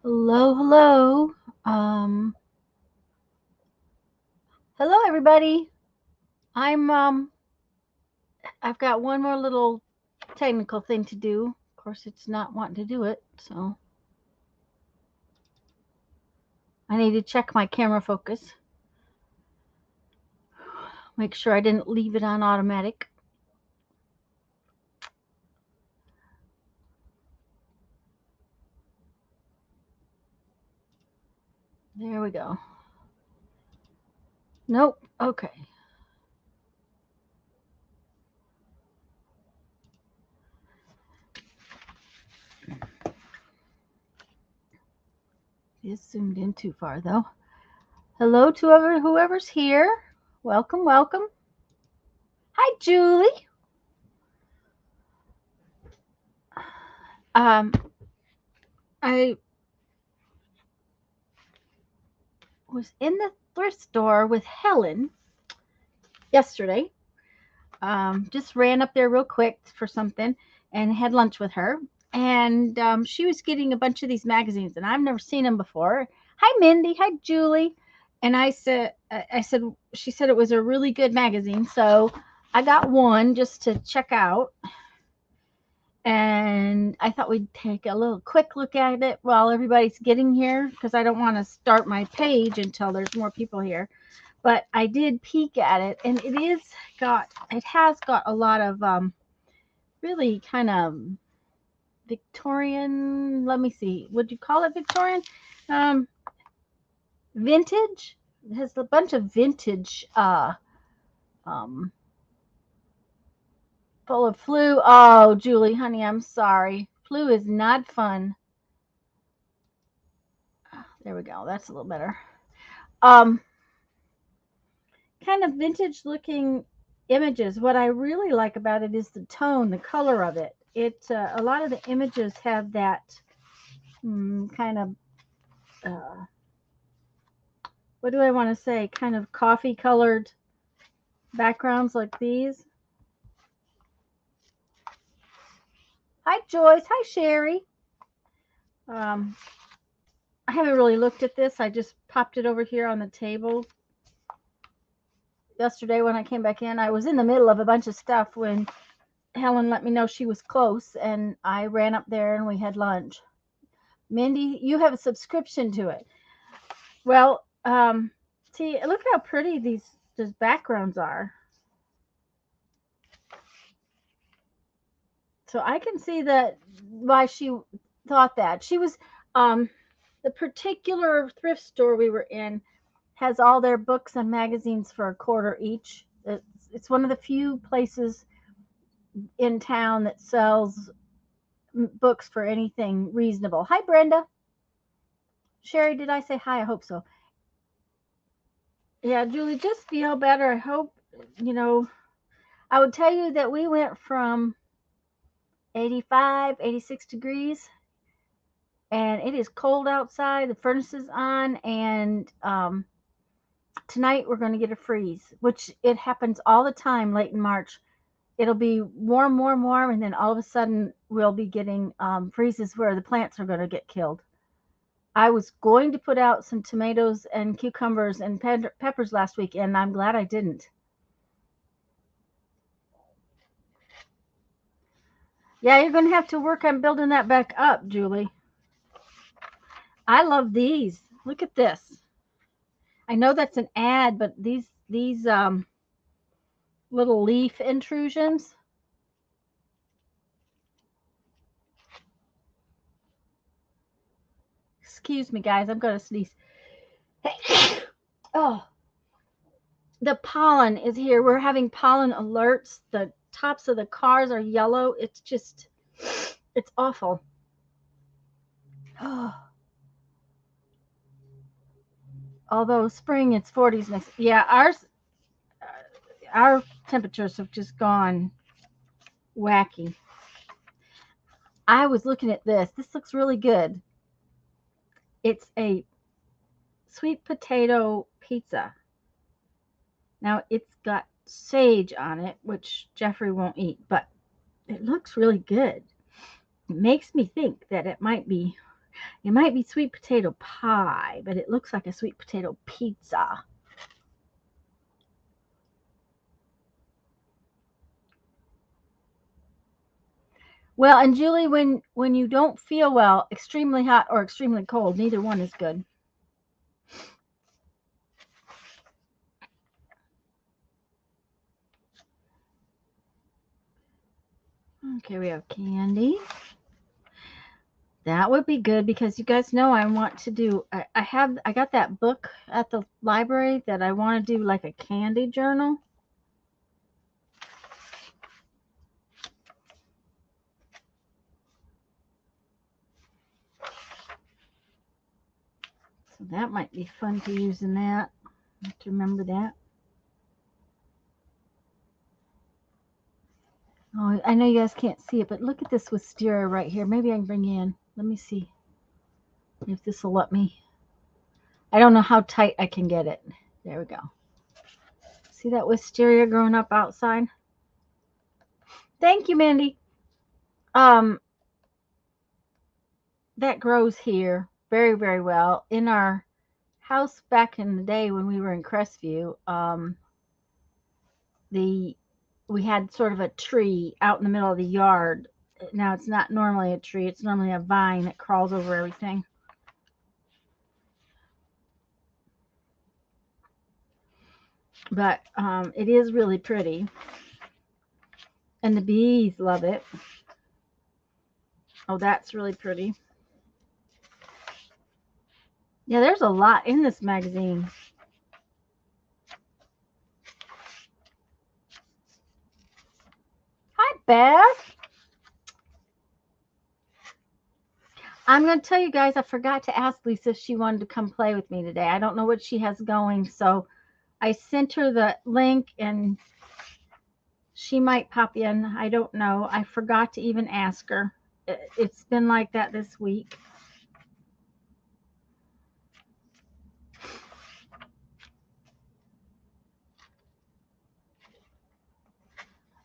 Hello, hello. Um, Hello, everybody. I've got one more little technical thing to do. Of course, it's not wanting to do it, so I need to check my camera focus. Make sure I didn't leave it on automatic. There we go. Nope. Okay. It's zoomed in too far, though. Hello to whoever's here. Welcome, welcome. Hi, Julie. Um, I was in the thrift store with Helen yesterday. Just ran up there real quick for something and had lunch with her. And she was getting a bunch of these magazines, and I've never seen them before. Hi, Mindy. Hi, Julie. And I said, she said it was a really good magazine, so I got one just to check out. And I thought we'd take a little quick look at it while everybody's getting here because I don't want to start my page until there's more people here. But I did peek at it, and it has got a lot of really kind of Victorian. Let me see, would you call it Victorian? Um, Vintage. It has a bunch of vintage um, full of flu. Oh, Julie, honey, I'm sorry. Flu is not fun. There we go. That's a little better. Um, Kind of vintage looking images. What I really like about it is the tone, the color of it. A lot of the images have that kind of what do I want to say? Kind of coffee colored backgrounds like these. Hi Joyce. Hi Sherry. Um, I haven't really looked at this. I just popped it over here on the table yesterday when I came back in. I was in the middle of a bunch of stuff when Helen let me know she was close, and I ran up there and we had lunch. Mindy, you have a subscription to it. Well, see, look how pretty these backgrounds are. So I can see that why she thought that. She was the particular thrift store we were in has all their books and magazines for a quarter each. It's one of the few places in town that sells books for anything reasonable. Hi, Brenda. Sherry, did I say hi? I hope so. Yeah, Julie, just feel better. I hope, you know, I would tell you that we went from 85, 86 degrees, and it is cold outside. The furnace is on, and tonight we're going to get a freeze, which it happens all the time late in March. It'll be warm, warm, warm, and then all of a sudden we'll be getting freezes where the plants are going to get killed. I was going to put out some tomatoes and cucumbers and peppers last week, and I'm glad I didn't. Yeah, you're going to have to work on building that back up, Julie. I love these. Look at this. I know that's an ad, but these little leaf intrusions. Excuse me, guys. I'm going to sneeze. Oh, the pollen is here. We're having pollen alerts. The tops of the cars are yellow. It's awful. Oh, although spring, it's 40s next. Yeah, our temperatures have just gone wacky. I was looking at this. This looks really good. It's a sweet potato pizza. Now it's got sage on it, which Jeffrey won't eat, but it looks really good. It makes me think that it might be. It might be sweet potato pie, but it looks like a sweet potato pizza. Well, and Julie, when you don't feel well, extremely hot or extremely cold, neither one is good. Okay, we have candy. That would be good because you guys know I want to do. I got that book at the library that I want to do like a candy journal. So that might be fun to use in that. I have to remember that. Oh, I know you guys can't see it, but look at this wisteria right here. Maybe I can bring you in. Let me see if this will let me. I don't know how tight I can get it. There we go. See that wisteria growing up outside? Thank you, Mandy. That grows here very, very well. In our house back in the day when we were in Crestview, the we had sort of a tree out in the middle of the yard. Now it's not normally a tree; it's normally a vine that crawls over everything. But it is really pretty, and the bees love it. Oh, that's really pretty. Yeah, there's a lot in this magazine. Hi, Beth. I'm going to tell you guys, I forgot to ask Lisa if she wanted to come play with me today. I don't know what she has going, so I sent her the link and she might pop in. I don't know. I forgot to even ask her. It's been like that this week.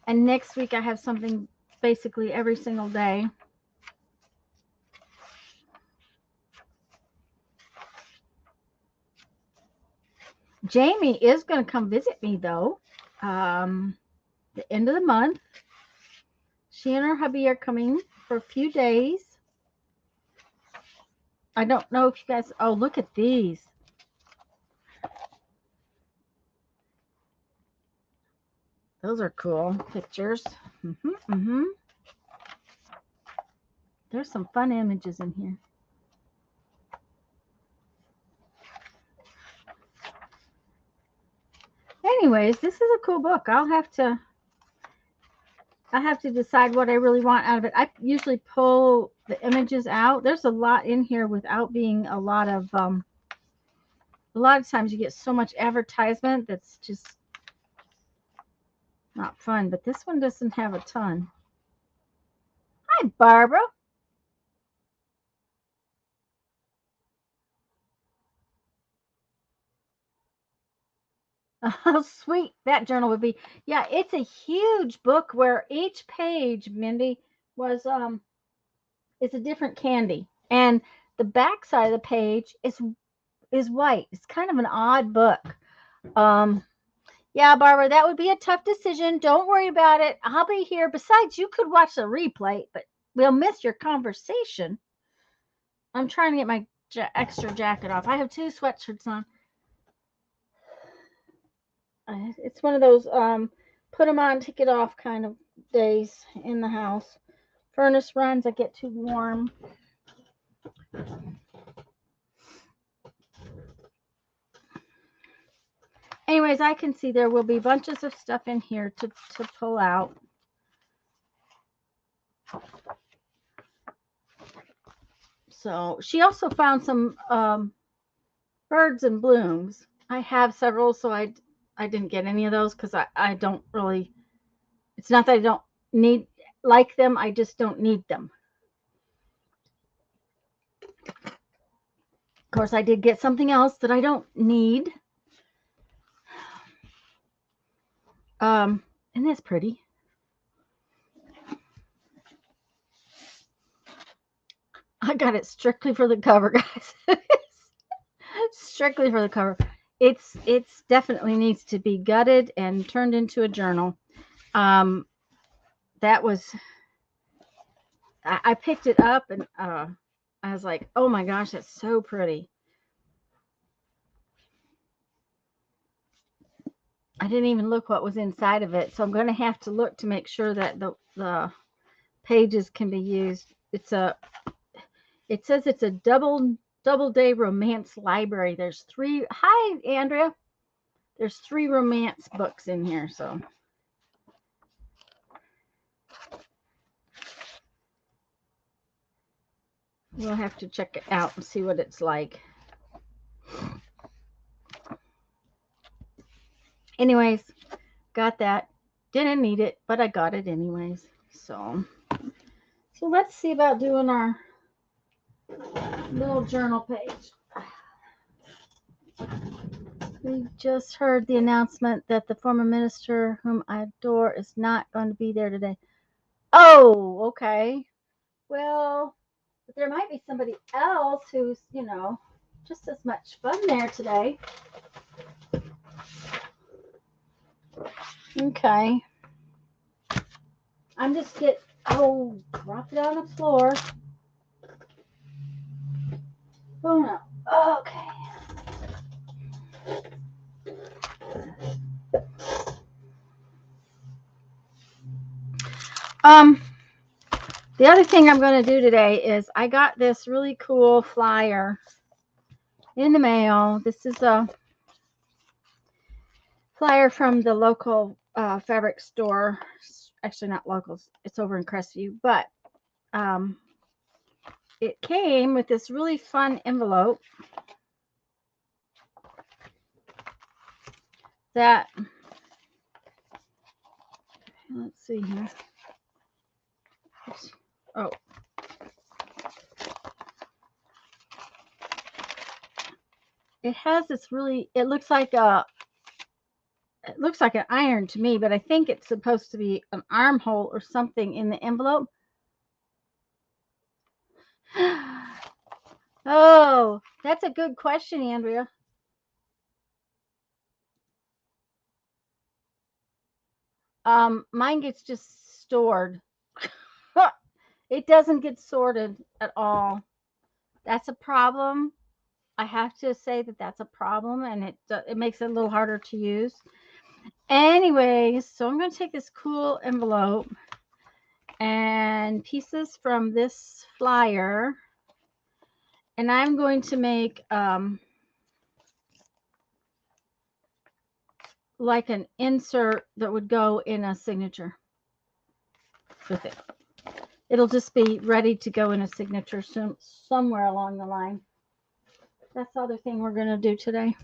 And next week I have something basically every single day. Jamie is going to come visit me though. The end of the month. She and her hubby are coming for a few days. I don't know if you guys. Oh, look at these. Those are cool pictures. There's some fun images in here. Anyways, this is a cool book. I have to decide what I really want out of it. I usually pull the images out. There's a lot in here without being a lot of times you get so much advertisement that's just not fun. But this one doesn't have a ton. Hi, Barbara. How sweet that journal would be. Yeah, it's a huge book where each page, Mindy, was is a different candy. And the back side of the page is white. It's kind of an odd book. Yeah, Barbara, that would be a tough decision. Don't worry about it. I'll be here. Besides, you could watch the replay, but we'll miss your conversation. I'm trying to get my extra jacket off. I have two sweatshirts on. It's one of those put them on, take it off kind of days in the house. Furnace runs, I get too warm. Anyways, I can see there will be bunches of stuff in here to pull out. So she also found some birds and blooms. I have several, so I didn't get any of those because I don't really. It's not that I don't need like them. I just don't need them. Of course, I did get something else that I don't need. And that's pretty. I got it strictly for the cover, guys. Strictly for the cover. It's definitely needs to be gutted and turned into a journal. Um, that was I picked it up and I was like, oh my gosh, that's so pretty. I didn't even look what was inside of it, so I'm going to have to look to make sure that the pages can be used. It says it's a double day romance library. There's three. Hi, Andrea. There's 3 romance books in here, so we'll have to check it out and see what it's like. Anyways, got that. Didn't need it, but I got it anyways. So let's see about doing our little journal page. We just heard the announcement that the former minister, whom I adore, is not going to be there today. Oh, okay. Well, but there might be somebody else who's, just as much fun there today. Okay. I'm just drop it on the floor. Oh no. Okay. The other thing I'm going to do today is I got this really cool flyer in the mail. This is a flyer from the local fabric store. Actually, not locals. It's over in Crestview, but it came with this really fun envelope that, let's see here. Oops. Oh. It has this really, it looks like an iron to me, but I think it's supposed to be an armhole or something in the envelope. Oh, that's a good question, Andrea. Mine gets just stored. It doesn't get sorted at all. That's a problem. I have to say that that's a problem, and it makes it a little harder to use. Anyways, so I'm going to take this cool envelope and pieces from this flyer, and I'm going to make like an insert that would go in a signature with it. It'll just be ready to go in a signature somewhere along the line. That's the other thing we're going to do today.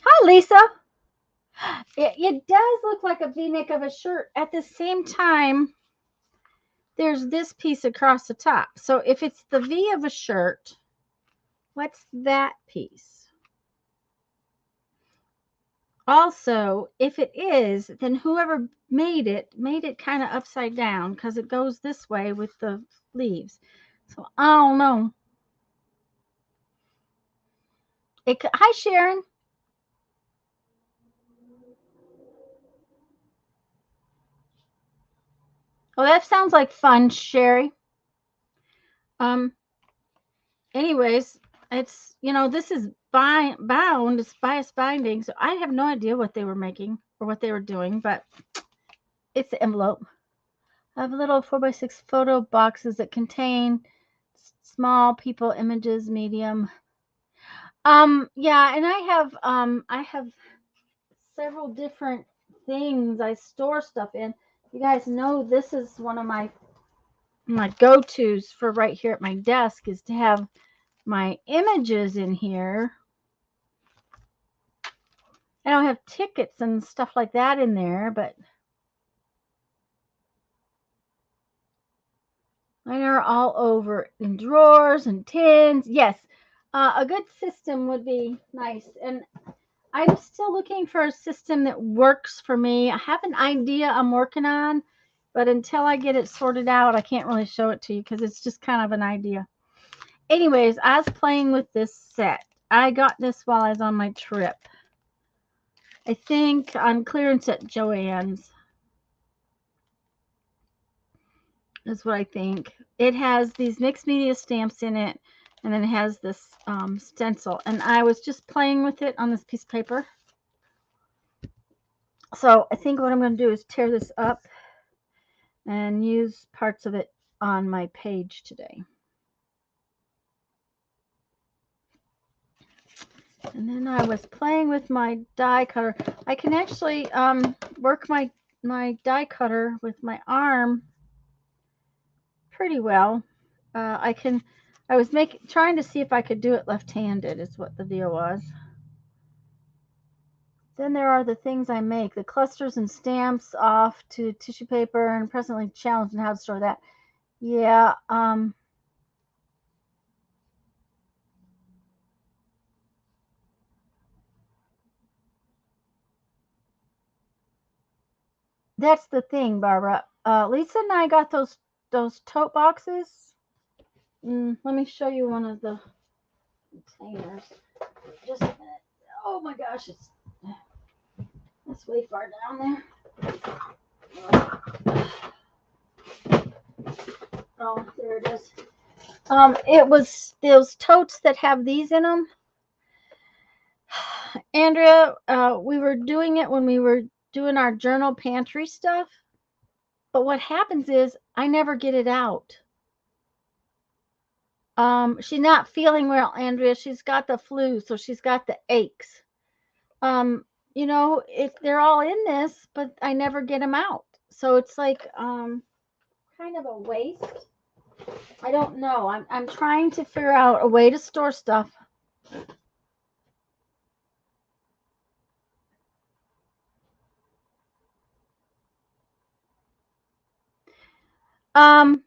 Hi, Lisa. It does look like a V-neck of a shirt. At the same time, there's this piece across the top. So if it's the V of a shirt, what's that piece? Also, if it is, then whoever made it kind of upside down because it goes this way with the leaves. So I don't know. Hi, Sharon. Oh, that sounds like fun, Sherry. Anyways, it's, this is bound, it's bias binding, so I have no idea what they were making or what they were doing, but it's the envelope. I have little 4x6 photo boxes that contain small people images, medium. Yeah, and I have several different things I store stuff in. You guys know this is one of my go-tos for right here at my desk is to have my images in here. I don't have tickets and stuff like that in there, but mine are all over in drawers and tins. Yes, a good system would be nice. And I'm still looking for a system that works for me. I have an idea I'm working on, But until I get it sorted out, I can't really show it to you because it's just kind of an idea. Anyways, I was playing with this set. I got this while I was on my trip. I think on clearance at Joann's. That's what I think. It has these mixed media stamps in it, and then it has this stencil. And I was just playing with it on this piece of paper. So I think what I'm going to do is tear this up and use parts of it on my page today. And then I was playing with my die cutter. I can actually work my die cutter with my arm pretty well. I was trying to see if I could do it left-handed is what the deal was. Then there are the things I make, the clusters and stamps off to tissue paper, and presently challenged in how to store that. Yeah, that's the thing, Barbara. Lisa and I got those tote boxes. Let me show you one of the containers. Just a minute. Oh my gosh, that's way far down there. Oh, there it is. It was those totes that have these in them. Andrea, we were doing it when we were doing our journal pantry stuff. But what happens is I never get it out. She's not feeling well, Andrea. She's got the flu, so she's got the aches. You know, they're all in this, but I never get them out. So it's like kind of a waste. I don't know. I'm trying to figure out a way to store stuff. Um,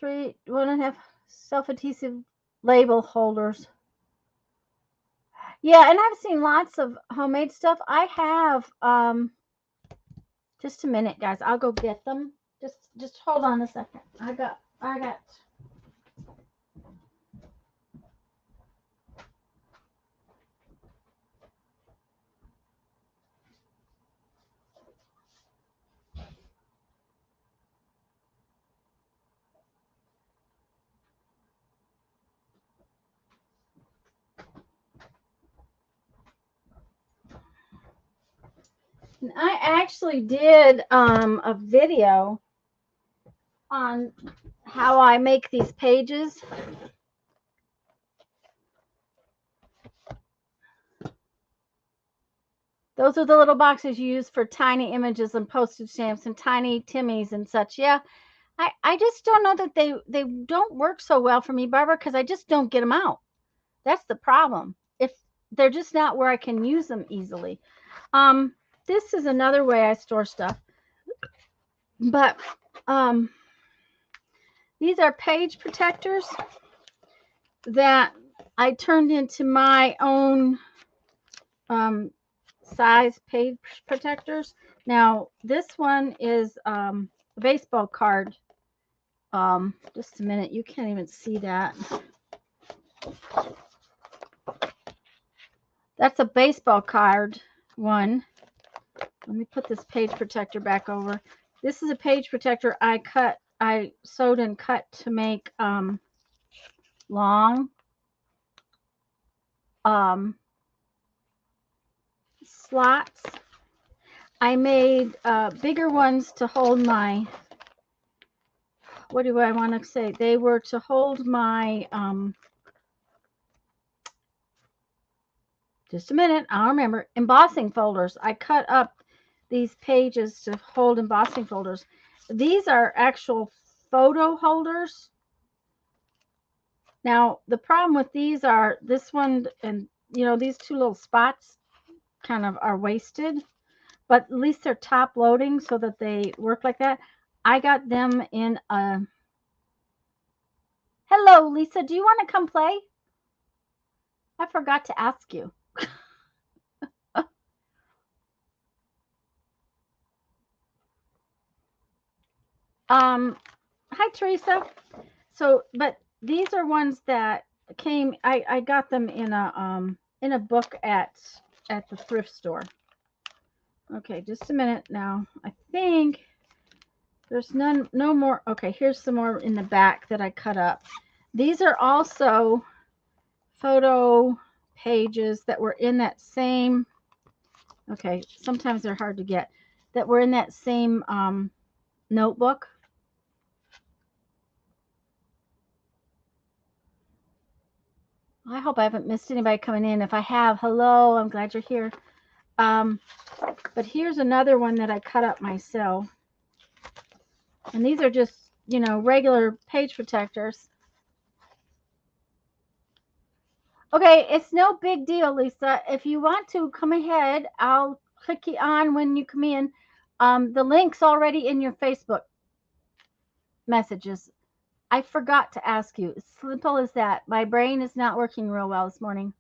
1.5 self-adhesive label holders. Yeah, and I've seen lots of homemade stuff. I have just a minute, guys. I'll go get them. Just hold on a second. I got I actually did a video on how I make these pages. Those are the little boxes you use for tiny images and postage stamps and tiny Timmies and such. Yeah, I just don't know that they don't work so well for me, Barbara, because I just don't get them out. That's the problem. If they're just not where I can use them easily. This is another way I store stuff. But these are page protectors that I turned into my own size page protectors. Now, this one is a baseball card. Just a minute. You can't even see that. That's a baseball card one. Let me put this page protector back over. This is a page protector I sewed and cut to make long slots. I made bigger ones to hold my, what do I want to say? They were to hold my, just a minute, I'll remember, embossing folders. I cut up these pages to hold embossing folders. These are actual photo holders. Now, the problem with these are this one and, you know, these two little spots kind of are wasted, but at least they're top loading so that they work like that. I got them in a, hello, Lisa, do you want to come play? I forgot to ask you. Hi, Teresa. So, but these are ones that came. I got them in a book at the thrift store. Okay, just a minute now. I think there's no more. Okay, here's some more in the back that I cut up. These are also photo pages that were in that same. Okay, sometimes they're hard to get. That were in that same notebook. I hope I haven't missed anybody coming in. If I have, hello, I'm glad you're here. Um, but here's another one that I cut up myself. And these are just, regular page protectors. Okay, it's no big deal, Lisa. If you want to come ahead, I'll click you on when you come in. The link's already in your Facebook messages. I forgot to ask you. As simple as that. My brain is not working real well this morning.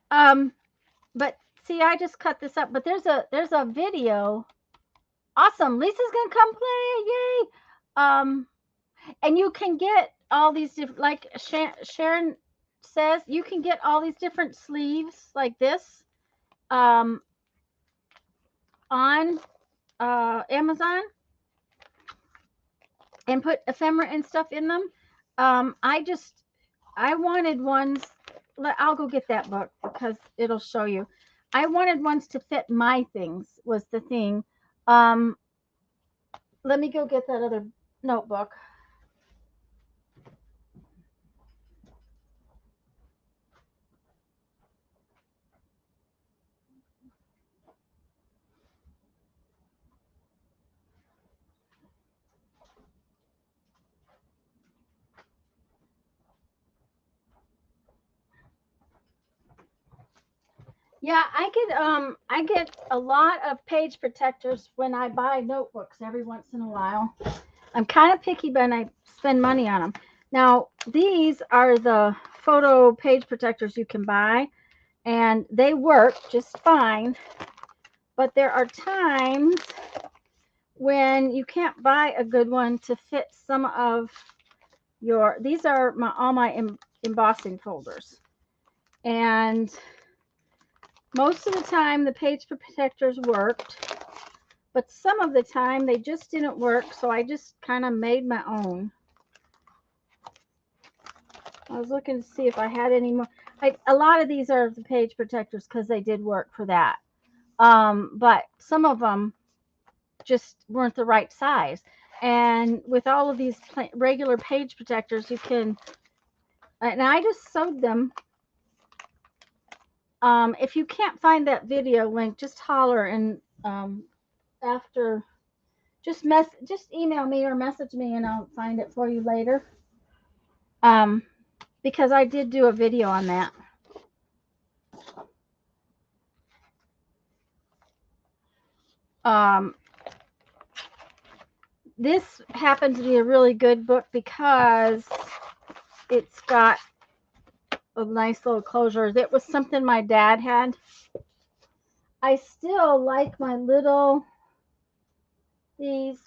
But see, I just cut this up. But there's a video. Awesome. Lisa's gonna come play. Yay. And you can get all these different, like Sharon says, you can get all these different sleeves like this on Amazon and put ephemera and stuff in them. I wanted ones. I'll go get that book because it'll show you. I wanted ones to fit my things was the thing. Um, Let me go get that other notebook. Yeah, I get a lot of page protectors when I buy notebooks every once in a while. I'm kind of picky, but I spend money on them. Now, these are the photo page protectors you can buy, and they work just fine. But there are times when you can't buy a good one to fit some of your. These are all my embossing folders, and most of the time the page protectors worked, but some of the time they just didn't work, so I just kind of made my own. I was looking to see if I had any more. A lot of these are the page protectors because they did work for that. But some of them just weren't the right size. And with all of these regular page protectors, you can, and I just sewed them. If you can't find that video link, just holler and after, just email me or message me and I'll find it for you later. Because I did do a video on that. This happened to be a really good book because it's got a nice little closure. It was something my dad had. I still like my these.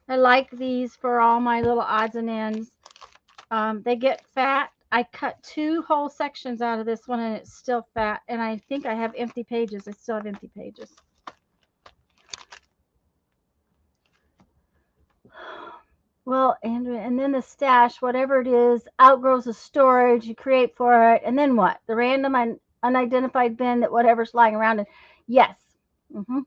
I like these for all my little odds and ends. They get fat. I cut 2 whole sections out of this one and it's still fat. And I think I have empty pages. I still have empty pages. Well, Andrea, and then the stash, whatever it is, outgrows the storage you create for it. And then what? The random unidentified bin that whatever's lying around it. Yes. Mm-hmm.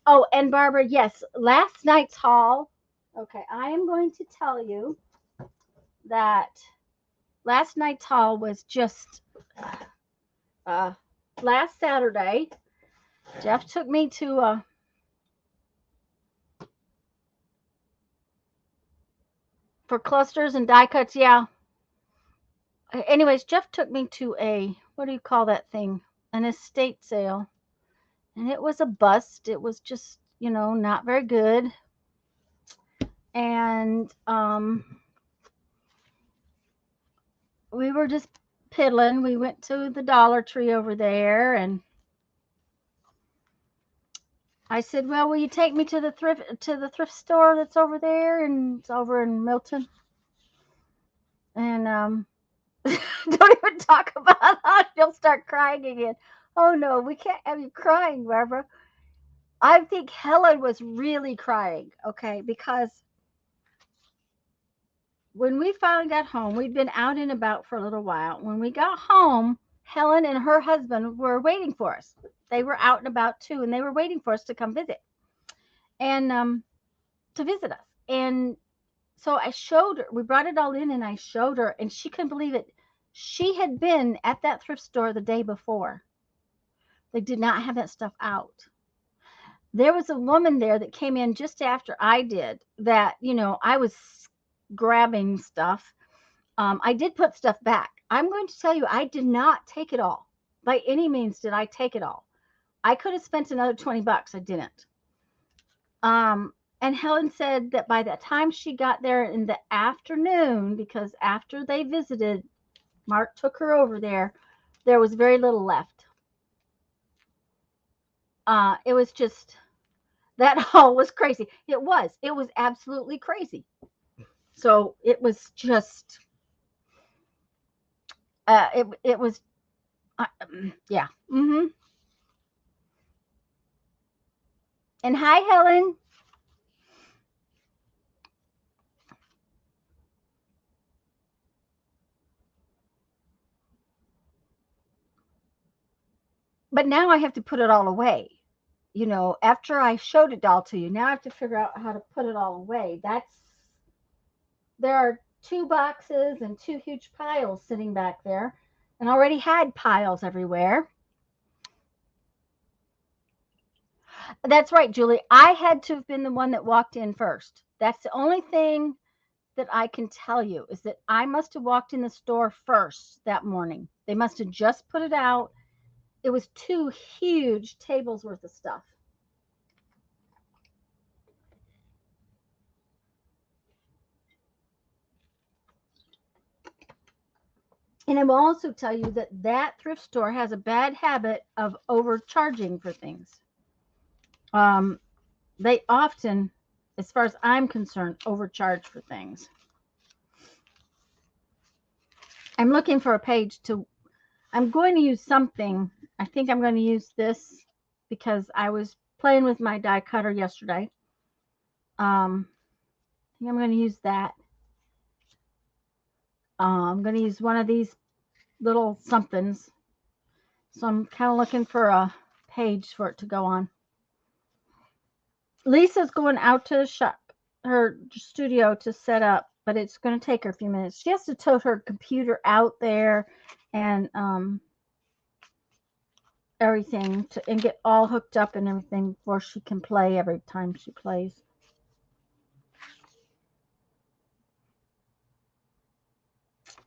Oh, and Barbara, yes, last night's haul. Okay, I am going to tell you that last night's haul was just last Saturday. Jeff took me to for clusters and die cuts. Yeah. Anyways, Jeff took me to a, what do you call that thing? An estate sale. And it was a bust. It was just, not very good. And we were just piddling. We went to the Dollar Tree over there and I said, "Well, will you take me to the thrift store that's over there, and it's over in Milton?" And don't even talk about that. You'll start crying again. Oh no, we can't have you crying, Barbara. I think Helen was really crying, okay, because when we finally got home, we'd been out and about for a little while. When we got home, Helen and her husband were waiting for us. They were out and about too, and they were waiting for us to come visit and to visit us. And so I showed her, we brought it all in and I showed her, and she couldn't believe it. She had been at that thrift store the day before. They did not have that stuff out. There was a woman there that came in just after I did that, I was grabbing stuff. I did put stuff back. I'm going to tell you, I did not take it all. By any means did I take it all. I could have spent another $20. I didn't. And Helen said that by the time she got there in the afternoon, because after they visited, Mark took her over there was very little left. It was just, that haul was crazy. It was absolutely crazy. So it was just, it was, yeah. And hi, Helen. But now I have to put it all away. After I showed it all to you, now I have to figure out how to put it all away. There are 2 boxes and 2 huge piles sitting back there, and already had piles everywhere. That's right, Julie. I had to have been the one that walked in first. That's the only thing that I can tell you, is that I must have walked in the store first that morning. They must have just put it out. It was 2 huge tables worth of stuff. And I will also tell you that that thrift store has a bad habit of overcharging for things. They often, as far as I'm concerned, overcharge for things. I'm looking for a page I'm going to use something. I think I'm going to use this because I was playing with my die cutter yesterday. I think I'm going to use that. I'm going to use one of these little somethings. So I'm kind of looking for a page for it to go on. Lisa's going out to the shop, her studio, to set up, but it's going to take her a few minutes. She has to tote her computer out there and everything and get all hooked up and everything before she can play every time she plays.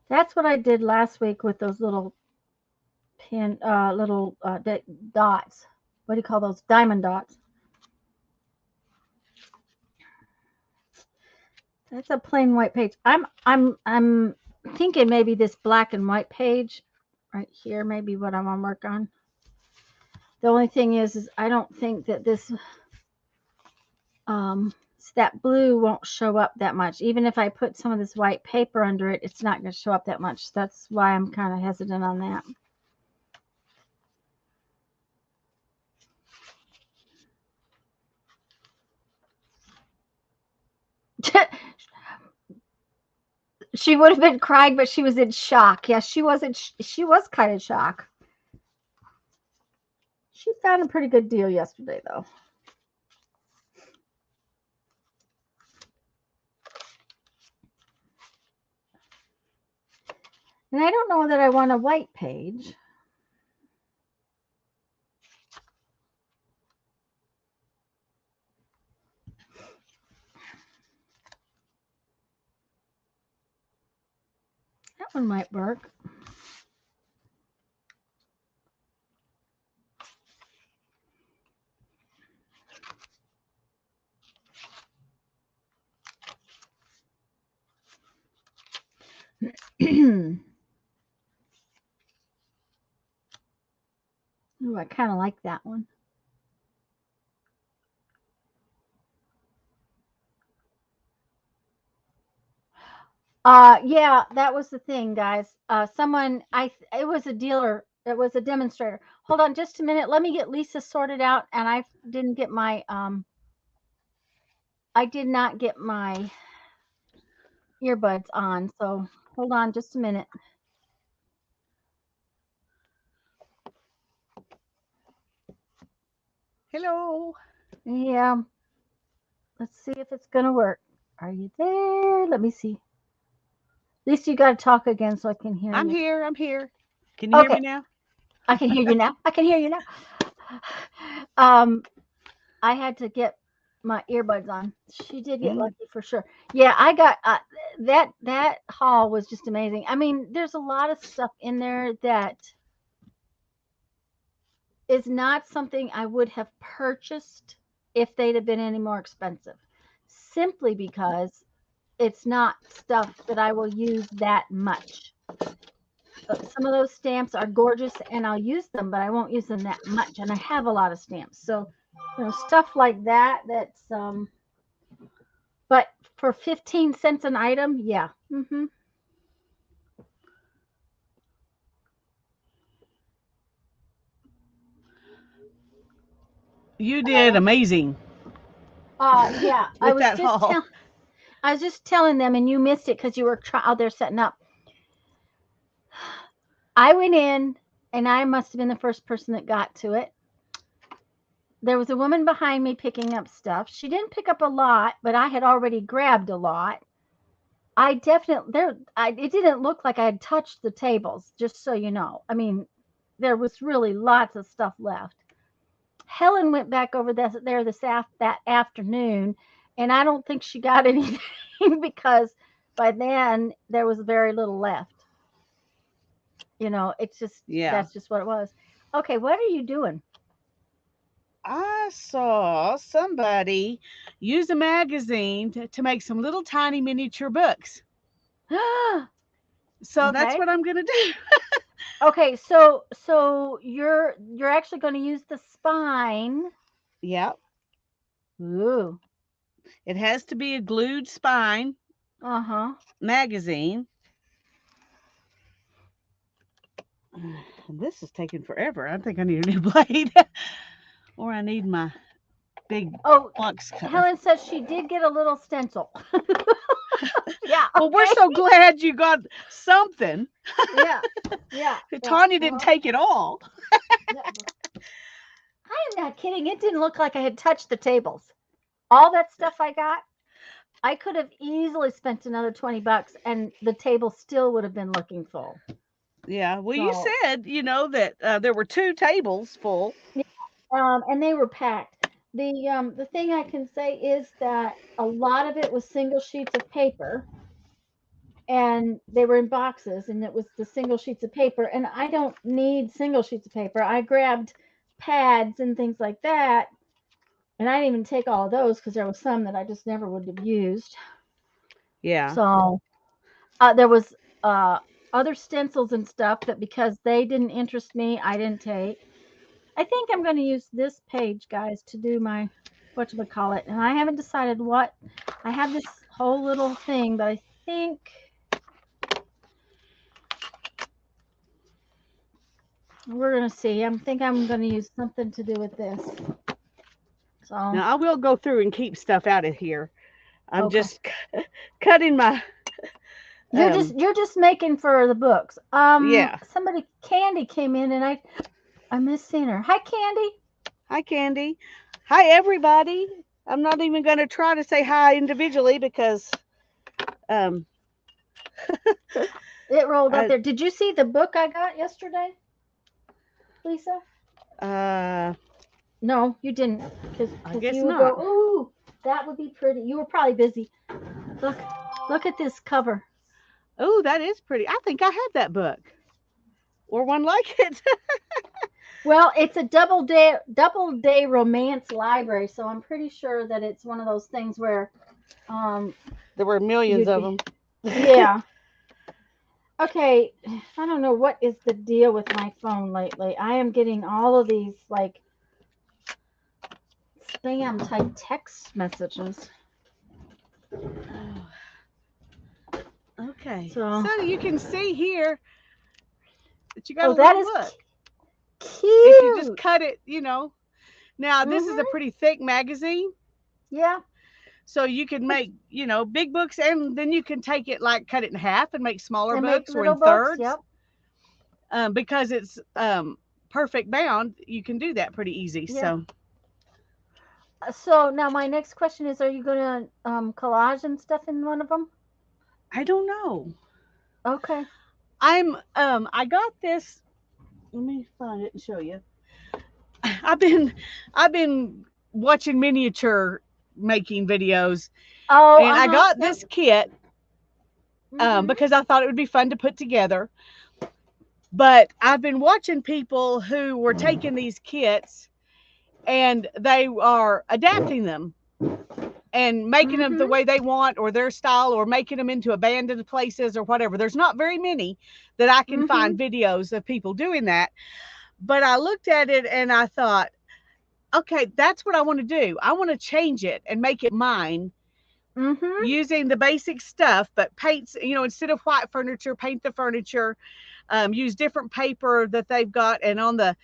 That's what I did last week with those little dots. What do you call those? Diamond dots. That's a plain white page. I'm thinking maybe this black and white page right here, maybe what I'm gonna work on. The only thing is I don't think that this that blue won't show up that much. Even if I put some of this white paper under it, it's not going to show up that much. That's why I'm kind of hesitant on that. She would have been crying, but she was in shock. Yes, she wasn't. She was kind of shocked. She found a pretty good deal yesterday, though. And I don't know that I want a white page. That one might work. Ooh, I kind of like that one. Yeah, that was the thing, guys. It was a dealer, it was a demonstrator. Hold on just a minute. Let me get Lisa sorted out, and didn't get my, I did not get my earbuds on, so hold on just a minute. Hello. Yeah, let's see if it's gonna work. Are you there? Let me see. Lisa, you got to talk again so I can hear I'm you. here. I'm here. Can you hear Okay, me now? I can hear you now. I can hear you now. Um, I had to get my earbuds on. She did get Mm. lucky for sure. Yeah, I got that haul was just amazing. I mean, there's a lot of stuff in there that is not something I would have purchased if they'd have been any more expensive. Simply because it's not stuff that I will use that much. Some of those stamps are gorgeous and I'll use them, but I won't use them that much. And I have a lot of stamps. So, stuff like that, but for 15 cents an item, yeah. You did amazing Yeah, with that haul. I was just telling them and you missed it because you were out there setting up. I went in and I must have been the first person that got to it. There was a woman behind me picking up stuff. She didn't pick up a lot, but I had already grabbed a lot. I definitely there. It didn't look like I had touched the tables. Just so you know, I mean, there was really lots of stuff left. Helen went back over that afternoon, and I don't think she got anything because by then there was very little left. It's just Yeah. that's just what it was. Okay, what are you doing? I saw somebody use a magazine to make some little tiny miniature books. So that's Okay. what I'm going to do. Okay, so you're actually going to use the spine. Yeah. Ooh. It has to be a glued spine Uh-huh. magazine. This is taking forever. I think I need a new blade or I need my big Oh, flux cutter. Helen says she did get a little stencil. Yeah, Well, we're okay. so glad you got something. Yeah. Yeah. Yeah. Tanya didn't Well, take it all. yeah. I am not kidding. It didn't look like I had touched the tables. All that stuff I got, I could have easily spent another $20 and the table still would have been looking full. Yeah. Well, you So, said, that there were two tables full. yeah, and they were packed. The thing I can say is that a lot of it was single sheets of paper, and they were in boxes, and it was the single sheets of paper. And I don't need single sheets of paper. I grabbed pads and things like that, and I didn't even take all of those because there was some that I just never would have used. Yeah. So there was uh, other stencils and stuff that because they didn't interest me, I didn't take. I think I'm going to use this page, guys, to do my whatchamacallit. And I haven't decided what. I have this whole little thing, but I think we're going to see. I think I'm going to use something to do with this. So, Now I will go through and keep stuff out of here. I'm okay. just cutting my You're just making for the books. yeah. Somebody Candy came in and I missed seeing her. Hi Candy. Hi Candy. Hi everybody. I'm not even going to try to say hi individually because um It rolled up I there. Did you see the book I got yesterday, Lisa? uh No, you didn't, I because guess you would not. go, ooh, that would be pretty. You were probably busy. Look, look at this cover. Oh, that is pretty. I think I had that book or one like it. Well, it's a double day romance library, so I'm pretty sure that it's one of those things where um There were millions you'd of be them. yeah. Okay, I don't know what is the deal with my phone lately. I am getting all of these like spam type text messages. Okay. So, So you can see here that you got oh, a that little is book. If you just cute. cut it, you know. Now this is a Mhm. pretty thick magazine, Yeah. so you can make, you know, big books, and then you can take it like cut it in half and make smaller And make books or little in books. thirds. Yep. Because it's perfect bound, you can do that pretty easy. Yeah. So So now my next question is: are you gonna collage and stuff in one of them? I don't know. Okay. I got this. Let me find it and show you. I've been watching miniature making videos, Oh, and I got Yep. this kit Mhm. because I thought it would be fun to put together. But I've been watching people who were taking these kits and they are adapting them and making them the Mhm. way they want or their style, or making them into abandoned places or whatever. There's not very many that I can find Mhm. videos of people doing that. But I looked at it and I thought, okay, that's what I want to do. I want to change it and make it mine Mhm. using the basic stuff, but paints, you know, instead of white furniture, paint the furniture, use different paper that they've got. And on the,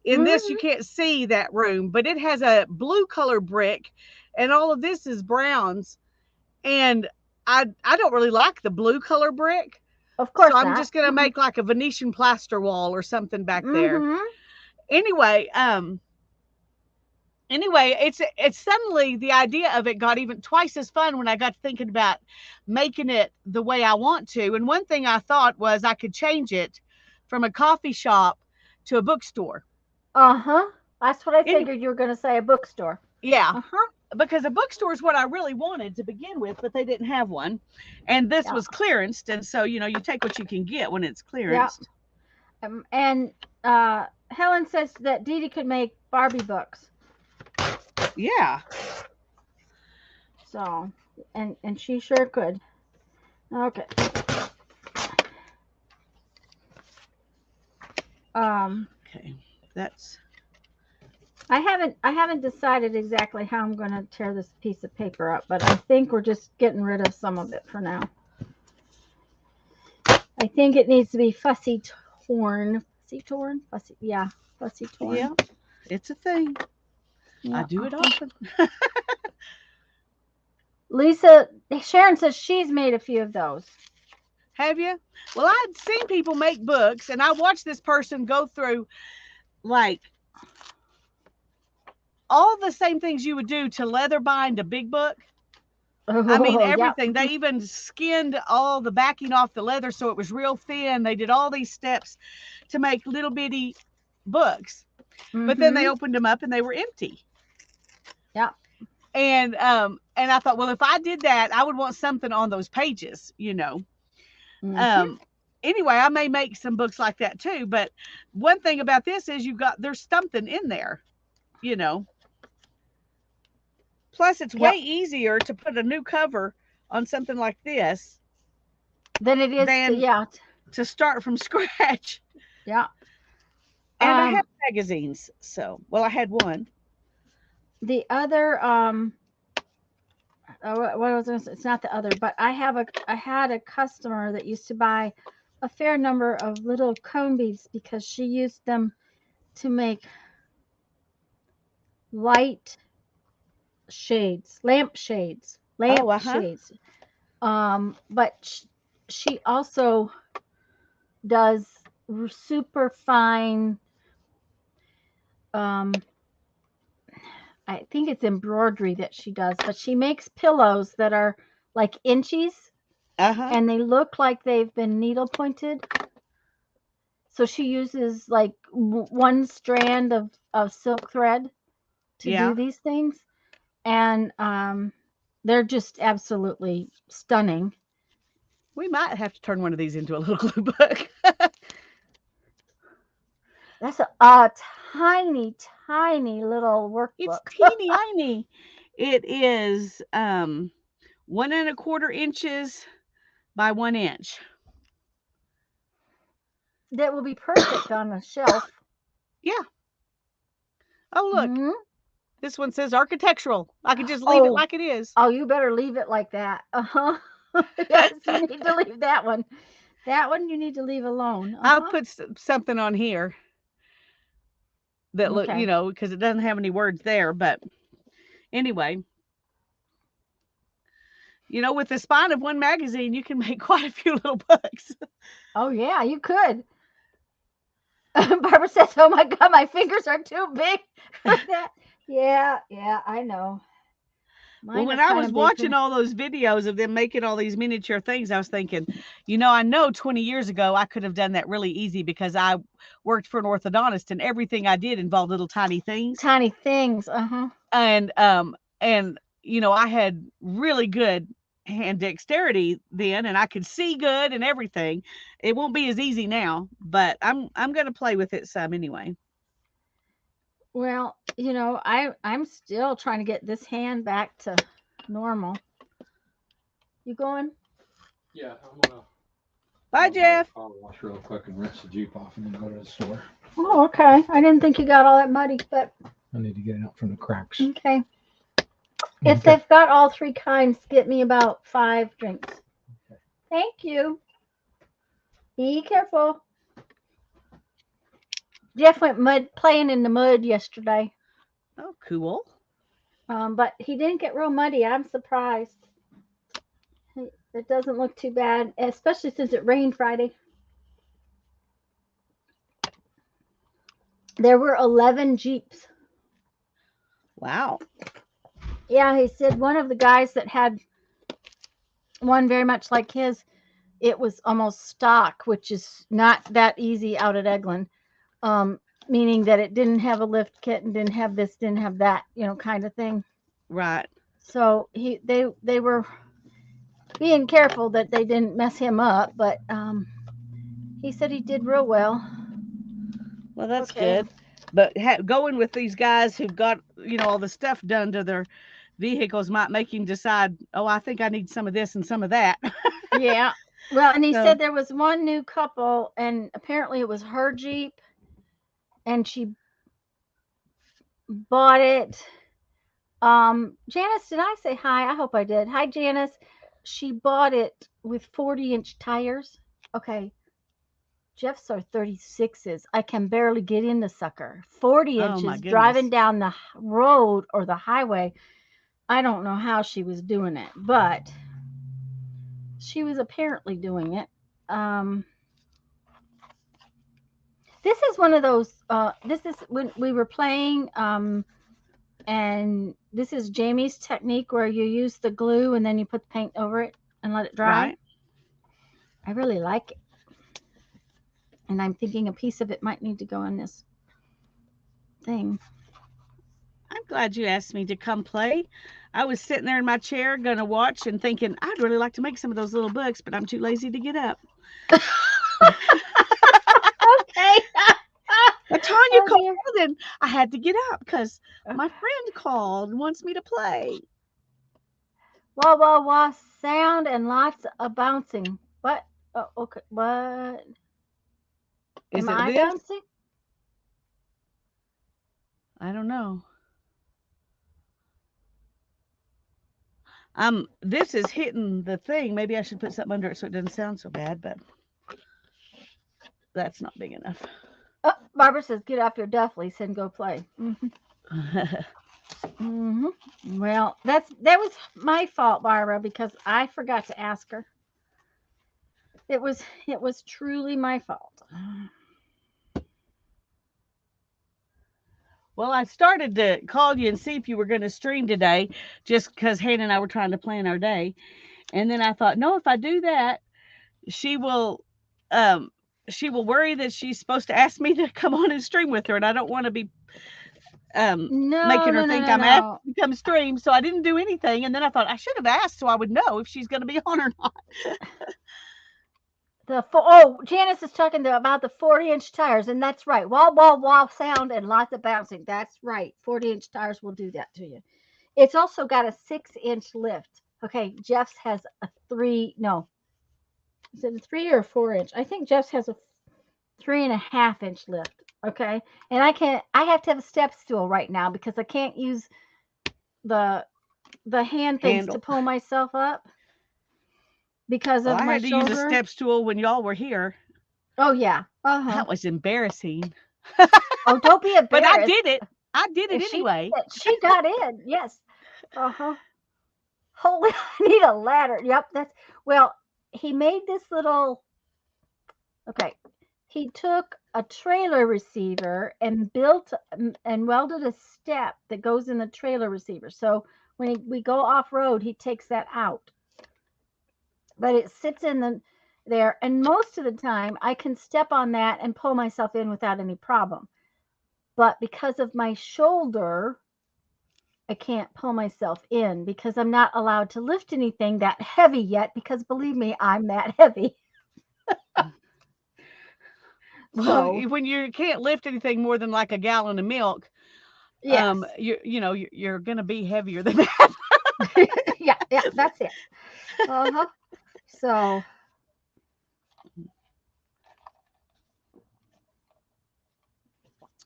in this, you Mhm. can't see that room, but it has a blue color brick and all of this is browns. And I don't really like the blue color brick. Of So course I'm not. just going to make like a Venetian plaster wall or something back there. Mhm. Anyway, it's suddenly the idea of it got even twice as fun when I got thinking about making it the way I want to. And one thing I thought was I could change it from a coffee shop to a bookstore. Uh-huh. That's what I Any, figured you were gonna say, a bookstore. yeah, Uh-huh. because a bookstore is what I really wanted to begin with, but they didn't have one. And this Yeah. was clearanced. And so, you know, you take what you can get when it's Yeah. clearanced. And Helen says that Dee Dee could make Barbie books. Yeah. So, and she sure could. Okay. Okay. That's, I haven't decided exactly how I'm going to tear this piece of paper up, but I think we're just getting rid of some of it for now. I think it needs to be fussy torn. Fussy torn? Fussy, yeah, fussy torn. yeah, it's a thing. I Yeah. do it often. Lisa, Sharon says she's made a few of those. Have you? Well, I'd seen people make books, and I watched this person go through like all the same things you would do to leather bind a big book. I mean, Oh, yeah. everything. They even skinned all the backing off the leather so it was real thin. They did all these steps to make little bitty books, but then they Mm-hmm. opened them up and they were empty. Yeah. And I thought, well, if I did that, I would want something on those pages, you know. Mm-hmm. Um, anyway, I may make some books like that too. But one thing about this is there's something in there, you know. Plus, it's way Yep. easier to put a new cover on something like this Then it is to, than yeah. to start from scratch. Yeah. And I have Um, magazines, so well, I had one. the other what I was going to say, it's not the other, but I had a customer that used to buy a fair number of little cone beads because she used them to make light shades, Oh, lamp uh-huh. shades. But she also does super fine. Um, I think it's embroidery that she does, but she makes pillows that are like inchies Uh-huh. and they look like they've been needle pointed. So she uses like one strand of silk thread to do Yeah. these things, and they're just absolutely stunning. We might have to turn one of these into a little glue book. That's a tiny, tiny little It's workbook. teeny tiny. It is 1.25 inches by 1 inch. That will be perfect on a shelf. Yeah. Oh, look. Hmm. This one says architectural. I could just leave it Oh, like it is. oh, you better leave it like that. Uh huh. Yes, you need to leave that one. That one you need to leave alone. I'll put something on here that look, Okay. because it doesn't have any words there. But anyway, with the spine of one magazine, you can make quite a few little books. Oh yeah, you could. Barbara says, "Oh my God, my fingers are too big for that." Yeah, yeah, I know. Well, Mine are when I kind was of big for watching me. all those videos of them making all these miniature things, I was thinking, I know 20 years ago I could have done that really easy because I worked for an orthodontist and everything I did involved little tiny things. Tiny things. Uh-huh. And I had really good hand dexterity then, and I could see good and everything. It won't be as easy now, but I'm going to play with it some anyway. Well, I'm still trying to get this hand back to normal. You going? Yeah, I'm gonna Bye, go grab Jeff. a car wash real quick and rinse the Jeep off and then go to the store. Oh, okay. I didn't think you got all that muddy, but I need to get it out from the cracks. okay. If Okay. they've got all three kinds, get me about 5 drinks. Thank you. Be careful. Jeff went playing in the mud yesterday, Oh, cool. but he didn't get real muddy. I'm surprised. It doesn't look too bad, especially since it rained Friday. There were 11 Jeeps. Wow. Yeah, he said one of the guys that had one very much like his, it was almost stock, which is not that easy out at Eglin. Meaning that it didn't have a lift kit and didn't have this, didn't have that, kind of thing. Right. So they were being careful that they didn't mess him up, but he said he did real well. Well, that's Okay. good. But going with these guys who've got, all the stuff done to their vehicles might make him decide, oh, I think I need some of this and some of that. Yeah. Well, and he So, said there was one new couple, and apparently it was her Jeep, and she bought it. Janice, did I say hi? I hope I did. Hi, Janice. She bought it with 40-inch tires. Okay. Jeff's are 36s. I can barely get in the sucker. 40 oh my inches goodness. driving down the road or the highway. I don't know how she was doing it, but she was apparently doing it. This is one of those. This is when we were playing, and this is Jamie's technique where you use the glue and then you put the paint over it and let it dry. Right. I really like it, and I'm thinking a piece of it might need to go in this thing. I'm glad you asked me to come play. I was sitting there in my chair going to watch and thinking, I'd really like to make some of those little books, but I'm too lazy to get up. Okay. But Tanya Oh, called dear. and I had to get up because my friend called and wants me to play. Wah wah wah sound and lots of bouncing. What? Oh, okay. What? Is Am it I this? bouncing? I don't know. This is hitting the thing. Maybe I should put something under it so it doesn't sound so bad, but that's not big enough. Oh, Barbara says, "Get off your duff, Lisa, and go play." Well, that was my fault, Barbara, because I forgot to ask her. It was truly my fault. Well, I started to call you and see if you were going to stream today just because Hannah and I were trying to plan our day. And then I thought, no, if I do that, she will um she will worry that she's supposed to ask me to come on and stream with her, and I don't want to be No, making her no, no, think no, I'm asking no. to come stream. So I didn't do anything, and then I thought I should have asked so I would know if she's going to be on or not. Janice is talking about the 40-inch tires, and that's right. Wah wah wah sound and lots of bouncing. That's right. 40-inch tires will do that to you. It's also got a 6-inch lift. Okay, Jeff's has a 3. No, is it a 3 or a 4-inch? I think Jeff's has a 3.5-inch lift. Okay, and I have to have a step stool right now because I can't use the hand things to Handle. pull myself up. because Well, of I my had to use a shoulder. step stool when y'all were here. Oh yeah. Uh-huh. That was embarrassing. Oh, don't be But I embarrassed. did it. I did it She anyway. she got in. Yes. Uh-huh. Holy, I need a ladder. Yep, that's well, he made this little okay. He took a trailer receiver and built and welded a step that goes in the trailer receiver. So when we go off road, he takes that out. But it sits in there, and most of the time I can step on that and pull myself in without any problem. But because of my shoulder, I can't pull myself in because I'm not allowed to lift anything that heavy yet because believe me, I'm that heavy. Well, So, when you can't lift anything more than like a gallon of milk, yes. you're gonna be heavier than that. Yeah, that's it. Uh-huh. So,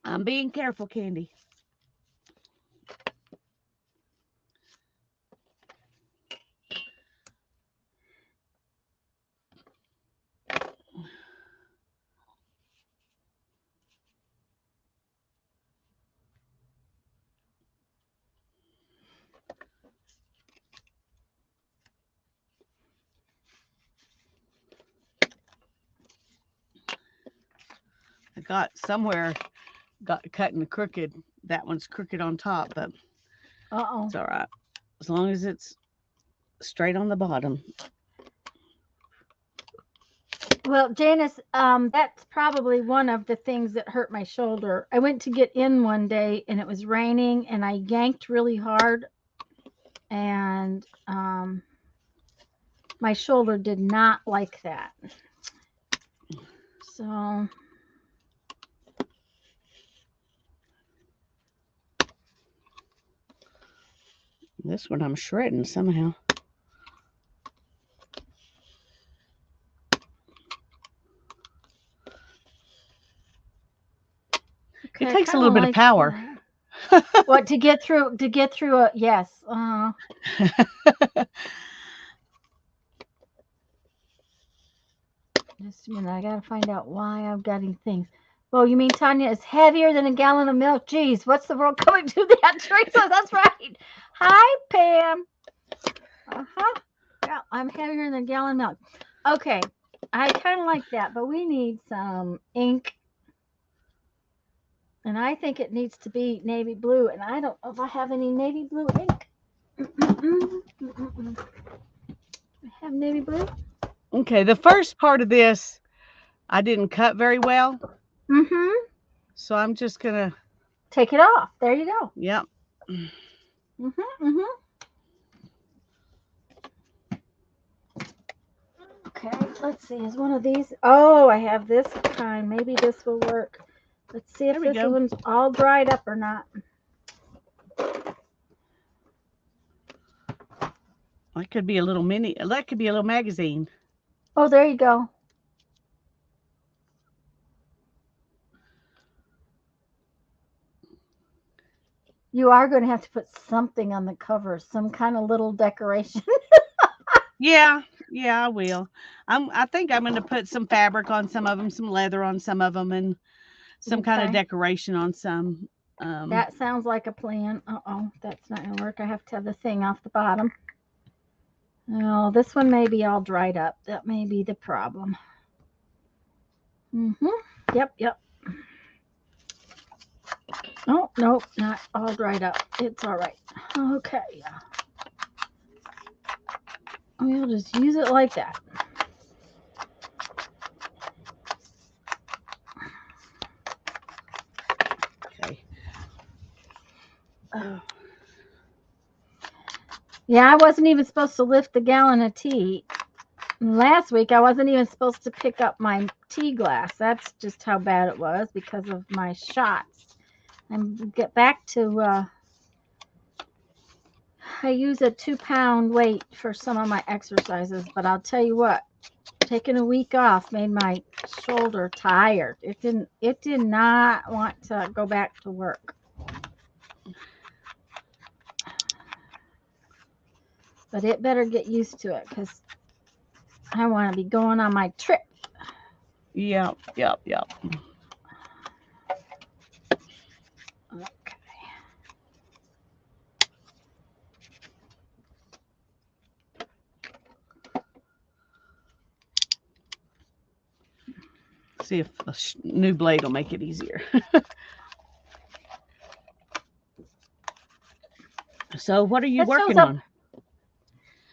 I'm being careful, Candy. I got cutting crooked. That one's crooked on top, but uh-oh. it's all right. As long as it's straight on the bottom. Well, Janice, that's probably one of the things that hurt my shoulder. I went to get in one day and it was raining and I yanked really hard and my shoulder did not like that. So This one I'm shredding somehow. okay, It takes a little bit of power. What to get through a yes. Just a minute, I gotta find out why I'm getting things. Well, you mean Tanya is heavier than a gallon of milk? Geez, what's the world coming to? That Teresa, that's right. Hi, Pam. Yeah, I'm heavier than a gallon of milk. Okay, I kind of like that, but we need some ink, and I think it needs to be navy blue. And I don't know if I have any navy blue ink. I have navy blue. Okay, the first part of this I didn't cut very well. So I'm just gonna take it off. There you go. Yep. Okay, let's see. Is one of these? Oh, I have this kind. Maybe this will work. Let's see if this one's all dried up or not. That could be a little mini. That could be a little magazine. Oh, there you go. You are going to have to put something on the cover, some kind of little decoration. Yeah, I will. I think I'm going to put some fabric on some of them, some leather on some of them, and some kind of decoration on some. That sounds like a plan. Uh-oh, that's not going to work. I have to have the thing off the bottom. Oh, this one may be all dried up. That may be the problem. Yep. Oh, nope, not all dried up. It's all right. Okay. We'll just use it like that. Okay. Yeah, I wasn't even supposed to lift the gallon of tea. Last week, I wasn't even supposed to pick up my tea glass. That's just how bad it was because of my shots. And get back to, I use a 2-pound weight for some of my exercises, but I'll tell you what, taking a week off made my shoulder tired. It did not want to go back to work. But it better get used to it because I want to be going on my trip. Yep. Okay. See if the new blade will make it easier. So what are you It shows working up- on?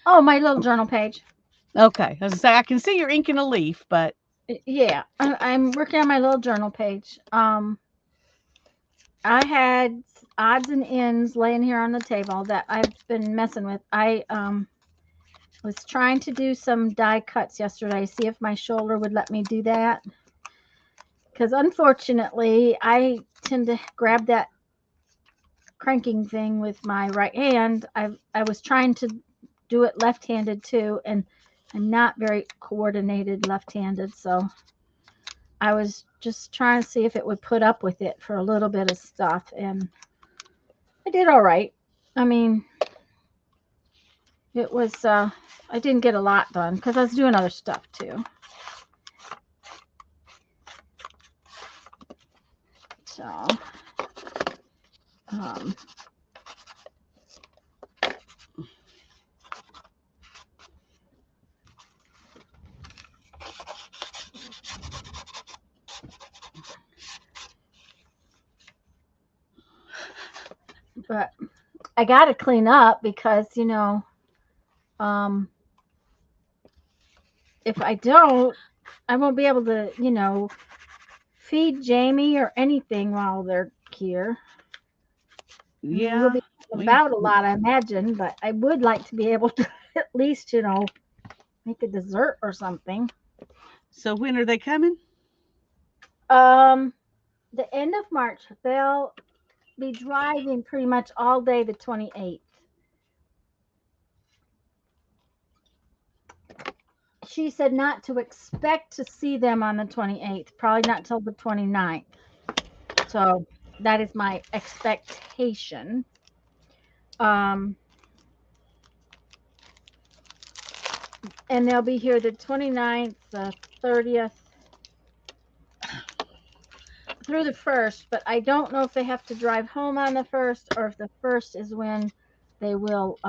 Oh, my little journal page. Okay. As I say, I can see you're inking a leaf, but Yeah, I'm working on my little journal page. I had odds and ends laying here on the table that I've been messing with. I was trying to do some die cuts yesterday, see if my shoulder would let me do that. Because unfortunately, I tend to grab that cranking thing with my right hand. I was trying to do it left-handed too, and I'm not very coordinated left-handed, so I was just trying to see if it would put up with it for a little bit of stuff, and I did all right. I mean, it was, I didn't get a lot done because I was doing other stuff too. So, but I got to clean up because, you know, if I don't, I won't be able to, you know, feed Jamie or anything while they're here. yeah. We'll be about a lot, I imagine, but I would like to be able to at least, you know, make a dessert or something. So when are they coming? The end of March, they'll be driving pretty much all day the 28th. She said not to expect to see them on the 28th, probably not till the 29th. So that is my expectation. And they'll be here the 29th, the 30th, through the 1st, but I don't know if they have to drive home on the 1st or if the 1st is when they will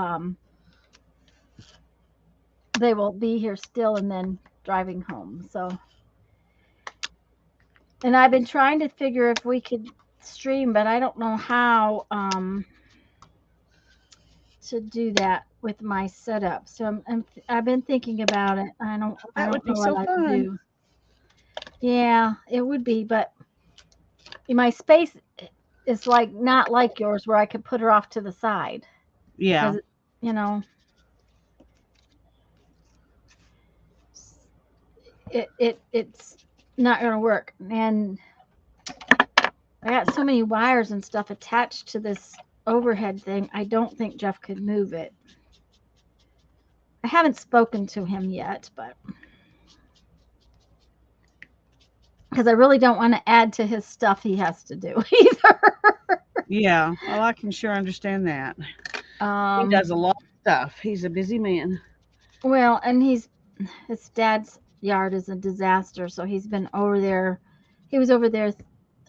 be here still and then driving home. So, and I've been trying to figure if we could stream, but I don't know how to do that with my setup. So I've been thinking about it. I don't would be know so what I fun. can do. Yeah, it would be, but my space is like not like yours where I could put her off to the side. Yeah. You know, it's not going to work. And I got so many wires and stuff attached to this overhead thing. I don't think Jeff could move it. I haven't spoken to him yet, but because I really don't want to add to his stuff he has to do either. Yeah. Well, I can sure understand that. He does a lot of stuff. He's a busy man. Well, and his dad's yard is a disaster, so he's been over there. He was over there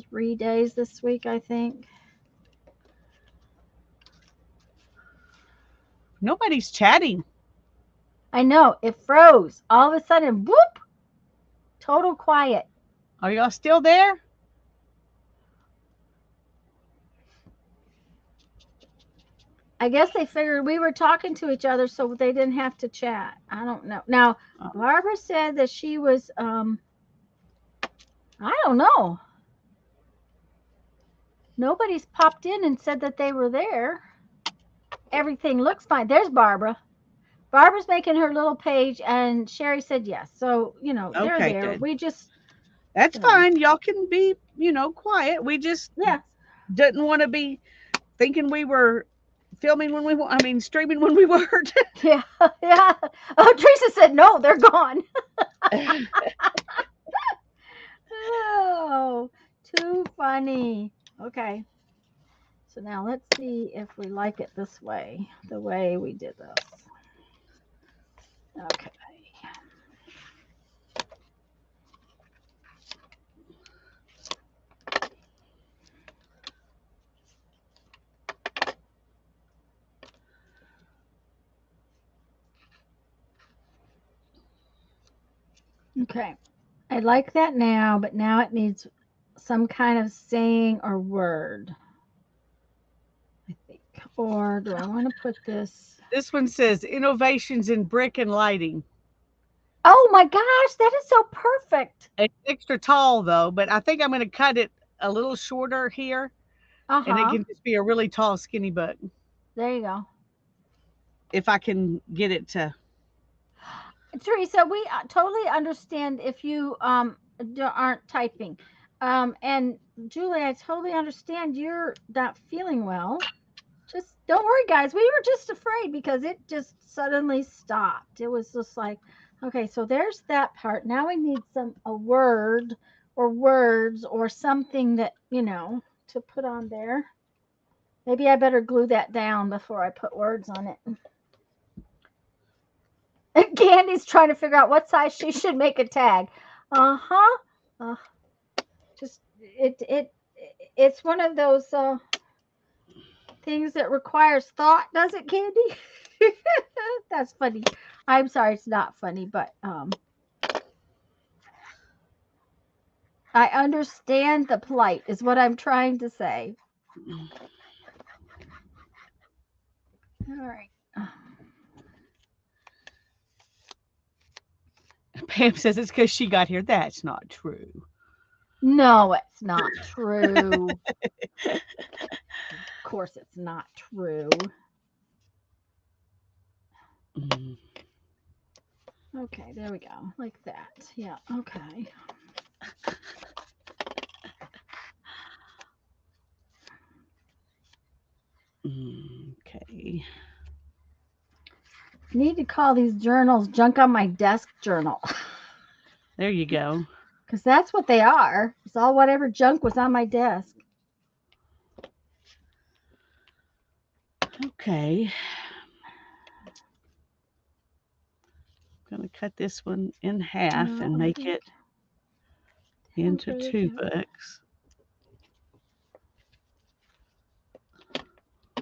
3 days this week, I think. Nobody's chatting. I know, it froze. All of a sudden, whoop, total quiet. Are y'all still there? I guess they figured we were talking to each other so they didn't have to chat. I don't know. Now, Barbara said that she was, I don't know. Nobody's popped in and said that they were there. Everything looks fine. There's Barbara. Barbara's making her little page, and Sherry said yes. So, you know, they're Okay, there. good. We just. That's you know. fine. Y'all can be, quiet. We just didn't want to be thinking we were filming when streaming when we weren't. Yeah. Oh, Teresa said no, they're gone. Oh, too funny. Okay. So now let's see if we like it this way, the way we did this. Okay. Okay. I like that now, but now it needs some kind of saying or word, I think. Or do I want to put this? This one says innovations in brick and lighting. Oh my gosh, that is so perfect. It's extra tall though, but I think I'm going to cut it a little shorter here, and it Uh-huh. can just be a really tall, skinny book There you go. if I can get it to. Teresa, we totally understand if you aren't typing. And Julie, I totally understand you're not feeling well. Just don't worry, guys. We were just afraid because it just suddenly stopped. It was just like, okay, so there's that part. Now we need a word or words or something that, to put on there. Maybe I better glue that down before I put words on it. Candy's trying to figure out what size she should make a tag. Uh-huh. Just it's one of those things that requires thought, does it, Candy? That's funny. I'm sorry, it's not funny, but I understand the plight is what I'm trying to say. All right. Pam says it's because she got here. That's not true. No, it's not true. Of course, it's not true. Okay, there we go. Like that. Yeah, okay. Okay. Need to call these journals junk on my desk journal. There you go. Because that's what they are. It's all whatever junk was on my desk. Okay. I'm going to cut this one in half and make it into 2 books.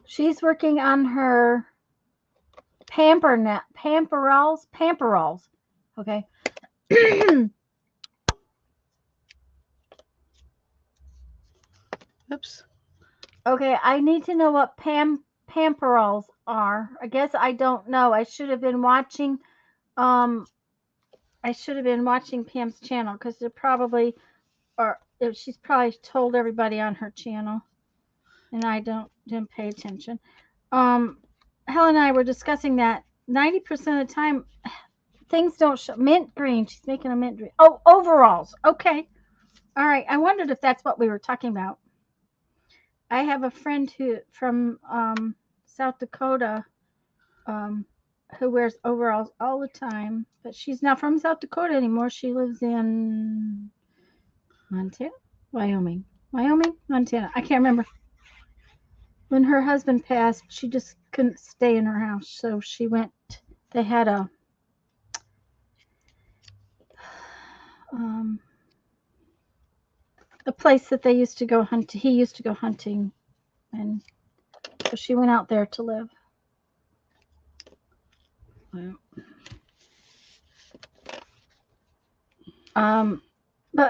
She's working on her pamperals. Okay. Oops. Okay, I need to know what pamperals are. I guess I don't know. I should have been watching Pam's channel because they're probably she's probably told everybody on her channel, and I didn't pay attention. Helen and I were discussing that 90% of the time things don't show. Mint green. She's making a mint green. Oh, overalls. Okay. All right. I wondered if that's what we were talking about. I have a friend from South Dakota who wears overalls all the time, but she's not from South Dakota anymore. She lives in Montana, Montana. I can't remember. When her husband passed, she just couldn't stay in her house, so she went. They had a place that they used to go hunt. He used to go hunting, and so she went out there to live. But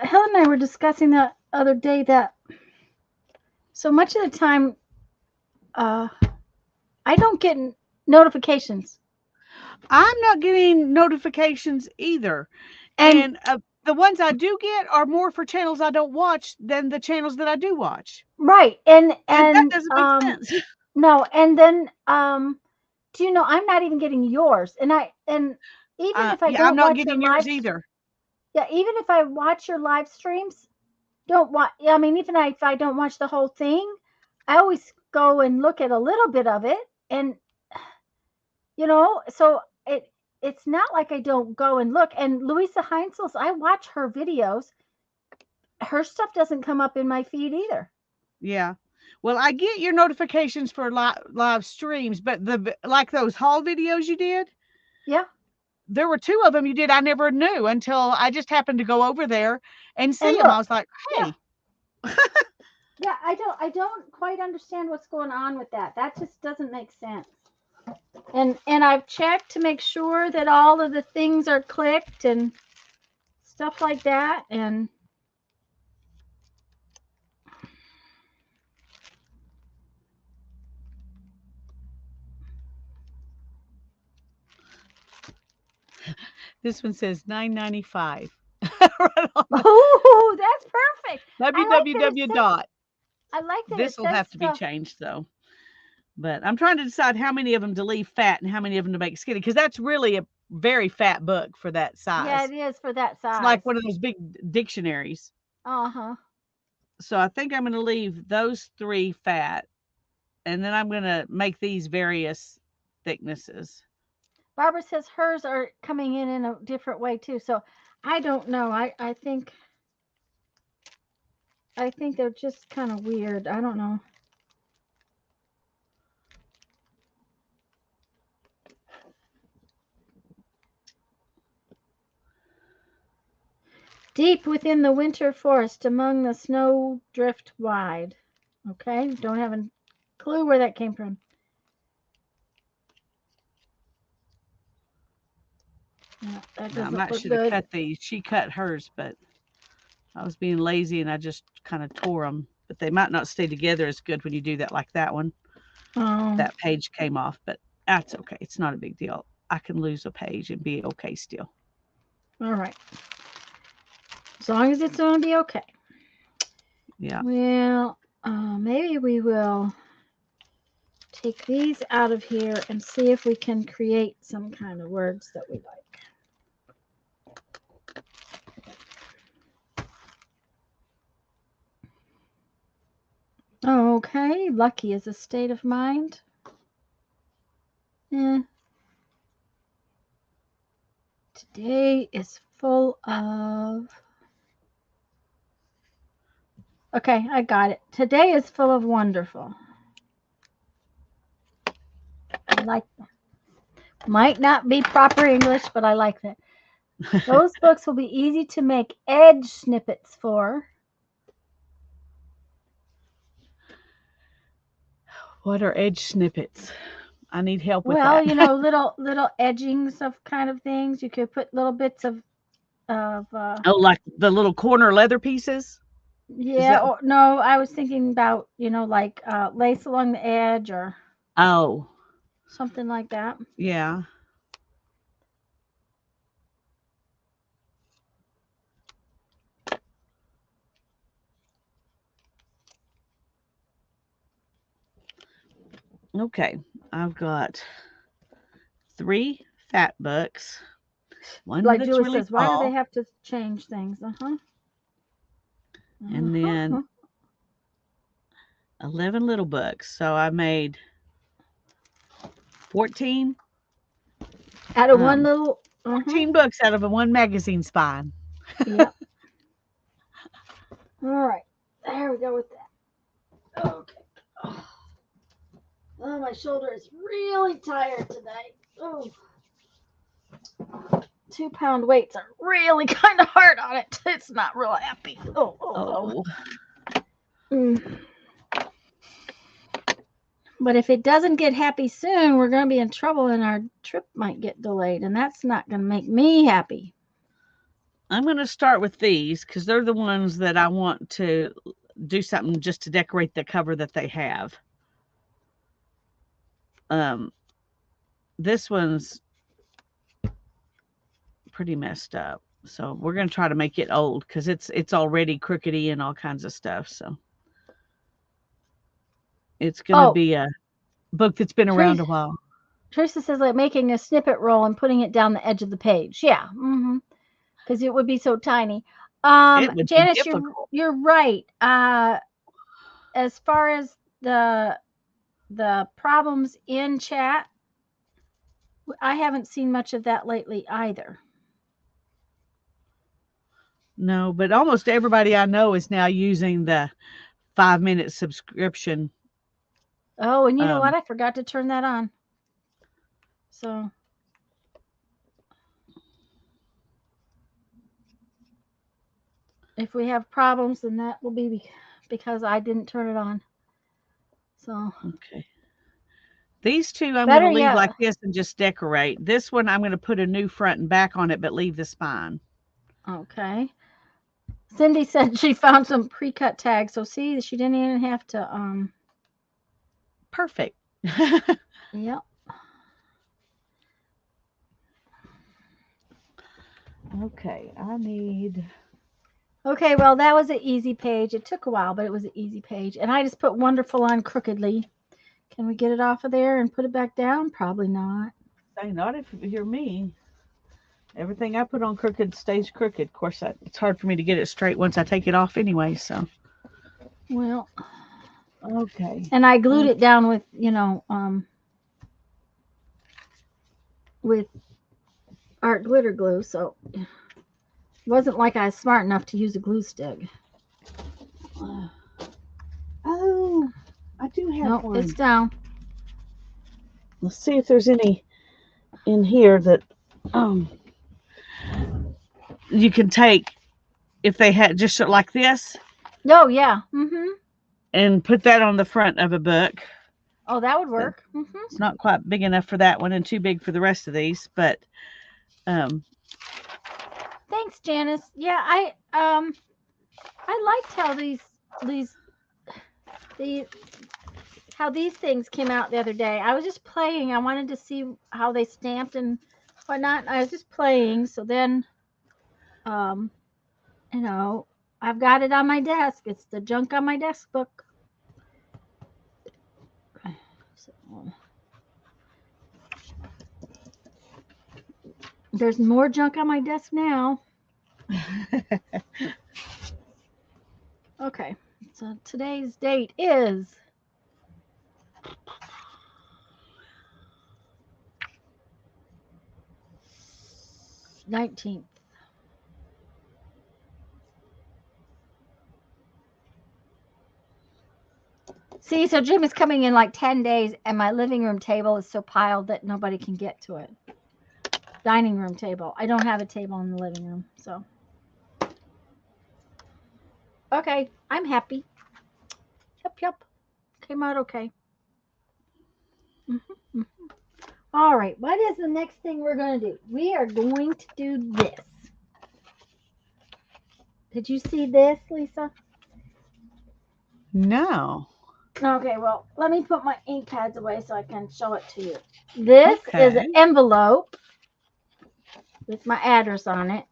Helen and I were discussing the other day that so much of the time, I don't get notifications. I'm not getting notifications either, and the ones I do get are more for channels I don't watch than the channels that I do watch. Right, and that doesn't make sense. No, and then do you know I'm not even getting yours, and even if I don't I'm not watch getting your yours live, either. Yeah, even if I watch your live streams, don't watch. I mean, even if I don't watch the whole thing, I always go and look at a little bit of it, and so it's not like I don't go and look. And Louisa Heinzel's, I watch her videos. Her stuff doesn't come up in my feed either. Yeah. Well, I get your notifications for live streams, but like those haul videos you did. Yeah. There were 2 of them you did I never knew until I just happened to go over there and see them. I was like, hey. Yeah, I don't quite understand what's going on with that. That just doesn't make sense. And I've checked to make sure that all of the things are clicked and stuff like that. And This one says $9.95. oh, that's perfect. www dot. I like that. This will have to be changed though. But I'm trying to decide how many of them to leave fat and how many of them to make skinny, because that's really a very fat book for that size. Yeah, it is for that size. It's like one of those big dictionaries. Uh-huh. So I think I'm going to leave those 3 fat, and then I'm going to make these various thicknesses. Barbara says hers are coming in a different way too. So I don't know. I think they're just kind of weird. I don't know. Deep within the winter forest, among the snow drift wide. Okay, don't have a clue where that came from. Yeah, that I might should have cut these. She cut hers, but I was being lazy and I just kind of tore them. But they might not stay together as good when you do that, like that one. Oh. That page came off, but that's okay. It's not a big deal. I can lose a page and be okay still. All right. As long as it's going to be okay. Yeah. Well, maybe we will take these out of here and see if we can create some kind of words that we like. Okay, lucky is a state of mind. Today is full of... Okay, I got it. Today is full of wonderful. I like that. Might not be proper English, but I like that. Those books will be easy to make edge snippets for. What are edge snippets? I need help with that. Well, you know, little edgings of kind of things. You could put little bits of oh, like the little corner leather pieces? Yeah, or no, I was thinking about, you know, like lace along the edge or something like that. Yeah. Okay, I've got 3 fat books. One like that's Julie really says, why tall, do they have to change things? and then 11 little books. So I made 14 out of one little 14 books out of a one magazine spine. Yep. All right, there we go with that. Okay. Oh, my shoulder is really tired today. Oh, 2-pound weights are really kind of hard on it. It's not real happy. Oh. But if it doesn't get happy soon, we're going to be in trouble and our trip might get delayed, and that's not going to make me happy. I'm going to start with these because they're the ones that I want to do something just to decorate the cover that they have. This one's pretty messed up, so we're going to try to make it old because it's already crookedy and all kinds of stuff. So it's going to be a book that's been around a while. Teresa says like making a snippet roll and putting it down the edge of the page. Yeah, because it would be so tiny. Janice, you're right. As far as the problems in chat, I haven't seen much of that lately either. No, but almost everybody I know is now using the 5-minute subscription. Oh, and you know what? I forgot to turn that on. So if we have problems, then that will be because I didn't turn it on. So okay. These 2 I'm going to leave like this and just decorate. This one I'm going to put a new front and back on it, but leave the spine. Okay. Cindy said she found some pre-cut tags. So see, she didn't even have to Perfect. yep. Okay, I need. Okay, well, that was an easy page. It took a while, but it was an easy page. And I just put wonderful on crookedly. Can we get it off of there and put it back down? Probably not. Say not if you're me. Everything I put on crooked stays crooked. Of course, it's hard for me to get it straight once I take it off anyway. So. Well, Okay. and I glued it down with, with art glitter glue, so it wasn't like I was smart enough to use a glue stick. Oh, I do have Nope, one. it's down. Let's see if there's any in here that you can take if they had just like this. Oh, yeah. And put that on the front of a book. Oh, that would work. It's not quite big enough for that one and too big for the rest of these, but Thanks, Janice. Yeah, I liked how how these things came out the other day. I was just playing. I wanted to see how they stamped and whatnot. I was just playing. So then, I've got it on my desk. It's the junk on my desk book. So, there's more junk on my desk now. Okay, so today's date is the 19th. See, so Jim is coming in like 10 days, and my living room table is so piled that nobody can get to it. Dining room table. I don't have a table in the living room, so. Okay, I'm happy. Yep. Came out okay. All right, what is the next thing we're going to do? We are going to do this. Did you see this, Lisa? No. Okay, well, let me put my ink pads away so I can show it to you. This is an envelope with my address on it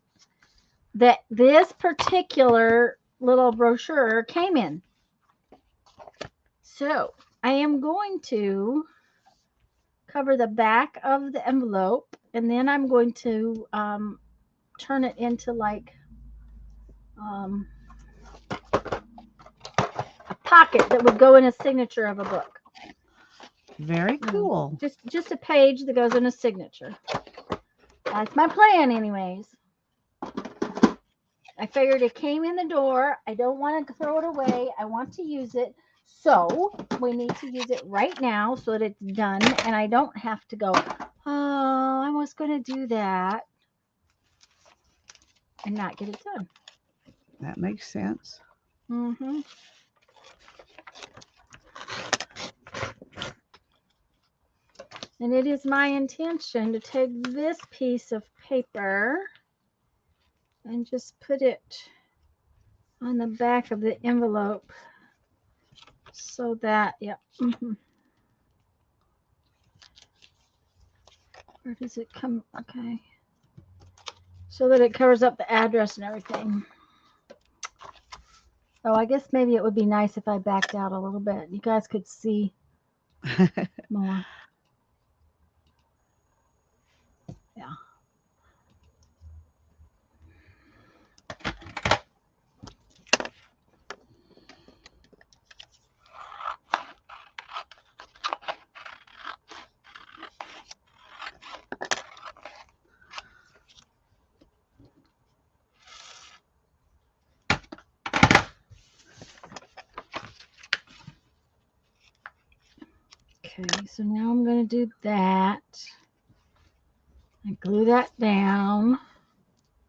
that this particular little brochure came in. So I am going to cover the back of the envelope, and then I'm going to turn it into like a pocket that would go in a signature of a book. Very cool. Just a page that goes in a signature. That's my plan anyways. I figured it came in the door. I don't want to throw it away. I want to use it. So we need to use it right now so that it's done. And I don't have to go, oh, I was going to do that. And not get it done. That makes sense. Mm-hmm. And it is my intention to take this piece of paper and just put it on the back of the envelope so that, yep. Where does it come? Okay. So that it covers up the address and everything. Oh, I guess maybe it would be nice if I backed out a little bit. You guys could see more. Yeah. Okay, so now I'm going to do that. I glue that down.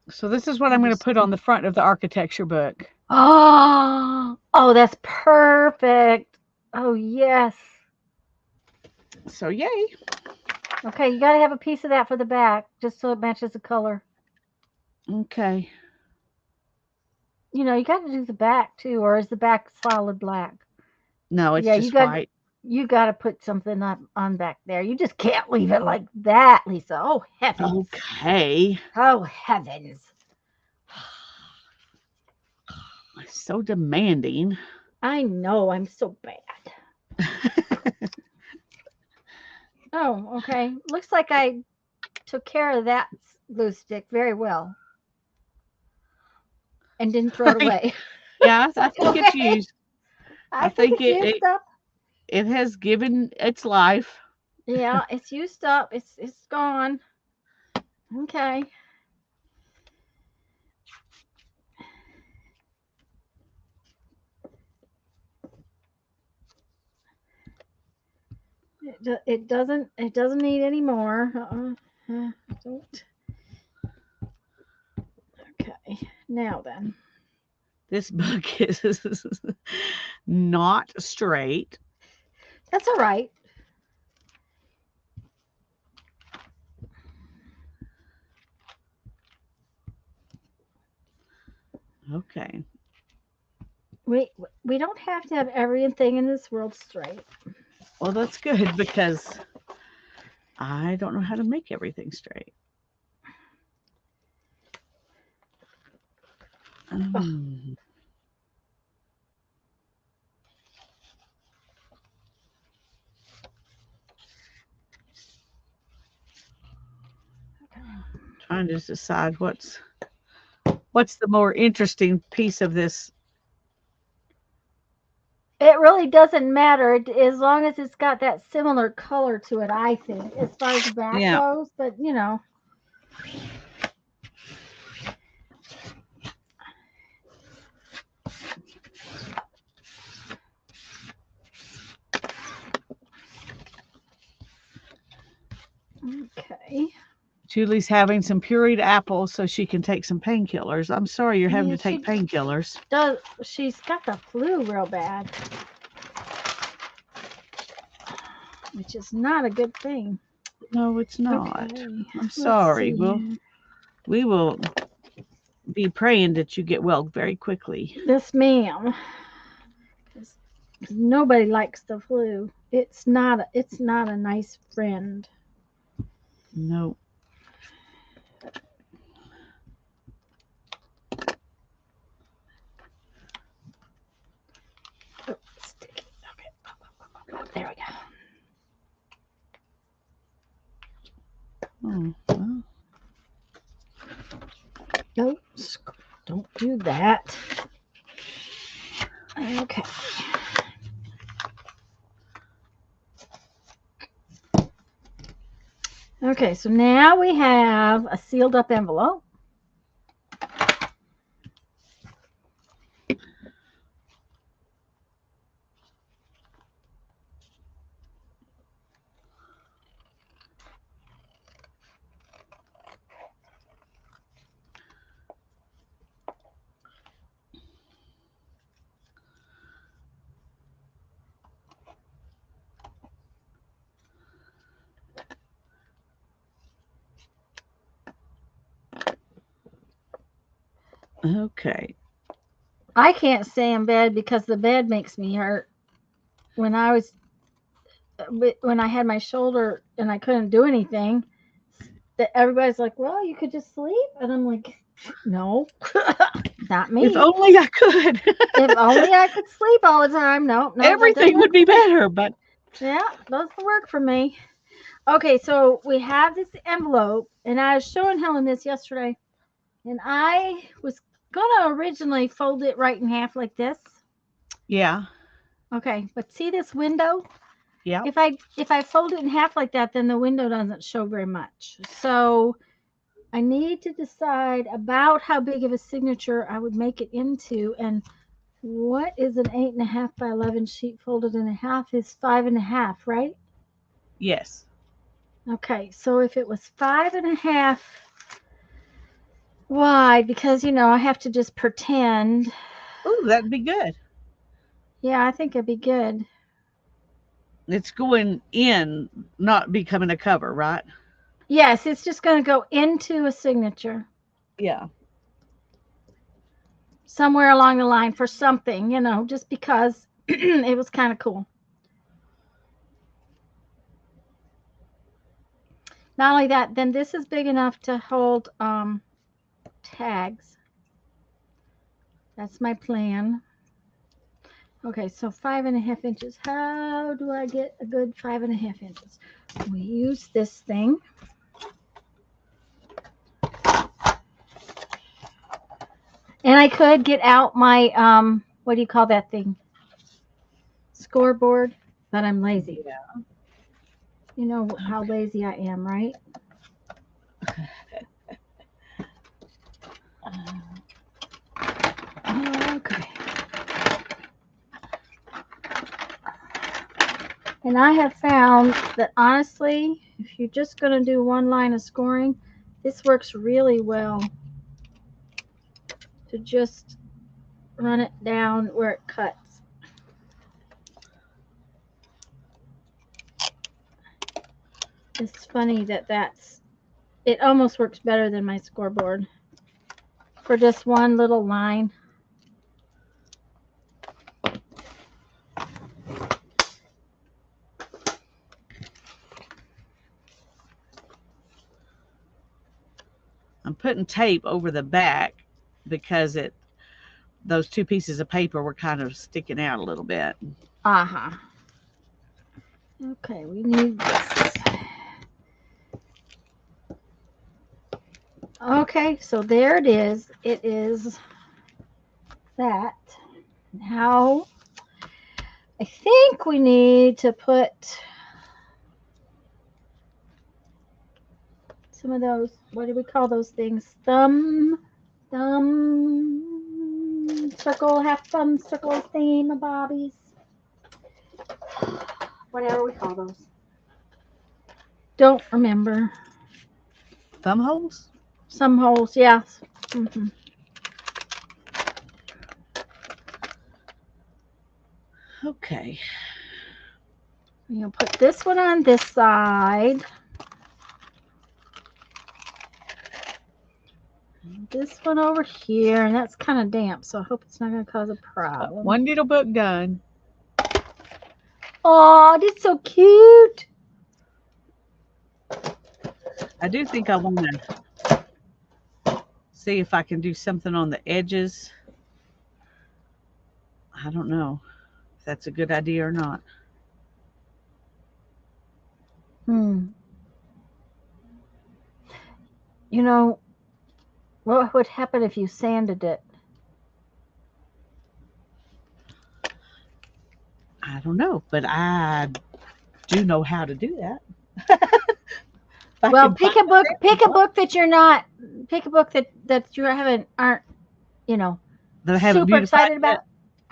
So this is what I'm going to put on the front of the architecture book. Oh, that's perfect. Oh, yes. So yay. Okay, you got to have a piece of that for the back just so it matches the color. Okay. You know, you got to do the back too, or is the back solid black? No, it's Yeah, just white. you got to put something up on back there. You just can't leave it like that, Lisa. Oh heavens! Okay. Oh heavens! So demanding. I know I'm so bad. Oh, okay. Looks like I took care of that glue stick very well and didn't throw it away. Yeah, I think it's Okay. used. I think think it's used up. it has given its life. Yeah, it's used up. It's gone. Okay. It doesn't need any more. Don't. Okay. Now then. This book is not straight. That's all right. Okay. We don't have to have everything in this world straight. Well, that's good because I don't know how to make everything straight. Mm. Trying to decide what's the more interesting piece of this. It really doesn't matter as long as it's got that similar color to it, I think, as far as the back Yeah. goes. But, you know. Okay. Julie's having some pureed apples so she can take some painkillers. I'm sorry you're having Yeah, to take painkillers. She's got the flu real bad, which is not a good thing. No, it's not. Okay. I'm sorry. We will be praying that you get well very quickly. Yes, ma'am. 'Cause nobody likes the flu. It's not a nice friend. No. Oh, sticky. Okay. There we go. Oh, well. No, don't do that. Okay. Okay, so now we have a sealed up envelope. Okay. I can't stay in bed because the bed makes me hurt. When I had my shoulder and I couldn't do anything, that everybody's like, "Well, you could just sleep," and I'm like, "No, not me. If only I could. If only I could sleep all the time. No, Everything would be better, but yeah, doesn't work for me." Okay, so we have this envelope, and I was showing Helen this yesterday, and I was gonna originally fold it right in half like this. yeah. Okay, but see this window? Yeah. If I fold it in half like that, then the window doesn't show very much. So I need to decide about how big of a signature I would make it into, and what is an 8.5 by 11 sheet folded in half is 5.5, right? Yes. Okay, so if it was 5.5 wide, because I have to just pretend. Oh, that'd be good. Yeah, I think it'd be good. It's going in, not becoming a cover, right? Yes, it's just going to go into a signature. Yeah. somewhere along the line for something, you know, just because it was kind of cool. Not only that, then this is big enough to hold tags. That's my plan. Okay, so 5.5 inches. How do I get a good 5.5 inches? We use this thing. And I could get out my, what do you call that thing? Scoreboard, but I'm lazy. Yeah. You know how lazy I am, right? Okay. And I have found that honestly, if you're just going to do one line of scoring, this works really well to just run it down where it cuts. It's funny that it almost works better than my scoreboard for just one little line. I'm putting tape over the back because those two pieces of paper were kind of sticking out a little bit. Uh-huh. Okay, we need this. Okay, so there it is. It is that. Now, I think we need to put some of those, what do we call those things? Thumb, circle, half thumb, circle, thingamabobbies. Whatever we call those. Don't remember. Thumb holes? Some holes, yes. Mm-hmm. Okay. You'll put this one on this side. This one over here, and that's kind of damp, so I hope it's not going to cause a problem. One little book done. Oh, that's so cute. I do think I want to see if I can do something on the edges. I don't know if that's a good idea or not. You know, what would happen if you sanded it? I don't know, but I do know how to do that. Well, pick a book that you're not, pick a book that you aren't, you know, that I haven't super excited about.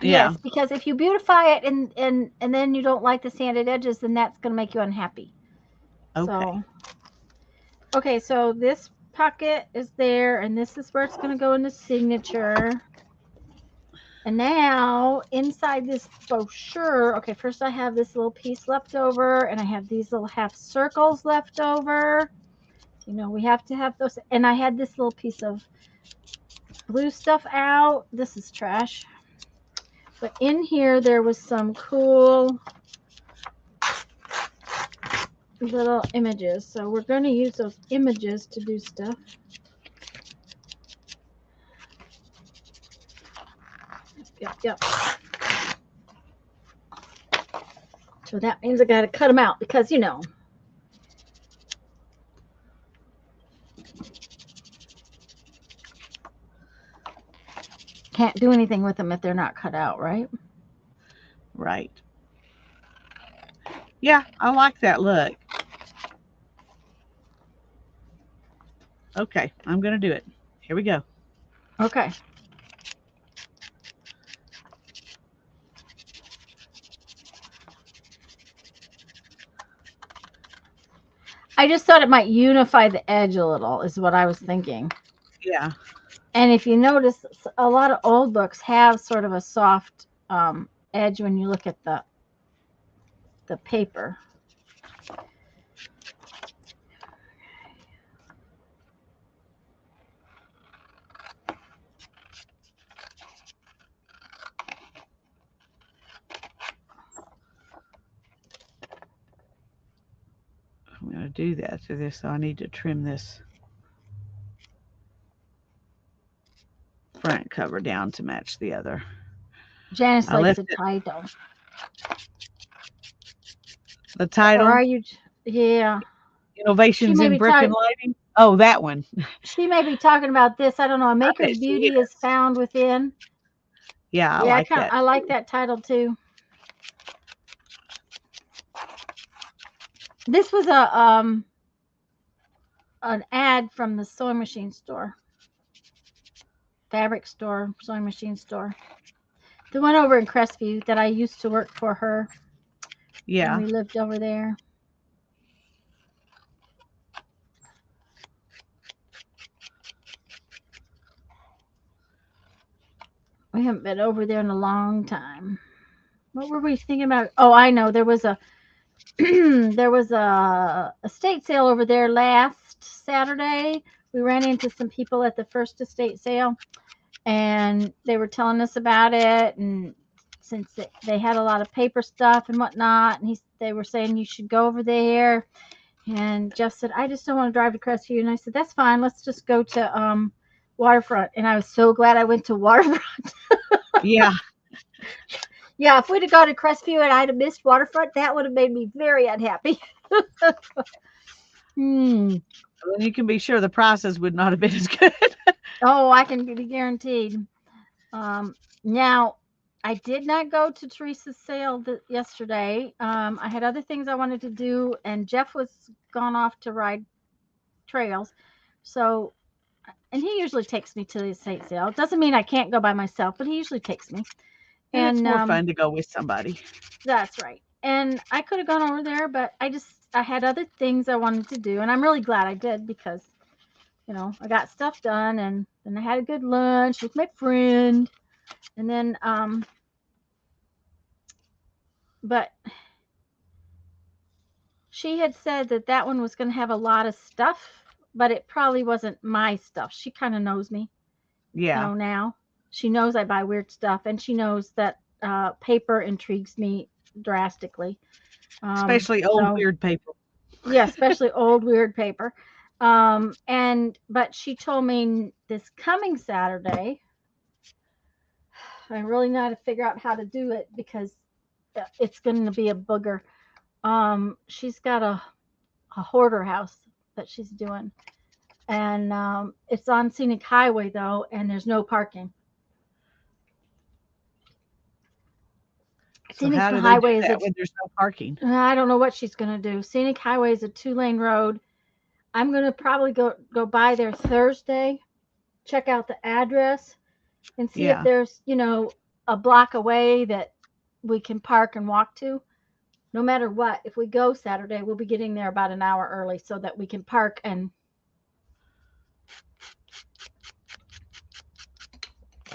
Yeah. Yes, because if you beautify it and then you don't like the sanded edges, then that's going to make you unhappy. Okay. Okay, so this pocket is there, and this is where it's going to go in the signature. And now inside this brochure, okay, first I have this little piece left over, and I have these little half circles left over. You know, we have to have those. And I had this little piece of blue stuff out. This is trash. But in here, there was some cool little images. So we're going to use those images to do stuff. Yep. So that means I got to cut them out because, you know. Can't do anything with them if they're not cut out, right? Right. Yeah, I like that look. Okay, I'm going to do it. Here we go. Okay. I just thought it might unify the edge a little, is what I was thinking. Yeah. And if you notice, a lot of old books have sort of a soft edge when you look at the paper. I'm going to do that to this, so I need to trim this front cover down to match the other. Janice I likes left a title. the Or title, are you? Yeah. Innovations may in be Brick and Lighting. Oh, that one. She may be talking about this. I don't know. A maker's bet she beauty is found within. Yeah, I Yeah, like that. I like that title too. This was an ad from the sewing machine store, fabric store, sewing machine store. The one over in Crestview that I used to work for her Yeah. when we lived over there. We haven't been over there in a long time. What were we thinking about? Oh, I know. There was a there was a estate sale over there last Saturday. We ran into some people at the first estate sale, and they were telling us about it. And since they had a lot of paper stuff and whatnot, and they were saying you should go over there. And Jeff said, I just don't want to drive to Crestview. And I said, that's fine. Let's just go to Waterfront. And I was so glad I went to Waterfront. Yeah. Yeah, if we'd have gone to Crestview and I'd have missed Waterfront, that would have made me very unhappy. Well, you can be sure the prices would not have been as good. Oh, I can be guaranteed. Now, I did not go to Teresa's sale yesterday. I had other things I wanted to do, and Jeff was gone off to ride trails. So, and he usually takes me to the estate sale. It doesn't mean I can't go by myself, but he usually takes me. And it's more fun to go with somebody. That's right. And I could have gone over there, but I had other things I wanted to do, and I'm really glad I did because, I got stuff done, and then I had a good lunch with my friend, and then but she had said that one was going to have a lot of stuff, but it probably wasn't my stuff. She kind of knows me. Yeah. Now she knows I buy weird stuff, and she knows that paper intrigues me drastically. Especially old weird paper. Yeah, especially old weird paper. But she told me this coming Saturday, I really know how to figure out how to do it because it's going to be a booger. She's got a hoarder house that she's doing, and it's on Scenic Highway though, and there's no parking. So how do they do that when there's no parking? I don't know what she's going to do. Scenic Highway is a 2-lane road. I'm going to probably go by there Thursday, check out the address, and see if there's, a block away that we can park and walk to. No matter what, if we go Saturday, we'll be getting there about an hour early so that we can park. And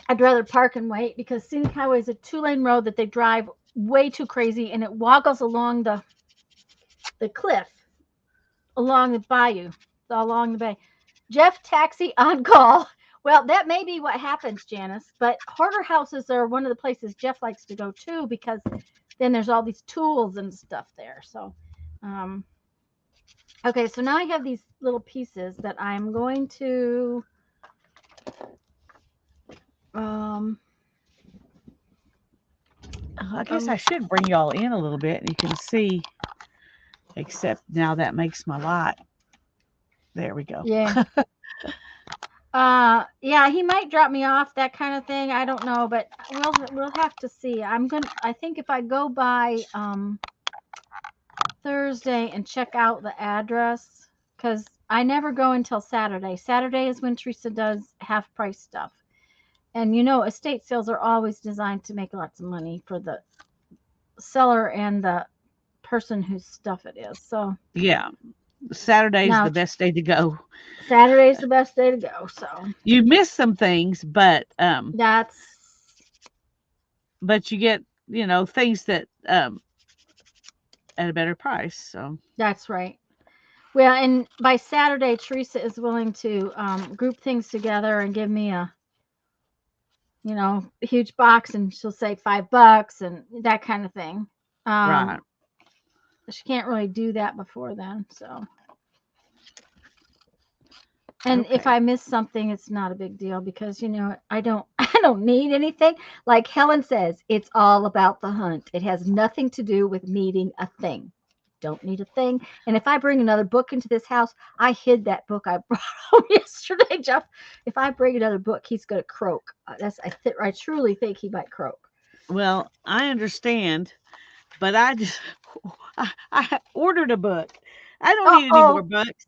I'd rather park and wait because Scenic Highway is a 2-lane road that they drive way too crazy, and it waggles along the cliff, along the bayou, along the bay. Jeff taxi on call. Well, that may be what happens, Janice, but hoarder houses are one of the places Jeff likes to go to because then there's all these tools and stuff there. So, okay, so now I have these little pieces that I'm going to, I guess I should bring y'all in a little bit and you can see, except now that makes my light. There we go. Yeah. Yeah, he might drop me off, that kind of thing. I don't know, but we'll have to see. I think if I go by Thursday and check out the address, because I never go until Saturday. Saturday is when Teresa does half price stuff. And estate sales are always designed to make lots of money for the seller and the person whose stuff it is. So yeah. Saturday's the best day to go. Saturday's the best day to go. So you miss some things, but but you get things that at a better price. So that's right. Well, and by Saturday, Teresa is willing to group things together and give me a huge box, and she'll say $5 and that kind of thing. Right. she can't really do that before then. So, and if Okay. I miss something, it's not a big deal because I don't I don't need anything. Like Helen says, it's all about the hunt. It has nothing to do with needing a thing. Don't need a thing. And if I bring another book into this house, I hid that book I brought home yesterday, Jeff. If I bring another book, he's going to croak. I truly think he might croak. Well, I understand, but I ordered a book. I don't need any more Oh, books,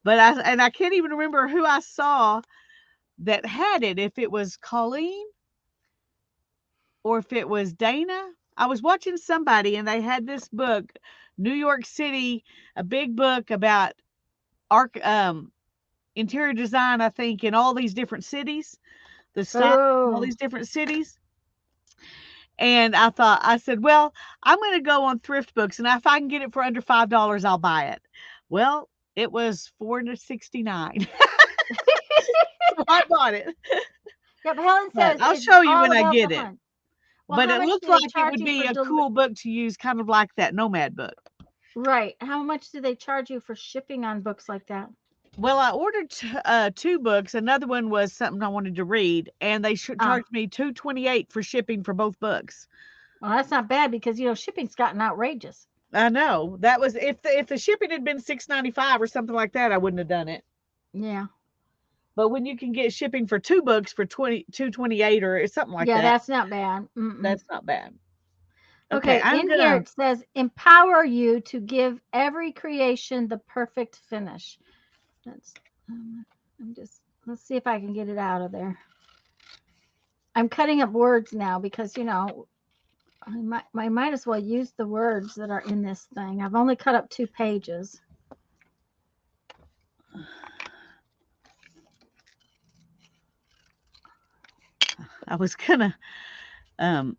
but I can't even remember who I saw that had it. If it was Colleen or if it was Dana. I was watching somebody and they had this book, New York City, a big book about arc interior design, I think, in all these different cities, the style in all oh, these different cities. And I said, well, I'm going to go on thrift books, and if I can get it for under $5, I'll buy it. Well, it was $4.69. So I bought it. yeah. But Helen But says I'll it's show you all when I about get the it. hunt. Well, But how it much looked do they like it charge would you for be a cool book to use, kind of like that Nomad book. Right. How much do they charge you for shipping on books like that? Well, I ordered two books. Another one was something I wanted to read, and they Ah, charged me $2.28 for shipping for both books. well, that's not bad because shipping's gotten outrageous. I know that was if the shipping had been $6.95 or something like that, I wouldn't have done it. Yeah. But when you can get shipping for two books for $2.28 or something like Yeah, that, that's not bad. Mm-mm. that's not bad. Okay, Okay, I'm in here gonna. it says empower you to give every creation the perfect finish. That's I'm just let's see if I can get it out of there. I'm cutting up words now because I might as well use the words that are in this thing. I've only cut up 2 pages. I was gonna um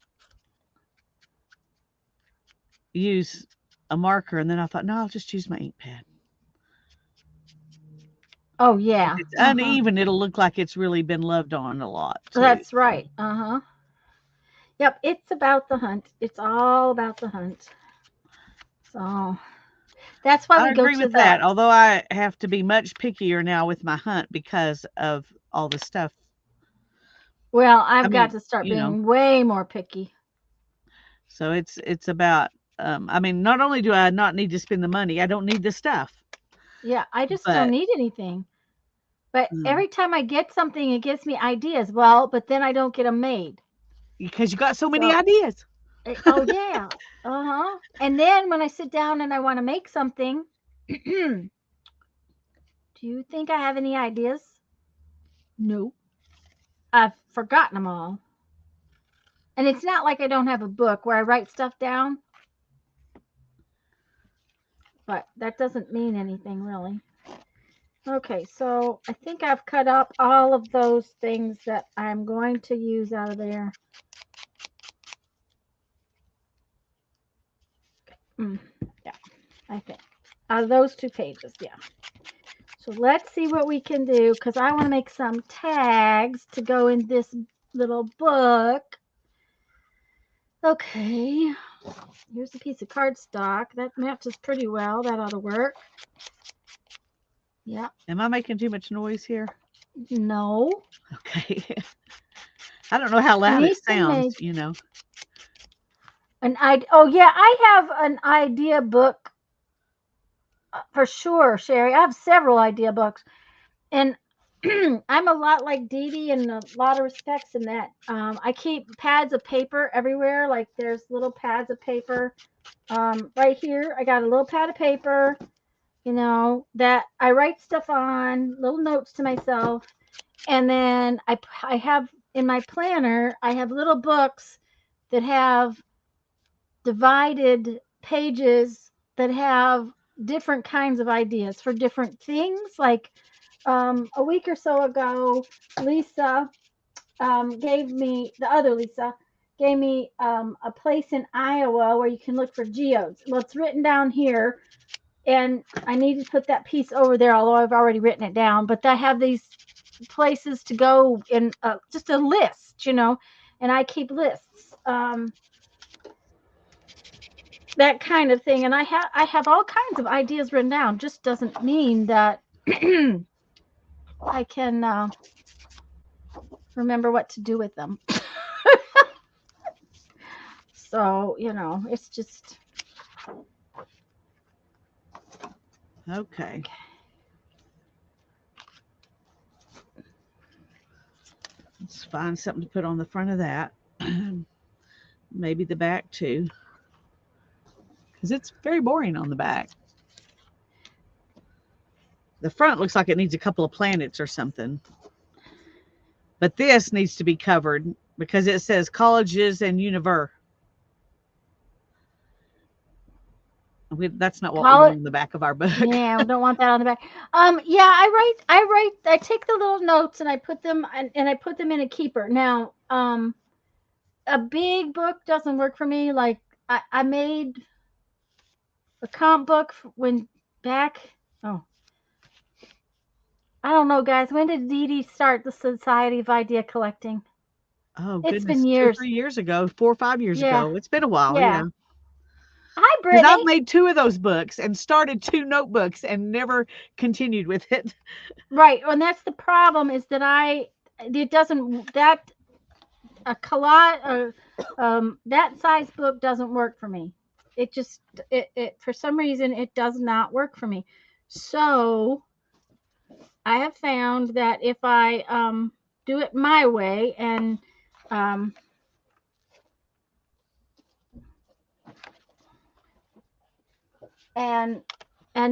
use a marker, and then I thought, no, I'll just use my ink pad. Oh If yeah. it's Uh-huh. uneven, it'll look like it's really been loved on a lot too. That's right. Uh-huh. Yep, it's about the hunt. It's all about the hunt. So that's why I we go agree to with the that. Although I have to be much pickier now with my hunt because of all the stuff. well, I I've got mean, to start being way more picky. so it's about. I mean, not only do I not need to spend the money, I don't need the stuff, Yeah, I just don't but need anything. But um, every time I get something, it gives me ideas. Well, but then I don't get them made. because you got so many So, ideas. oh yeah, uh-huh. And then when I sit down and I want to make something, do you think I have any ideas? No, I've forgotten them all. And it's not like I don't have a book where I write stuff down, but that doesn't mean anything really. Okay, so I think I've cut up all of those things that I'm going to use out of there. Yeah, I think. Out of those 2 pages, yeah. So let's see what we can do because I want to make some tags to go in this little book. Okay, here's a piece of cardstock. That matches pretty well. That ought to work. Yeah. Am I making too much noise here? No. Okay. I don't know how loud it Nice and sounds, made. you know. Oh yeah, I have an idea book for sure, Sherry. I have several idea books, and I'm a lot like Dee Dee in a lot of respects in that I keep pads of paper everywhere. Like there's little pads of paper right here. I got a little pad of paper, that I write stuff on, little notes to myself, and then I have in my planner. I have little books that have divided pages that have different kinds of ideas for different things. Like a week or so ago, Lisa the other Lisa gave me a place in Iowa where you can look for geodes. Well, it's written down here, and I need to put that piece over there, although I've already written it down. But I have these places to go in just a list, and I keep lists. that kind of thing. And I have all kinds of ideas written down. Just doesn't mean that I can remember what to do with them. So, it's just Okay. Let's find something to put on the front of that. Maybe the back too. Because it's very boring on the back. The front looks like it needs a couple of planets or something. But this needs to be covered because it says colleges and univer. That's not what we want on the back of our book. Yeah, we don't want that on the back. Yeah, I take the little notes and I put them in a keeper. Now, a big book doesn't work for me. Like I made a comp book I don't know, guys. When did Dee Dee start the Society of Idea Collecting? Oh, It's goodness. been years. 2 or 3 years ago, 4 or 5 years Yeah. ago. It's been a while. Yeah. Yeah. Hi, Because Brittany. I've made 2 of those books and started 2 notebooks and never continued with it. Right. And that's the problem is that a collage, that size book doesn't work for me. It just, for some reason, it does not work for me. So I have found that if I do it my way and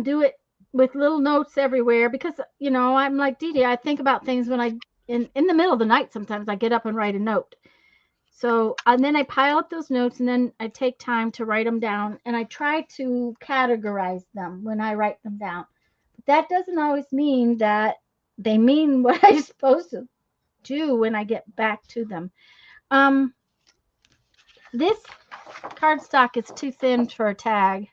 do it with little notes everywhere, because I'm like Dee Dee, I think about things when in the middle of the night. Sometimes I get up and write a note. So, and then I pile up those notes and then I take time to write them down, and I try to categorize them when I write them down. But that doesn't always mean that they mean what I'm supposed to do when I get back to them. This cardstock is too thin for a tag.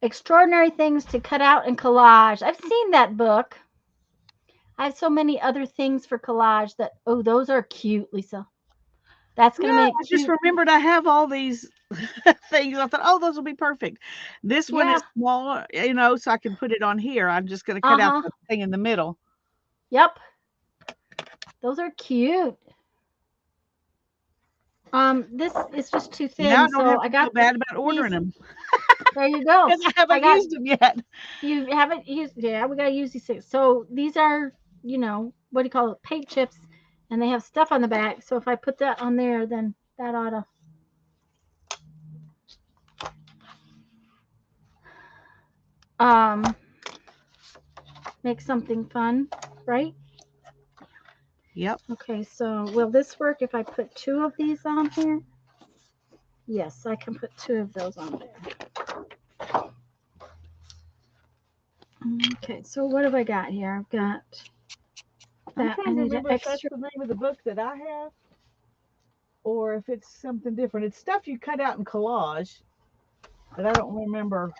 Extraordinary Things to Cut Out and Collage. I've seen that book. I have so many other things for collage that, those are cute, Lisa. That's going to make I just remembered I have all these things. I thought, those will be perfect. This one is small, so I can put it on here. I'm just going to cut out the thing in the middle. Yep. Those are cute. This is just too thin. Now I don't have to feel bad about ordering them. There you go. Because I haven't used them yet. You haven't used, yeah, we got to use these things. So these are, what do you call it? Paint chips, and they have stuff on the back. So if I put that on there, then that ought to make something fun, right? Yep. Okay, so will this work if I put 2 of these on here? Yes, I can put 2 of those on there. Okay, so what have I got here? I've got that. I'm trying to remember if that's the name of the book that I have, or if it's something different. It's stuff you cut out in collage, but I don't remember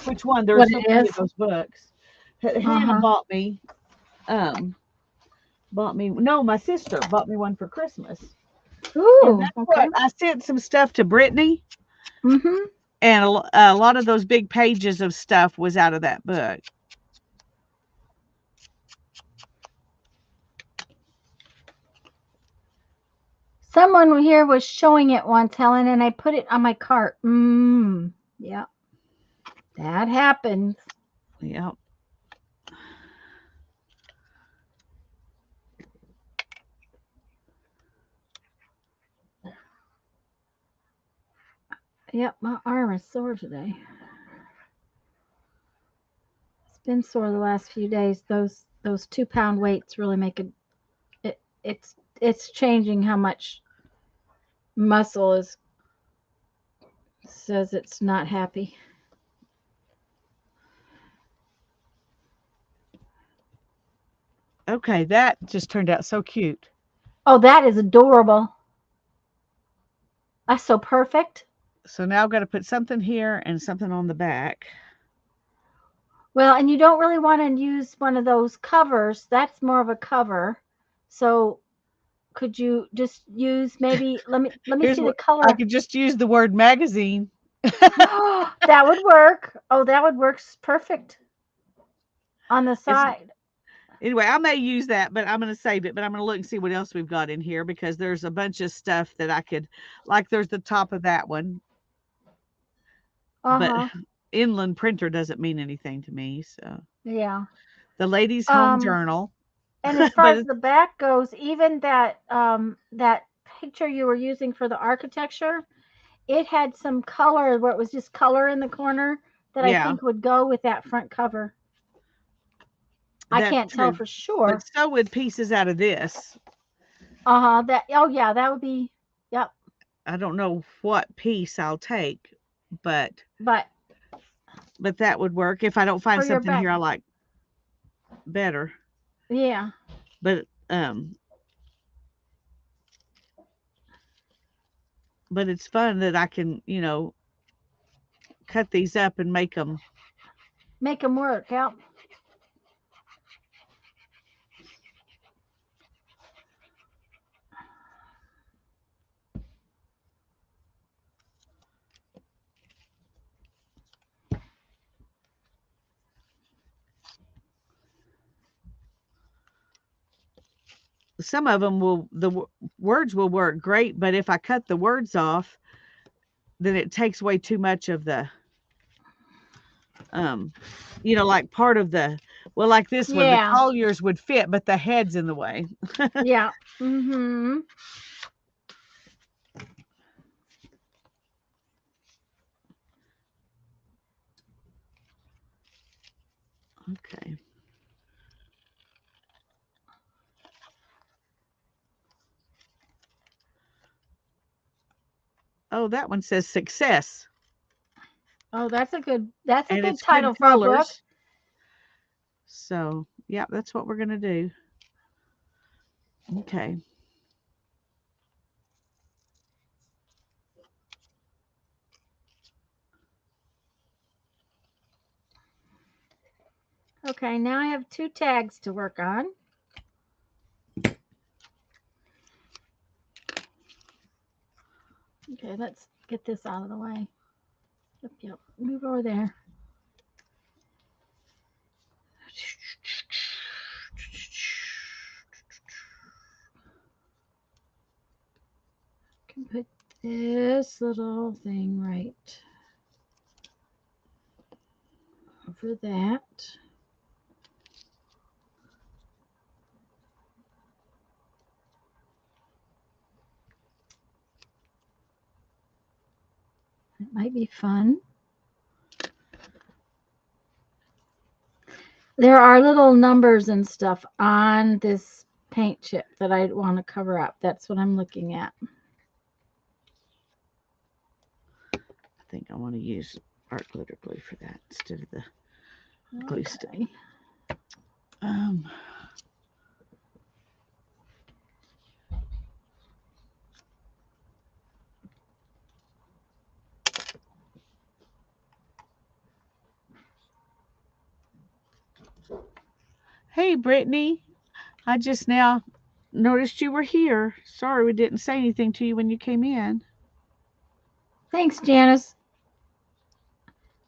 which one. There's so many of those books. Hannah bought me. No, my sister bought me one for Christmas. Ooh, okay. I sent some stuff to Brittany. Mm-hmm. And a lot of those big pages of stuff was out of that book. Someone here was showing it once, Helen, and I put it on my cart. Yeah. That happens. Yep. Yep, my arm is sore today. It's been sore the last few days. Those 2-pound weights really make it's changing how much muscle says it's not happy. Okay, that just turned out so cute. Oh, that is adorable. That's so perfect. So now I've got to put something here and something on the back. Well, and you don't really want to use one of those covers. That's more of a cover. So could you just use maybe, let me Here's see the what color. I could just use the word magazine. That would work. Oh, that would work perfect on the side. Anyway, I may use that, but I'm going to save it. But I'm going to look and see what else we've got in here, because there's a bunch of stuff that I could, like there's the top of that one. But inland printer doesn't mean anything to me. So yeah. The Ladies' Home Journal. And as far as the back goes, even that that picture you were using for the architecture, it had some color where it was just color in the corner that I think would go with that front cover. I can't tell for sure. But so would pieces out of this. That, oh yeah, that would be, yep. I don't know what piece I'll take, but that would work if I don't find something here I like better. Yeah. But it's fun that I can, cut these up and make them work. Yeah. Some of them the words will work great, but if I cut the words off, then it takes away too much of the, like part of the, well, like this one, the Colliers would fit, but the head's in the way. Yeah. Mm-hmm. Okay. Oh, that one says success. Oh, that's a good title for a book. So, yeah, that's what we're going to do. Okay. Okay, now I have 2 tags to work on. Okay, let's get this out of the way. Yep, move over there. Can put this little thing right over that. It might be fun. There are little numbers and stuff on this paint chip that I want to cover up. That's what I'm looking at. I think I want to use art glitter glue for that instead of the glue stick. Hey, Brittany. I just now noticed you were here. Sorry we didn't say anything to you when you came in. Thanks, Janice.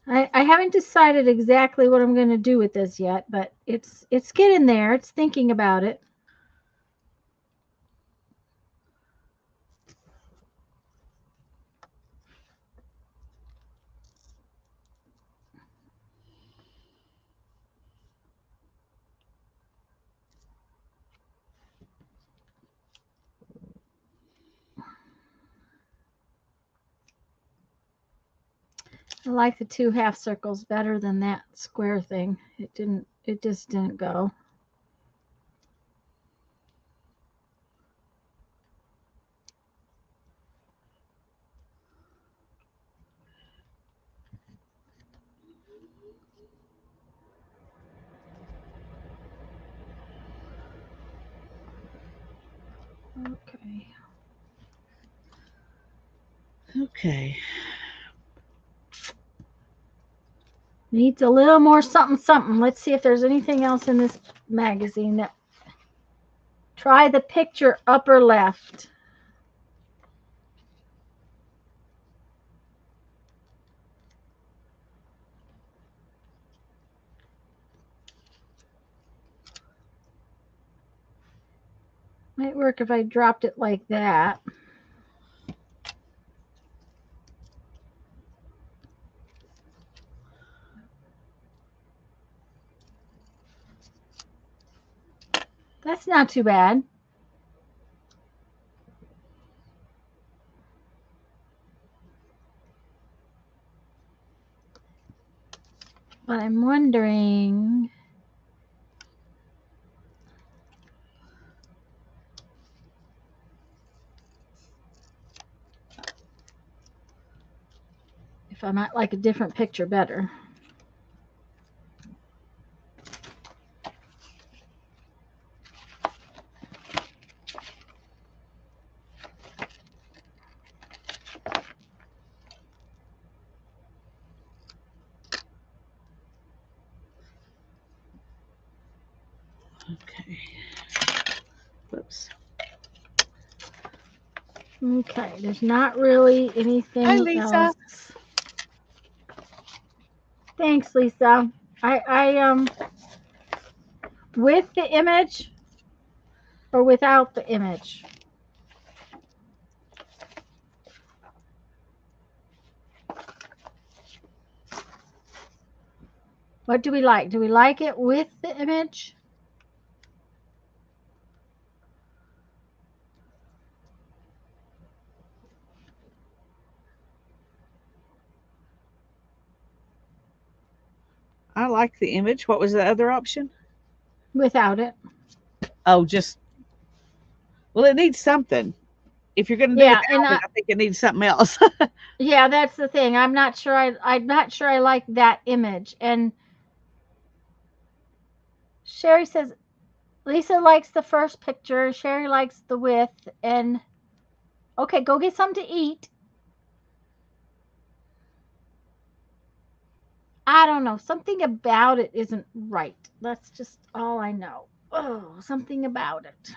I haven't decided exactly what I'm going to do with this yet, but it's getting there. It's thinking about it. I like the 2 half circles better than that square thing. It just didn't go. Okay. Needs a little more something. Let's see if there's anything else in this magazine that Try the picture upper left. Might work if I dropped it like that. That's not too bad. But I'm wondering, if I might like a different picture better. Okay. Whoops. Okay, there's not really anything Hi, Lisa. else. Thanks, Lisa. I with the image or without the image? What do we like? Do we like it with the image? I like the image. What was the other option? Without it. Oh, just, well, it needs something. If you're going to do Yeah, it and I think it needs something else. yeah, that's the thing. I'm not sure I like that image. And Sherry says Lisa likes the first picture. Sherry likes the width. And okay, go get something to eat. I don't know. Something about it isn't right. That's just all I know. Oh, something about it.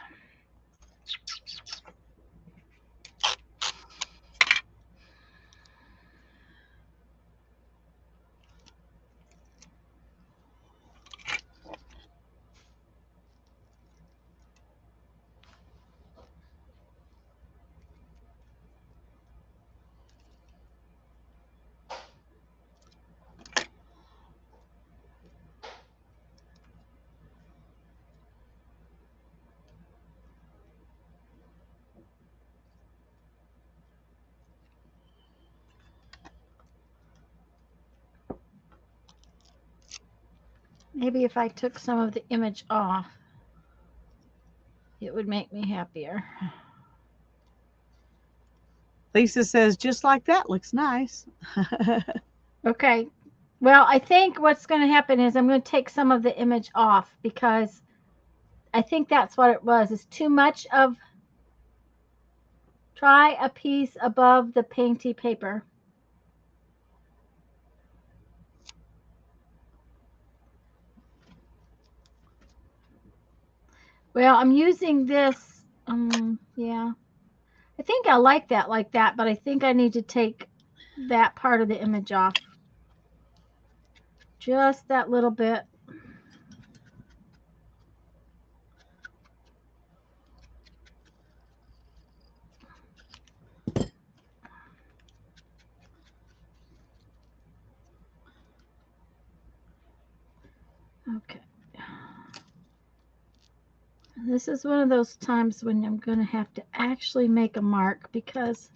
Maybe if I took some of the image off, it would make me happier. Lisa says, just like that looks nice. Okay. Well, I think what's going to happen is I'm going to take some of the image off because I think that's what it was. It's too much of, try a piece above the painty paper. Well, I'm using this. Yeah. I think I like that, but I think I need to take that part of the image off. Just that little bit. Okay. This is one of those times when I'm going to have to actually make a mark because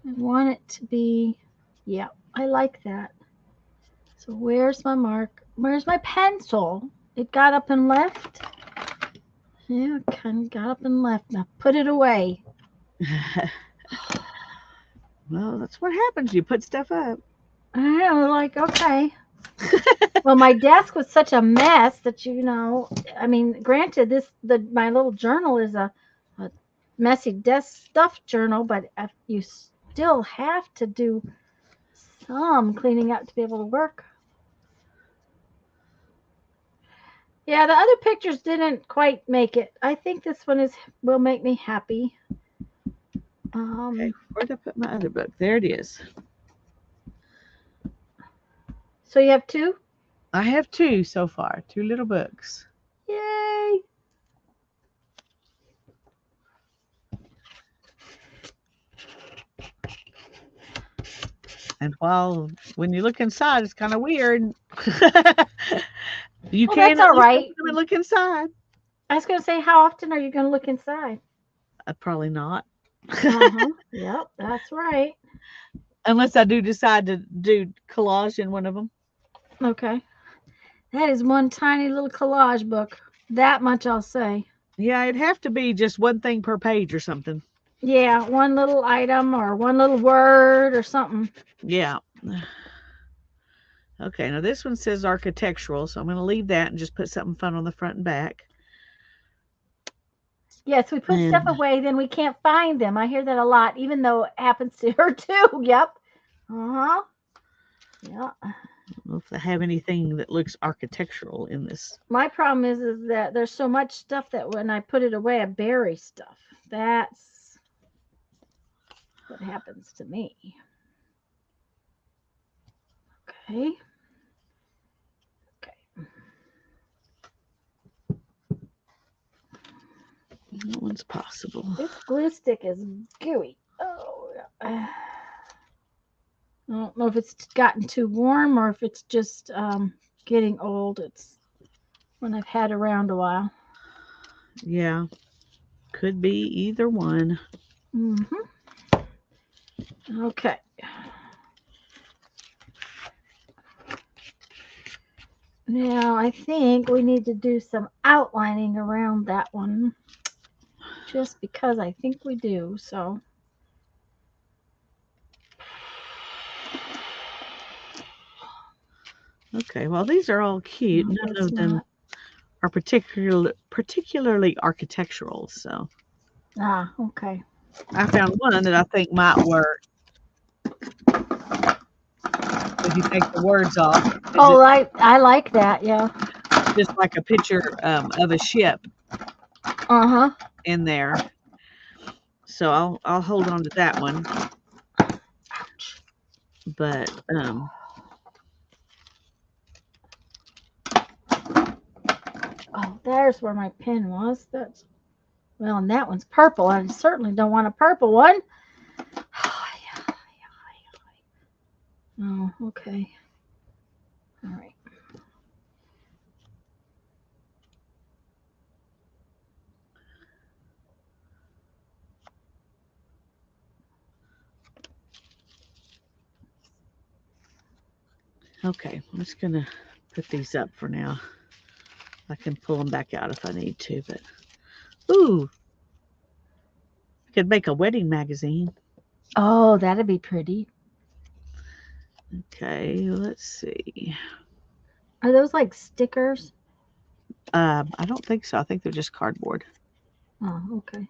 I want it to be, yeah, I like that. So where's my mark? Where's my pencil? It got up and left. Yeah, it kind of got up and left. Now put it away. Well, that's what happens. You put stuff up. I know, like, okay. Well, my desk was such a mess that, you know, I mean, granted, my little journal is a messy desk stuffed journal, but you still have to do some cleaning up to be able to work. Yeah, the other pictures didn't quite make it. I think this one will make me happy. Okay, where'd I put my other book? There it is. So you have two? I have two so far, two little books. Yay! And when you look inside, it's kind of weird. You Well, can that's all at least right. open them and look inside. I was going to say, how often are you going to look inside? Probably not. Yep, that's right. Unless I do decide to do collage in one of them. Okay. That is one tiny little collage book. That much I'll say. Yeah, it'd have to be just one thing per page or something. Yeah, one little item or one little word or something. Yeah. Okay, now this one says architectural, so I'm going to leave that and just put something fun on the front and back. Yes, we put stuff away, then we can't find them. I hear that a lot, even though it happens to her too. Yep. Yeah. I don't know if I have anything that looks architectural in this. My problem is that there's so much stuff that when I put it away, I bury stuff. That's what happens to me. Okay. No one's possible. This glue stick is gooey. Oh, I don't know if it's gotten too warm or if it's just getting old. It's when I've had around a while. Yeah, could be either one. Okay. Now I think we need to do some outlining around that one. Just because I think we do, so. Okay, well, these are all cute. No, None of them are particularly architectural, so. Okay. I found one that I think might work. If you take the words off. Oh, I like that, yeah. Just like a picture of a ship in there. So I'll hold on to that one. Ouch. But oh, there's where my pen was. That's well, and that one's purple. I certainly don't want a purple one. Oh, okay. All right. okay, I'm just gonna put these up for now. I can pull them back out if I need to, but ooh, I could make a wedding magazine. Oh, that'd be pretty. Okay, let's see. Are those like stickers? I don't think so. I think they're just cardboard. Oh, okay.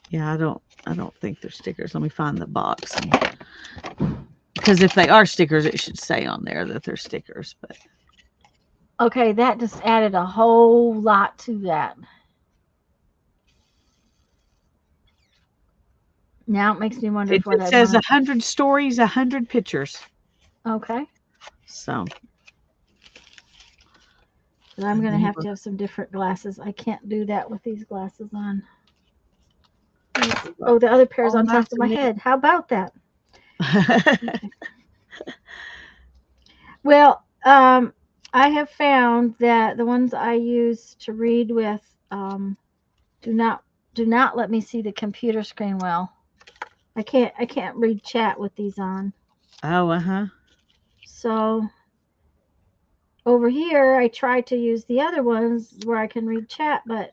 Yeah, I don't think they're stickers. Let me find the box. Because if they are stickers, it should say on there that they're stickers. But okay, that just added a whole lot to that. Now it makes me wonder it what I says want. 100 stories, 100 pictures. Okay. So. But I'm going to have some different glasses. I can't do that with these glasses on. Oh, the other pair's on top of my head. How about that? Okay. Well, I have found that the ones I use to read with do not let me see the computer screen well. I can't read chat with these on. Oh, So over here, I tried to use the other ones where I can read chat, but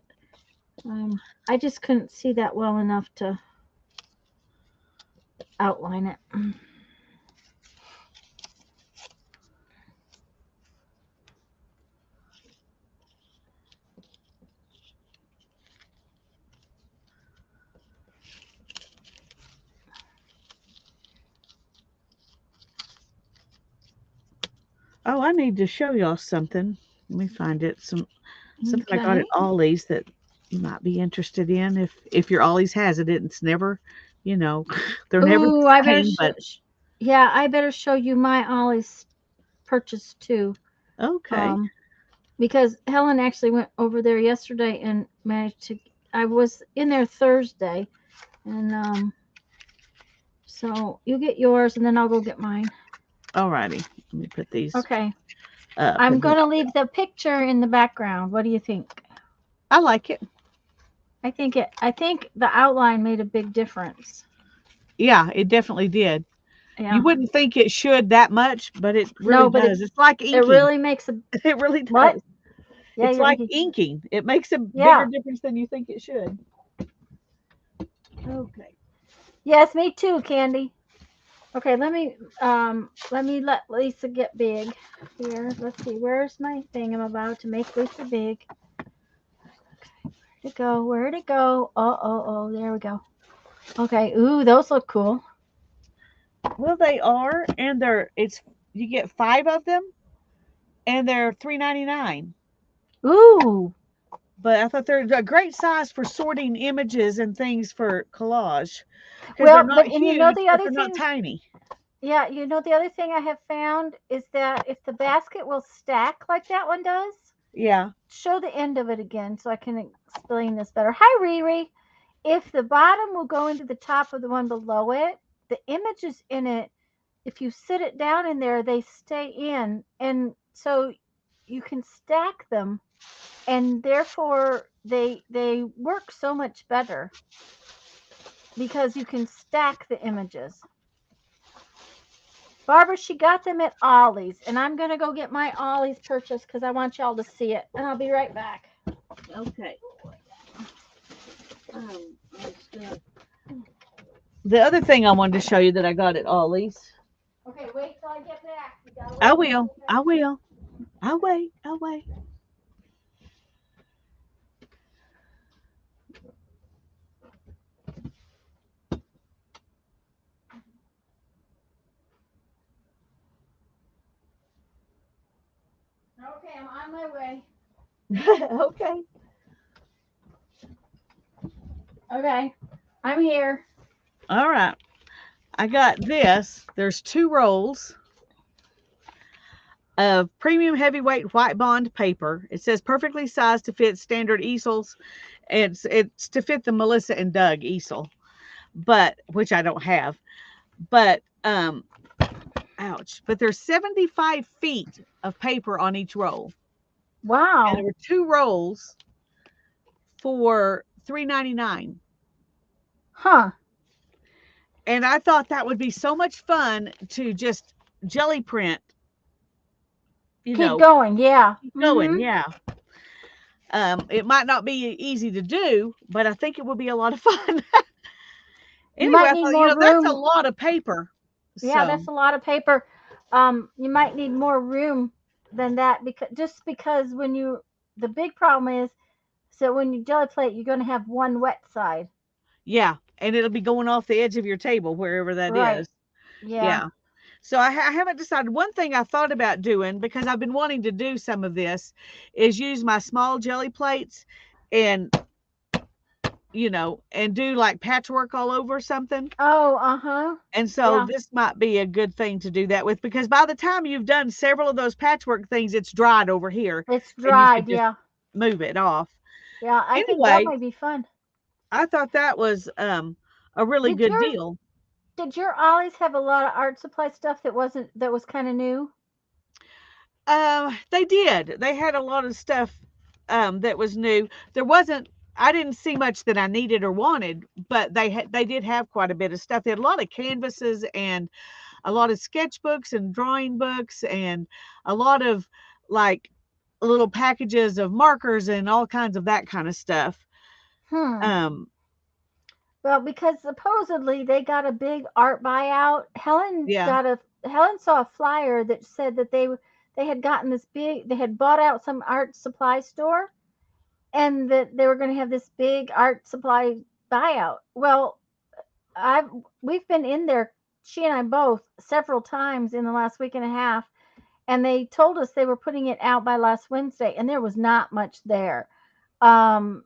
I just couldn't see that well enough to outline it. Oh, I need to show y'all something. Let me find it. Something I got Okay. at Ollie's that you might be interested in. If your Ollie's has it, it's never, you know, they're never Ooh, the I better same. But yeah, I better show you my Ollie's purchase too. okay, Um, because Helen actually went over there yesterday and managed to. I was in there Thursday, and so you get yours, and then I'll go get mine. alrighty. Let me put these Okay. up. I'm And then gonna leave the picture in the background. What do you think? I like it. I think the outline made a big difference. Yeah, it definitely did. You Yeah. wouldn't think it should that much, but it really No, but does. It's like it inking. really makes a It really what? does. Yeah, It's you're like making. inking. It makes a bigger Yeah. difference than you think it should. Okay. Yes, me too, Candy. Okay, let me let Lisa get big here. Let's see, where's my thing? I'm about to make Lisa big. Okay, where'd it go? Where'd it go? Oh, there we go. Okay, ooh, those look cool. Well, they are, and you get 5 of them, and they're $3.99. Ooh, But I thought they're a great size for sorting images and things for collage because they're well, not but and you know huge, the but other they're not thing, tiny. yeah, you know the other thing I have found is that if the basket will stack like that one does, Yeah. show the end of it again so I can explain this better. Hi, Riri. If the bottom will go into the top of the one below it, the images in it, if you sit it down in there, they stay in. And so you can stack them and therefore they work so much better because you can stack the images. Barbara, she got them at Ollie's, and I'm going to go get my Ollie's purchase because I want y'all to see it. And I'll be right back. Okay. The other thing I wanted to show you that I got at Ollie's. Okay, wait till I get back. I will. I will. I'll wait. I'll wait. Okay, I'm on my way. Okay. Okay, I'm here. All right. I got this. There's 2 rolls of premium heavyweight white bond paper. It says perfectly sized to fit standard easels. It's to fit the Melissa and Doug easel, but which I don't have. But ouch. But there's 75 feet of paper on each roll. Wow. And there were 2 rolls for $3.99. Huh. And I thought that would be so much fun to just jelly print, Keep going. Yeah. going. Yeah. It might not be easy to do, but I think it would be a lot of fun. You Anyway, might I need thought, more that's a room. lot of paper. Yeah, So, that's a lot of paper. You might need more room than that because when you the big problem is so when you jelly plate, you're going to have one wet side. yeah. And it'll be going off the edge of your table, wherever that Right. is. Yeah. Yeah. So I haven't decided. One thing I thought about doing, because I've been wanting to do some of this, is use my small jelly plates and, and do like patchwork all over something. Oh, uh-huh. And so Yeah. this might be a good thing to do that with, because by the time you've done several of those patchwork things, it's dried over here It's and you could dried. just Yeah. move it off. Yeah, I think that Anyway, might be fun. I thought that was a really Did good yours deal. did your Ollie's have a lot of art supply stuff that was kind of new? They did. They had a lot of stuff that was new. I didn't see much that I needed or wanted, but they did have quite a bit of stuff. They had a lot of canvases and a lot of sketchbooks and drawing books and a lot of like little packages of markers and all kinds of that kind of stuff. Um, Well, because supposedly they got a big art buyout. yeah, Helen saw a flyer that said that they had gotten they had bought out some art supply store and that they were going to have this big art supply buyout. Well, we've been in there, she and I both, several times in the last week and a half, and they told us they were putting it out by last Wednesday, and there was not much there. Um,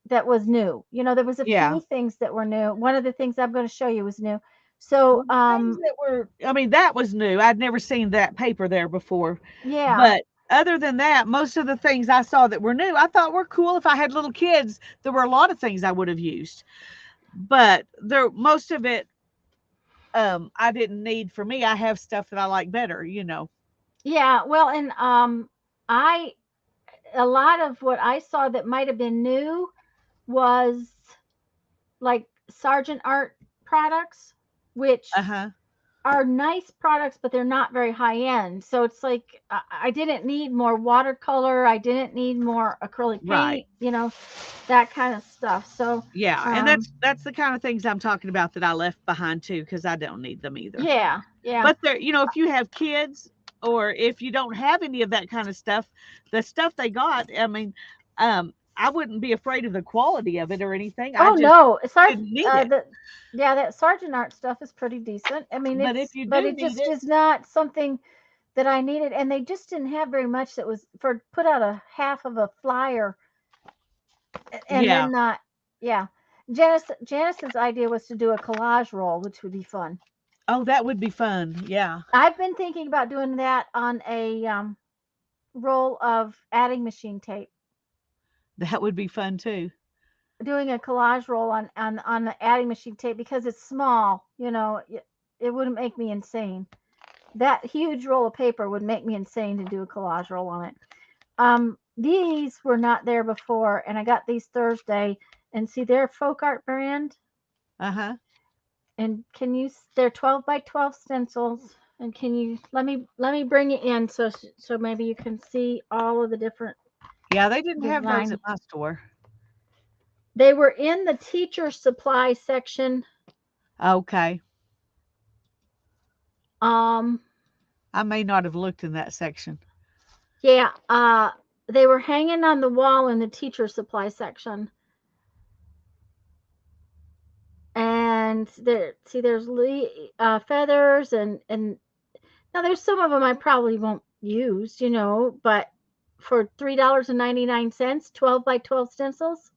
that was new. You know, there was a Yeah. few things that were new. One of the things I'm going to show you was new. So, Well, the things that were, I mean, that was new. I'd never seen that paper there before. yeah, But other than that, most of the things I saw that were new, I thought were cool. If I had little kids, there were a lot of things I would have used. But most of it, I didn't need for me. I have stuff that I like better, you know. yeah. Well, and I a lot of what I saw that might have been new was like Sergeant Art products, which Uh-huh. are nice products, but they're not very high end. So it's like I didn't need more watercolor. I didn't need more acrylic Right. paint. You know, that kind of stuff. So Yeah. And um, that's the kind of things I'm talking about that I left behind too, because I don't need them either. yeah, yeah, But there, you know, if you have kids or if you don't have any of that kind of stuff, the stuff they got, I mean, I wouldn't be afraid of the quality of it or anything. I oh just no, didn't need it. that Sergeant Art stuff is pretty decent. I mean, But if you but do it need just it, is not something that I needed, and they just didn't have very much that was for put out a half of a flyer, and yeah. then not, yeah. Janice's idea was to do a collage roll, which would be fun. Oh, that would be fun. Yeah. I've been thinking about doing that on a roll of adding machine tape, That would be fun too. doing a collage roll on the adding machine tape because it's small. You know, it wouldn't make me insane. That huge roll of paper would make me insane to do a collage roll on it. These were not there before, and I got these Thursday. And see, they're folk art brand. Uh-huh. And they're 12 by 12 stencils. And can you let me bring it in so maybe you can see all of the different Yeah, they didn't have those design. at my store. They were in the teacher supply section. Okay. Um, I may not have looked in that section. yeah, they were hanging on the wall in the teacher supply section. And there's feathers and now there's some of them I probably won't use, you know, but for $3.99, 12 by 12 stencils.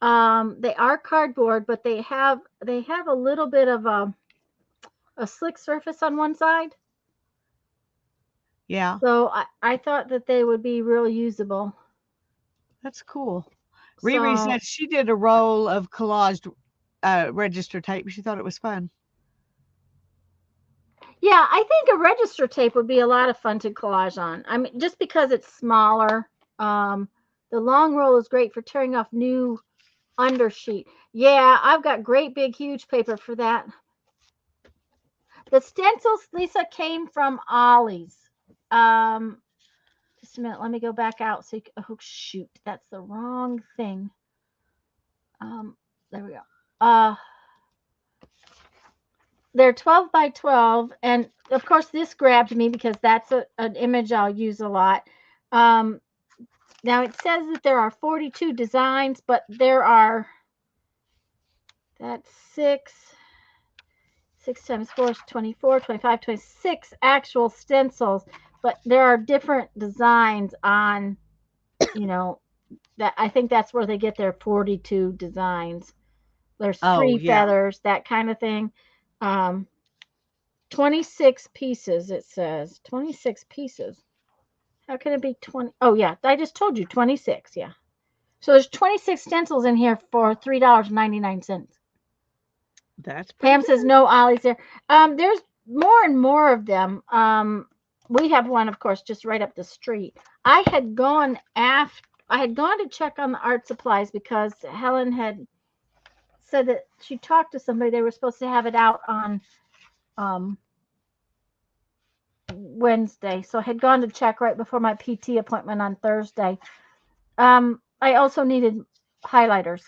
They are cardboard, but they have a little bit of a slick surface on one side. Yeah, So I thought that they would be real usable. that's cool. Riri So said she did a roll of collaged register tape. She thought it was fun. yeah, I think a register tape would be a lot of fun to collage on. I mean, just because it's smaller. The long roll is great for tearing off new undersheet. Yeah, I've got great big huge paper for that. The stencils, Lisa, came from Ollie's. Just a minute, let me go back out. Oh shoot, that's the wrong thing. There we go. They're 12 by 12, and of course this grabbed me because that's an image I'll use a lot. Now it says that there are 42 designs, but there are, that's 6 times 4 is 24, 25, 26 actual stencils, but there are different designs on, you know, that I think that's where they get their 42 designs. There's Oh, 3 yeah. feathers, that kind of thing. 26 pieces, it says. 26 pieces. How can it be 20? Oh, yeah, I just told you 26. Yeah. So there's 26 stencils in here for $3.99. That's pretty Pam good. says no Ollie's there. There's more and more of them. We have one, of course, just right up the street. I had gone to check on the art supplies because Helen had said that she talked to somebody. They were supposed to have it out on Wednesday. So I had gone to check right before my PT appointment on Thursday. I also needed highlighters.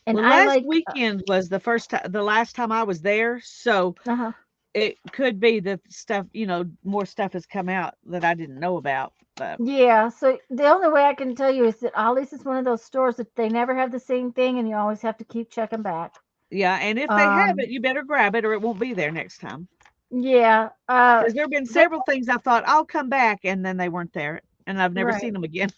And Well, I last like weekend was the last time I was there, so it could be that stuff, you know, more stuff has come out that I didn't know about. But yeah, so the only way I can tell you is that Ollie's is one of those stores that they never have the same thing and you always have to keep checking back. yeah, and if they have it, you better grab it or it won't be there next time. Yeah. Because there have been several things I thought I'll come back, and then they weren't there, and I've never Right. seen them again.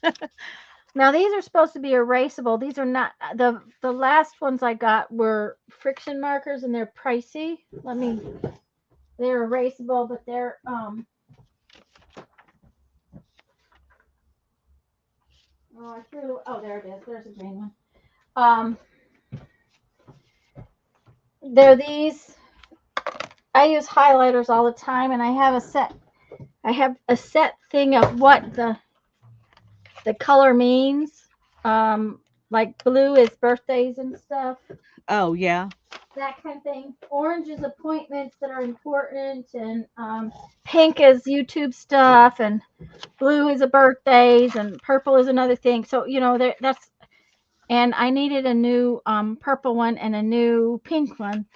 Now these are supposed to be erasable. These are not the last ones I got were friction markers and they're pricey. They're erasable, but they're there it is. There's a green one. They're these. I use highlighters all the time, and I have a set thing of what the color means. Like blue is birthdays and stuff. Oh yeah. That kind of thing. Orange is appointments that are important, and pink is YouTube stuff, and blue is a birthdays, and purple is another thing. So that's. And I needed a new purple one and a new pink one,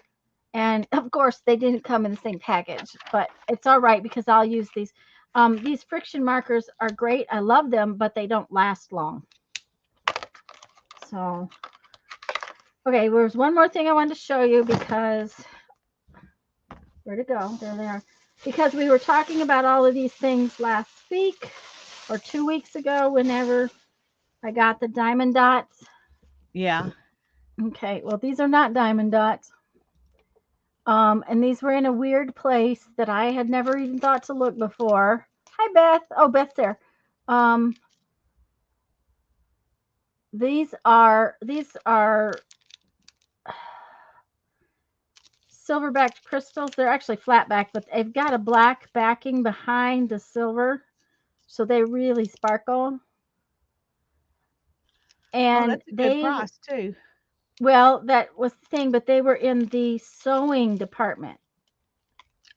and of course they didn't come in the same package, but it's all right because I'll use these. These friction markers are great. I love them, but they don't last long. So. Okay, there's one more thing I wanted to show you because where'd it go? There they are. Because we were talking about all of these things last week or 2 weeks ago whenever I got the diamond dots. Yeah. Okay, well, these are not diamond dots. And these were in a weird place that I had never even thought to look before. Hi, Beth. Oh, Beth's there. These are silverback crystals. They're actually flatback, but they've got a black backing behind the silver, so they really sparkle. And that's a good price too. Well, that was the thing, but they were in the sewing department.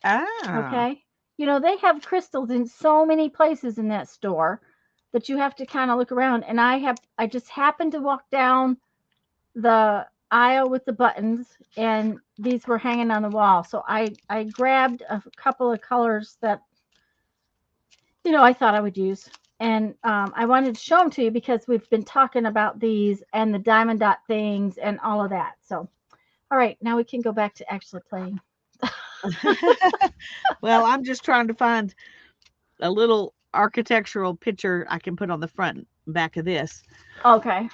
Ah. Okay. They have crystals in so many places in that store that you have to kind of look around. And I just happened to walk down the aisle with the buttons, and these were hanging on the wall. So I grabbed a couple of colors that I thought I would use, and I wanted to show them to you because we've been talking about these and the diamond dot things and all of that. So all right, now we can go back to actually playing. Well, I'm just trying to find a little architectural picture I can put on the front and back of this. Okay.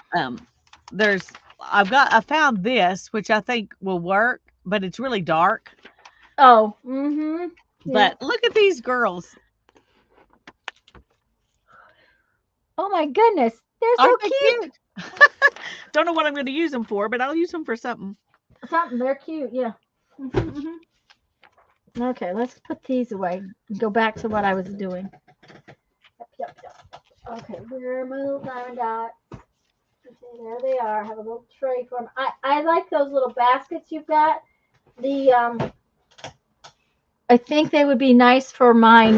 I found this, which I think will work, but it's really dark. Oh, mm-hmm. Yeah. But look at these girls. Oh my goodness, they're so cute. Don't know what I'm going to use them for, but I'll use them for something. They're cute, yeah. Mm-hmm. Okay, let's put these away and go back to what I was doing. Yep. Okay, where are my little diamond dots? Okay, there they are. I have a little tray for them. I like those little baskets you've got. I think they would be nice for my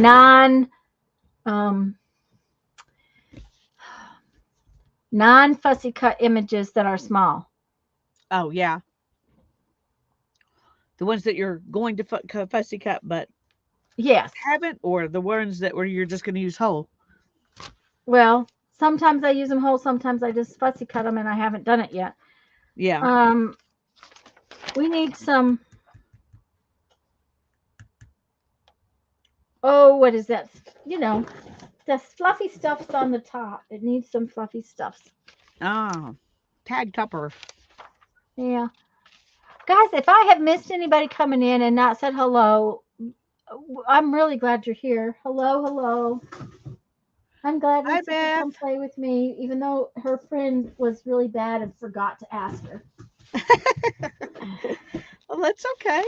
non-fussy cut images that are small. Oh, yeah. The ones that you're going to fussy cut, but yes, haven't, or the ones that you're just going to use whole? Well, sometimes I use them whole, sometimes I just fussy cut them, and I haven't done it yet. Yeah. We need some. Oh, what is that? The fluffy stuff's on the top. It needs some fluffy stuffs. Oh, tag topper. Yeah. Guys, if I have missed anybody coming in and not said hello, I'm really glad you're here. Hello. I'm glad Lisa could come play with me, even though her friend was really bad and forgot to ask her. Well, that's okay.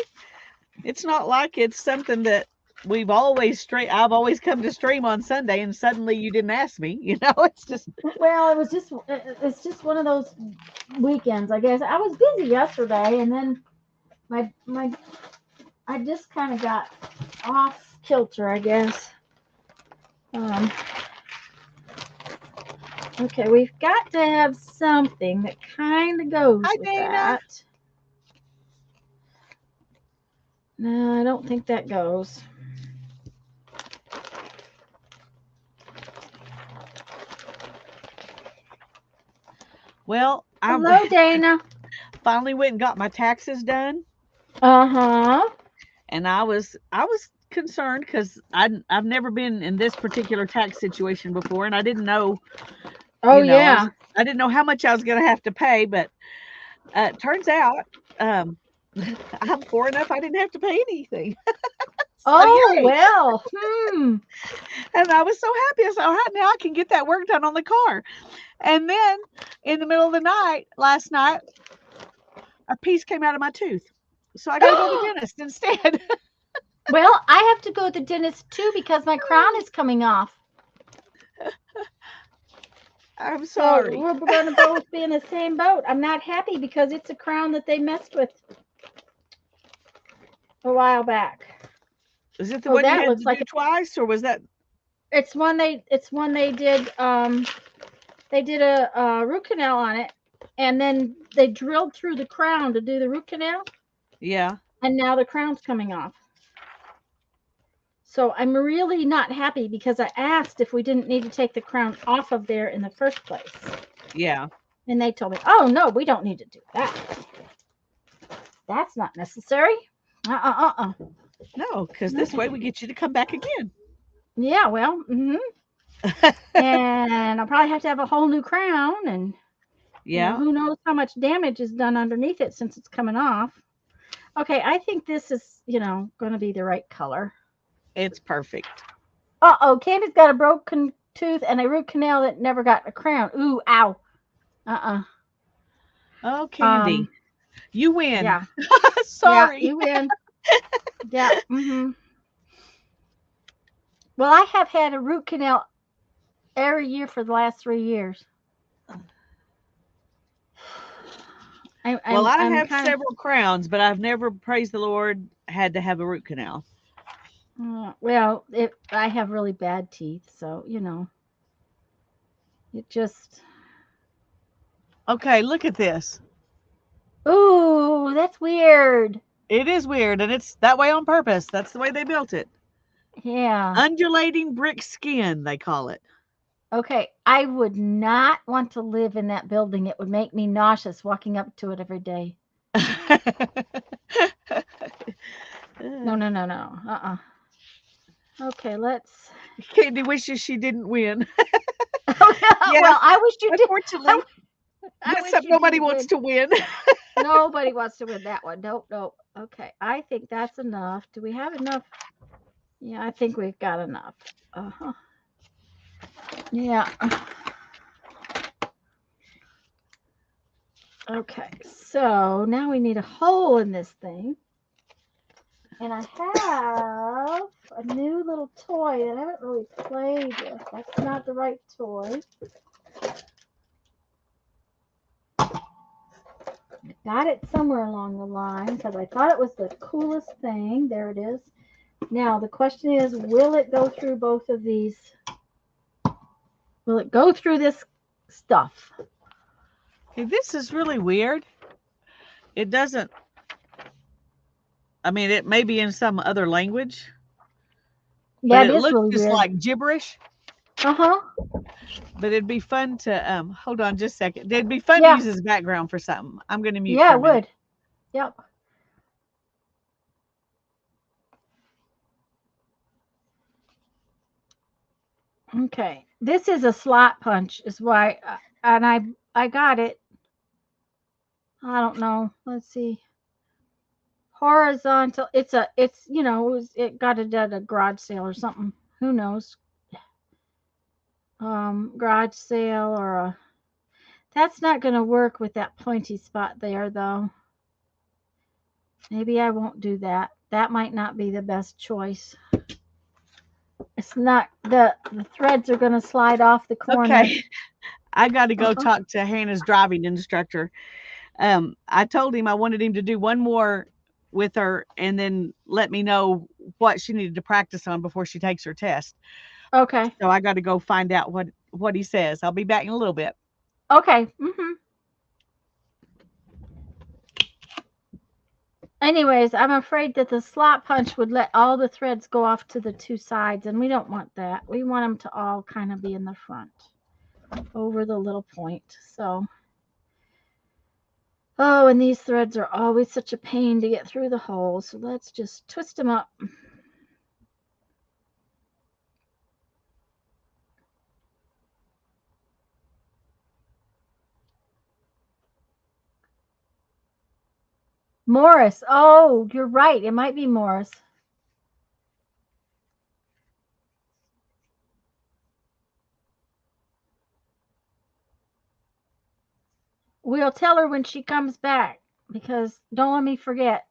It's not like it's something that I've always come to stream on Sunday, and suddenly you didn't ask me. It's just. Well, it's just one of those weekends, I guess. I was busy yesterday, and then I just kind of got off kilter, I guess. Okay, we've got to have something that kind of goes with that. No, I don't think that goes. Well, hello, Dana. Finally went and got my taxes done. Uh-huh. And I was concerned because I've never been in this particular tax situation before, and I didn't know, Oh you know, yeah. I didn't know how much I was going to have to pay, but it turns out I'm poor enough I didn't have to pay anything. So Oh yay. well. And I was so happy. I said, all right, now I can get that work done on the car. And then in the middle of the night, last night, a piece came out of my tooth. So I got to go to the dentist instead. Well, I have to go to the dentist too because my crown is coming off. I'm So sorry. we're going to both be in the same boat. I'm not happy because it's a crown that they messed with a while back. Is it the Oh, one you that had looks to like do twice, or was that? It's one they did a root canal on it, and then they drilled through the crown to do the root canal, Yeah. and now the crown's coming off. So I'm really not happy because I asked if we didn't need to take the crown off of there in the first place. Yeah. And they told me, oh no, we don't need to do that. That's not necessary. No, because this way we get you to come back again. Yeah, well, and I'll probably have to have a whole new crown, and Yeah. who knows how much damage is done underneath it since it's coming off. Okay, I think this is, going to be the right color. It's perfect. Uh-oh, Candy's got a broken tooth and a root canal that never got a crown. Ooh, ow. Oh, Candy. You win. Yeah. Sorry. Yeah, you win. Yeah. Well, I have had a root canal every year for the last 3 years. I have several crowns, but I've never, praise the Lord, had to have a root canal. Well, I have really bad teeth, so it just. Okay, look at this. Ooh, that's weird. It is weird, and it's that way on purpose. That's the way they built it. Yeah. Undulating brick skin, they call it. Okay, I would not want to live in that building. It would make me nauseous walking up to it every day. No. Okay, let's. Candy wishes she didn't win. Yeah, well, I wish you did. Unfortunately, nobody wants to win. Nobody wants to win that one. Nope. Okay, I think that's enough. Do we have enough? Yeah, I think we've got enough. Yeah. Okay, so now we need a hole in this thing. And I have a new little toy that I haven't really played with. That's not the right toy. I got it somewhere along the line because I thought it was the coolest thing. There it is. Now, the question is, will it go through both of these? Will it go through this stuff? Hey, this is really weird. It doesn't. I mean, it may be in some other language. Yeah, but it looks really just weird. like gibberish. But it'd be fun to hold on just a second. It'd be fun to use as background for something. I'm going to mute. Yeah, it would. Yep. Okay, this is a slot punch, is why, and I got it. I don't know. Let's see. Horizontal. It's it got it at a garage sale or something. Who knows? Garage sale or a. That's not going to work with that pointy spot there, though. Maybe I won't do that. That might not be the best choice. It's not, the threads are going to slide off the corner. Okay. I got to go talk to Hannah's driving instructor. I told him I wanted him to do one more with her and then let me know what she needed to practice on before she takes her test. Okay. So I got to go find out what he says. I'll be back in a little bit. Okay. Anyways, I'm afraid that the slot punch would let all the threads go off to the two sides, and we don't want that. We want them to all kind of be in the front over the little point. So, Oh, and these threads are always such a pain to get through the hole. So let's just twist them up. Morris. Oh, you're right. It might be Morris. We'll tell her when she comes back because don't let me forget.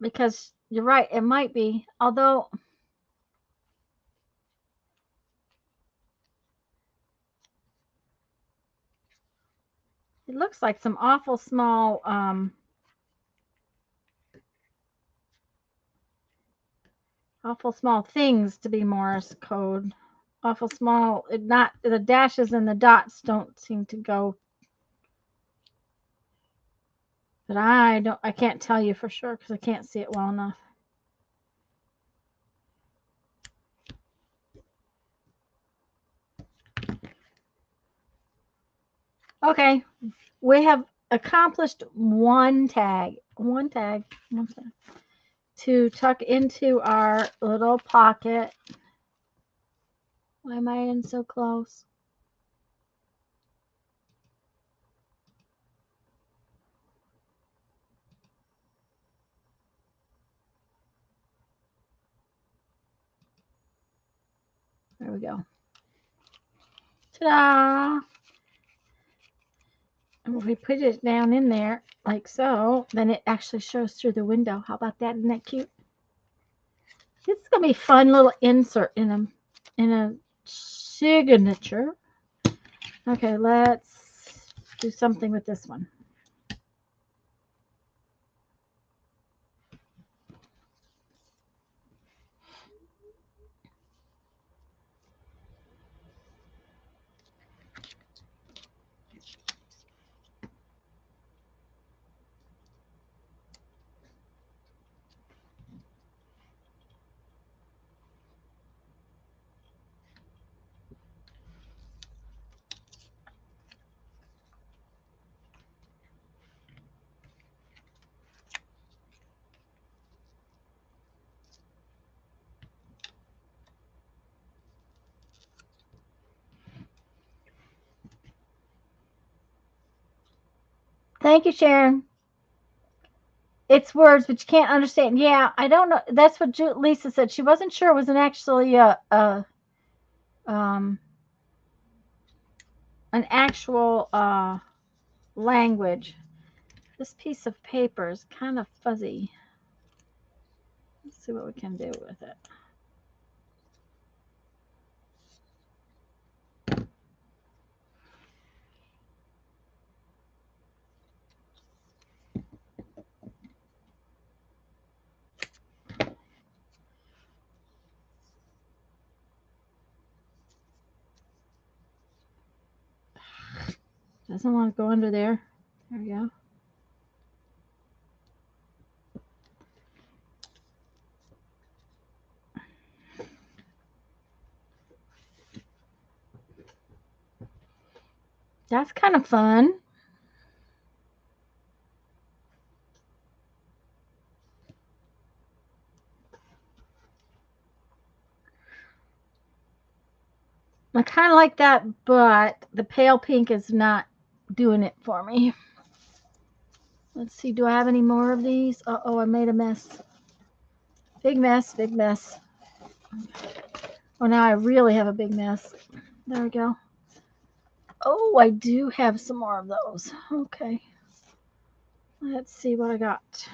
Because you're right, it might be. Although it looks like some awful small things to be Morse code. Awful small. Not the dashes and the dots don't seem to go. But I can't tell you for sure because I can't see it well enough. Okay, we have accomplished one tag to tuck into our little pocket. Why am I in so close? There we go. Ta-da! And if we put it down in there like so, then it actually shows through the window. How about that? Isn't that cute? This is gonna be a fun little insert in a signature. Okay, let's do something with this one. Thank you, Sharon. It's words, but you can't understand. Yeah, I don't know. That's what Lisa said. She wasn't sure it was actually an actual language. This piece of paper is kind of fuzzy. Let's see what we can do with it. Doesn't want to go under there. There we go. That's kind of fun. I kind of like that, but the pale pink is not doing it for me. Let's see, do I have any more of these? Uh-oh, I made a mess. Big mess, big mess. Oh, now I really have a big mess. There we go. Oh, I do have some more of those. Okay. Let's see what I got.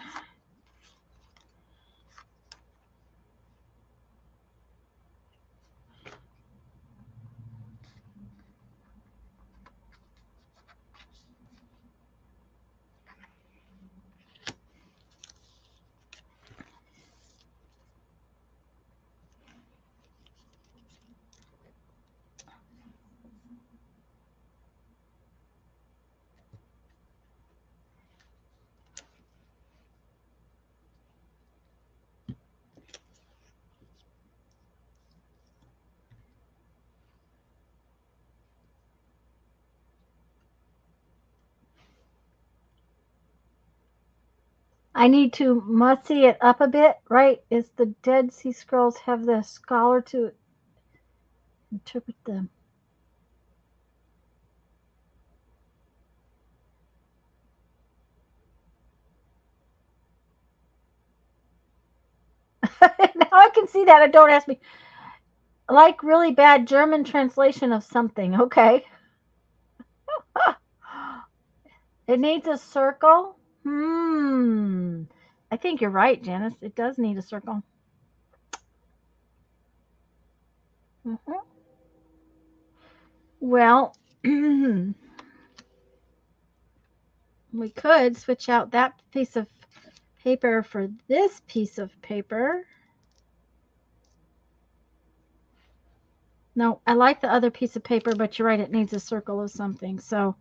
I need to mussy it up a bit, right? Is the Dead Sea Scrolls have the scholar to interpret them? Now I can see that. Don't ask me. Like really bad German translation of something. Okay. It needs a circle. I think you're right, Janice. It does need a circle. Well, we could switch out that piece of paper for this piece of paper. No, I like the other piece of paper, but you're right, it needs a circle of something. So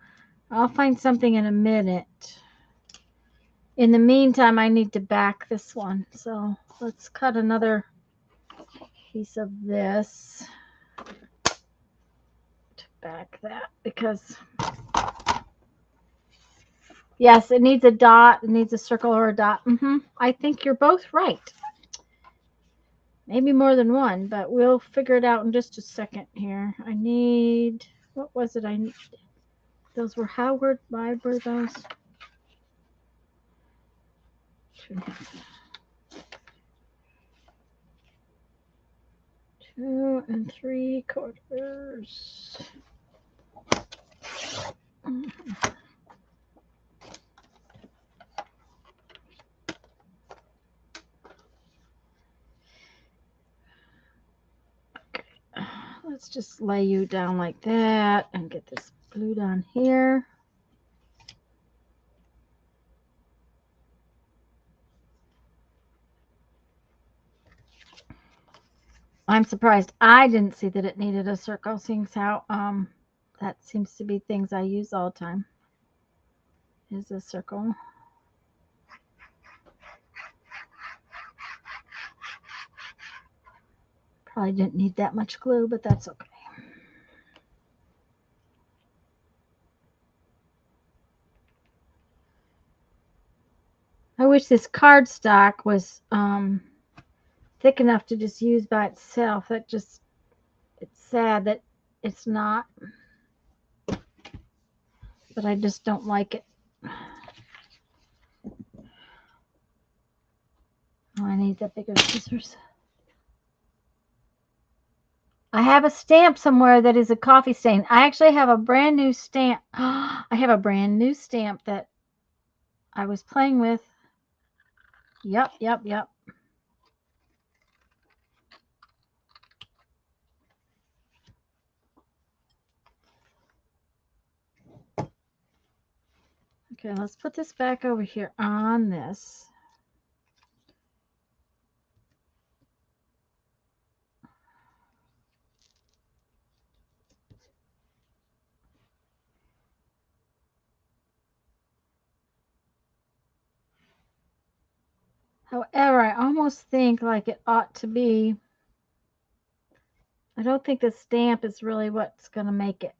I'll find something in a minute. In the meantime, I need to back this one. So let's cut another piece of this to back that, because yes, it needs a dot, it needs a circle or a dot. I think you're both right. Maybe more than one, but we'll figure it out in just a second here. I need, what was it I need? Those were Howard, why were those? 2 3/4. Let's just lay you down like that and get this glue down here. I'm surprised I didn't see that it needed a circle, seeing how that seems to be things I use all the time, is a circle. Probably didn't need that much glue, but that's okay. I wish this cardstock was thick enough to just use by itself. That just, it's sad that it's not, but I just don't like it. Oh, I need the bigger scissors. I have a stamp somewhere that is a coffee stain. I actually have a brand new stamp. I have a brand new stamp that I was playing with. Yep. Okay, let's put this back over here on this. However, I almost think like it ought to be, I don't think the stamp is really what's going to make it.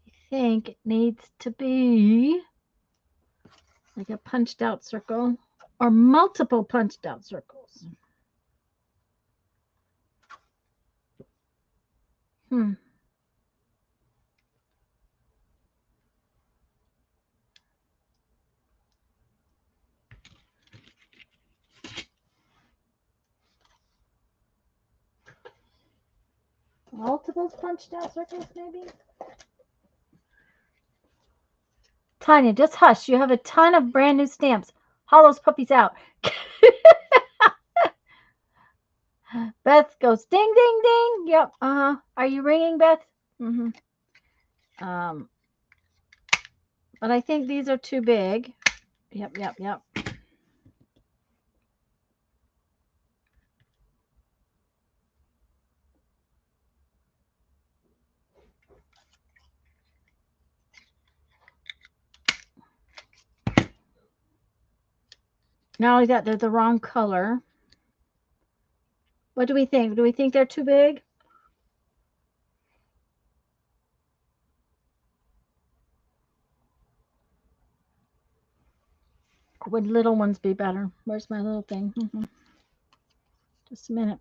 I think it needs to be like a punched out circle or multiple punched out circles. Multiple punched out circles, maybe? Tanya, just hush. You have a ton of brand new stamps. Haul those puppies out. Beth goes ding, ding, ding. Yep. Are you ringing, Beth? But I think these are too big. Yep. Not only that, they're the wrong color. What do we think? Do we think they're too big? Would little ones be better? Where's my little thing? Just a minute.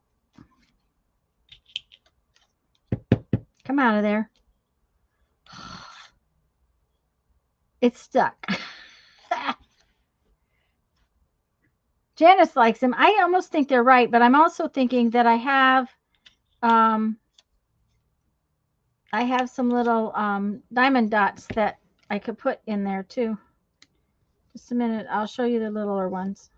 Come out of there. It's stuck. Janice likes them. I almost think they're right, but I'm also thinking that I have some little diamond dots that I could put in there too. Just a minute. I'll show you the littler ones.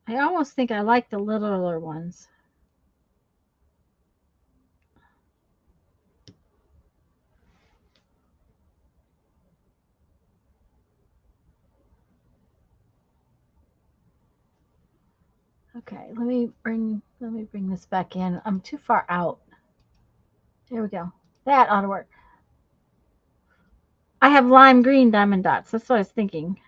I almost think I like the littler ones. Okay, let me bring this back in. I'm too far out. There we go. That ought to work. I have lime green diamond dots. That's what I was thinking.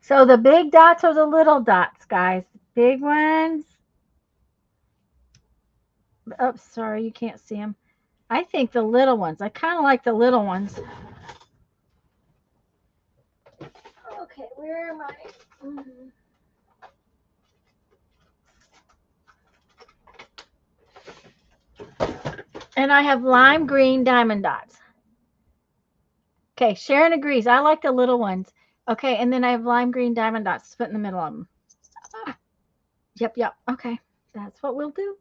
So the big dots are the little dots, guys. Big ones. Oh, sorry, you can't see them. I think the little ones. I kind of like the little ones. Okay, where am I? And I have lime green diamond dots. Okay, Sharon agrees. I like the little ones. Okay, and then I have lime green diamond dots to put in the middle of them. Yep. Okay, that's what we'll do.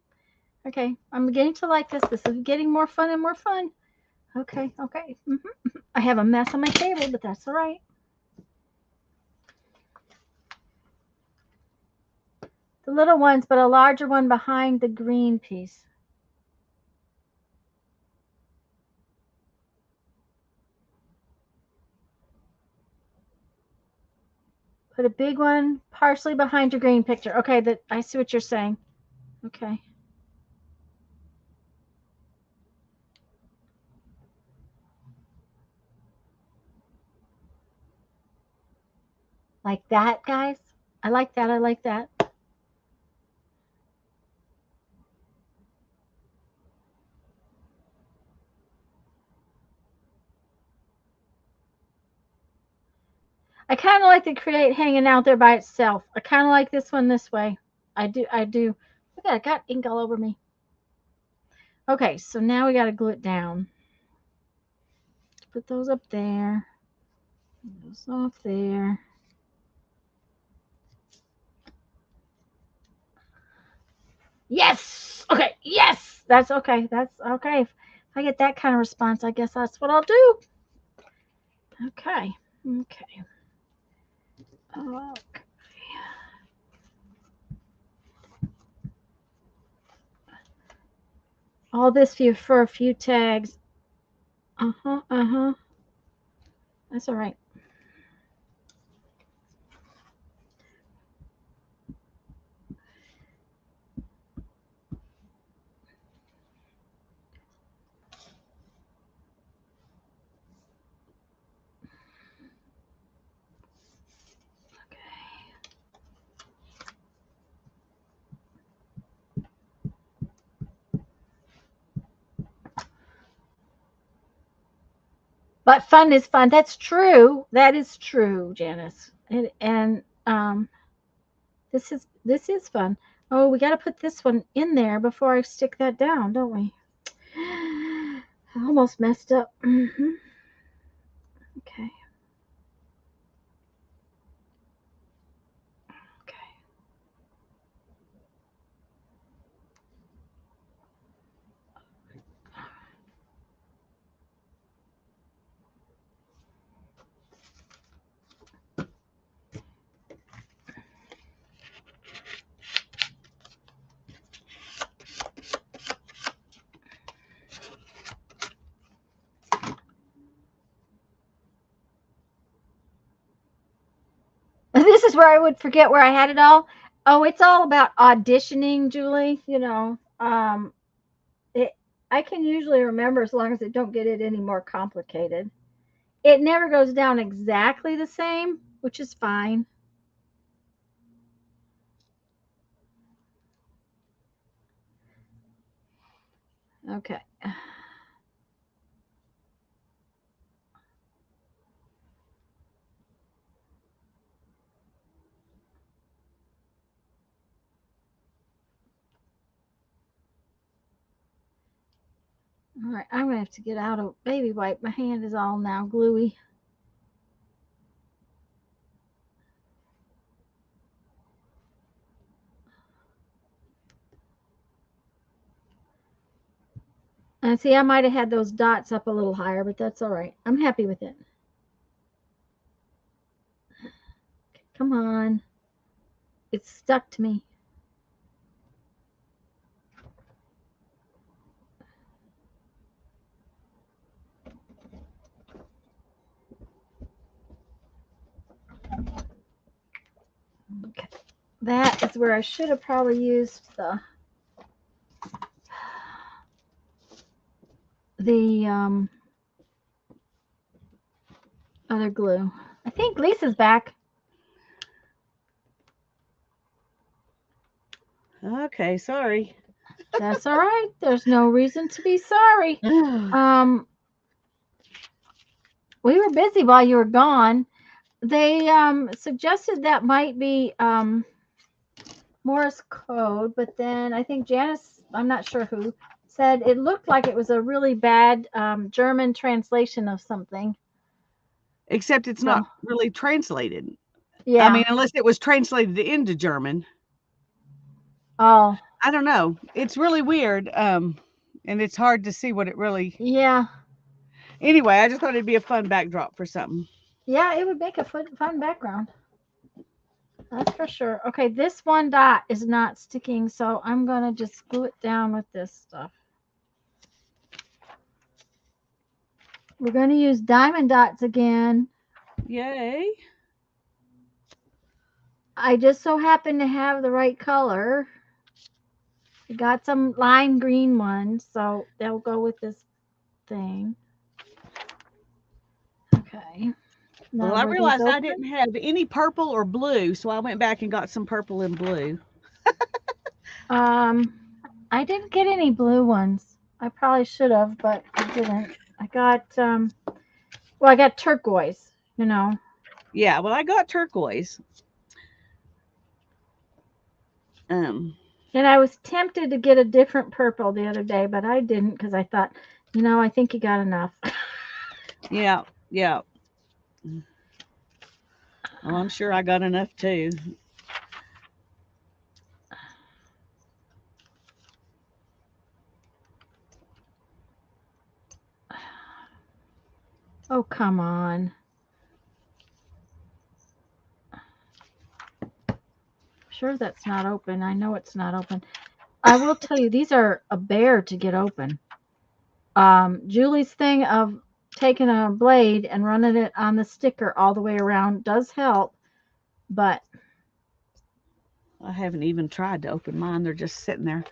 Okay, I'm beginning to like this. This is getting more fun and more fun. Okay. I have a mess on my table, but that's all right. The little ones, but a larger one behind the green piece. Put a big one partially behind your green picture. Okay, I see what you're saying. Okay. Like that, guys? I like that. I like that. I kind of like the create hanging out there by itself. I kind of like this one this way. I do. Look at it. I got ink all over me. Okay, so now we got to glue it down. Put those up there. Those off there. Yes. Okay. Yes. That's okay. That's okay. If I get that kind of response, I guess that's what I'll do. Okay. All this for a few tags. That's all right. But fun is fun. That's true. That is true, Janice. And this is fun. Oh, we got to put this one in there before I stick that down, don't we? I almost messed up. Okay. This is where I would forget where I had it all. Oh, it's all about auditioning, Julie. It, I can usually remember as long as I don't get it any more complicated. It never goes down exactly the same, which is fine. Okay. All right, I'm gonna have to get out a baby wipe. My hand is all now gluey. And see, I might have had those dots up a little higher, but that's all right. I'm happy with it. Come on. It's stuck to me. Okay. That is where I should have probably used the other glue. I think Lisa's back. Okay, sorry. That's all right. There's no reason to be sorry. We were busy while you were gone. They suggested that might be Morse code, but then I think Janice, I'm not sure who, said it looked like it was a really bad German translation of something. Except it's So, not really translated. yeah. I mean, unless it was translated into German. Oh. I don't know. It's really weird. And it's hard to see what it really. Yeah. Anyway, I just thought it'd be a fun backdrop for something. Yeah, it would make a fun background. That's for sure. Okay, this one dot is not sticking, so I'm going to just glue it down with this stuff. We're going to use diamond dots again. Yay. I just so happen to have the right color. We got some lime green ones, so they'll go with this thing. Okay. Now, Well, I realized I didn't have any purple or blue, so I went back and got some purple and blue. I didn't get any blue ones. I probably should have, but I didn't. I got I got turquoise, Yeah, well, I got turquoise. And I was tempted to get a different purple the other day, but I didn't because I thought, I think you got enough. Yeah. Well, I'm sure I got enough too. Oh, come on. Sure that's not open. I know it's not open. I will tell you, these are a bear to get open. Julie's thing of taking a blade and running it on the sticker all the way around does help, but I haven't even tried to open mine. They're just sitting there.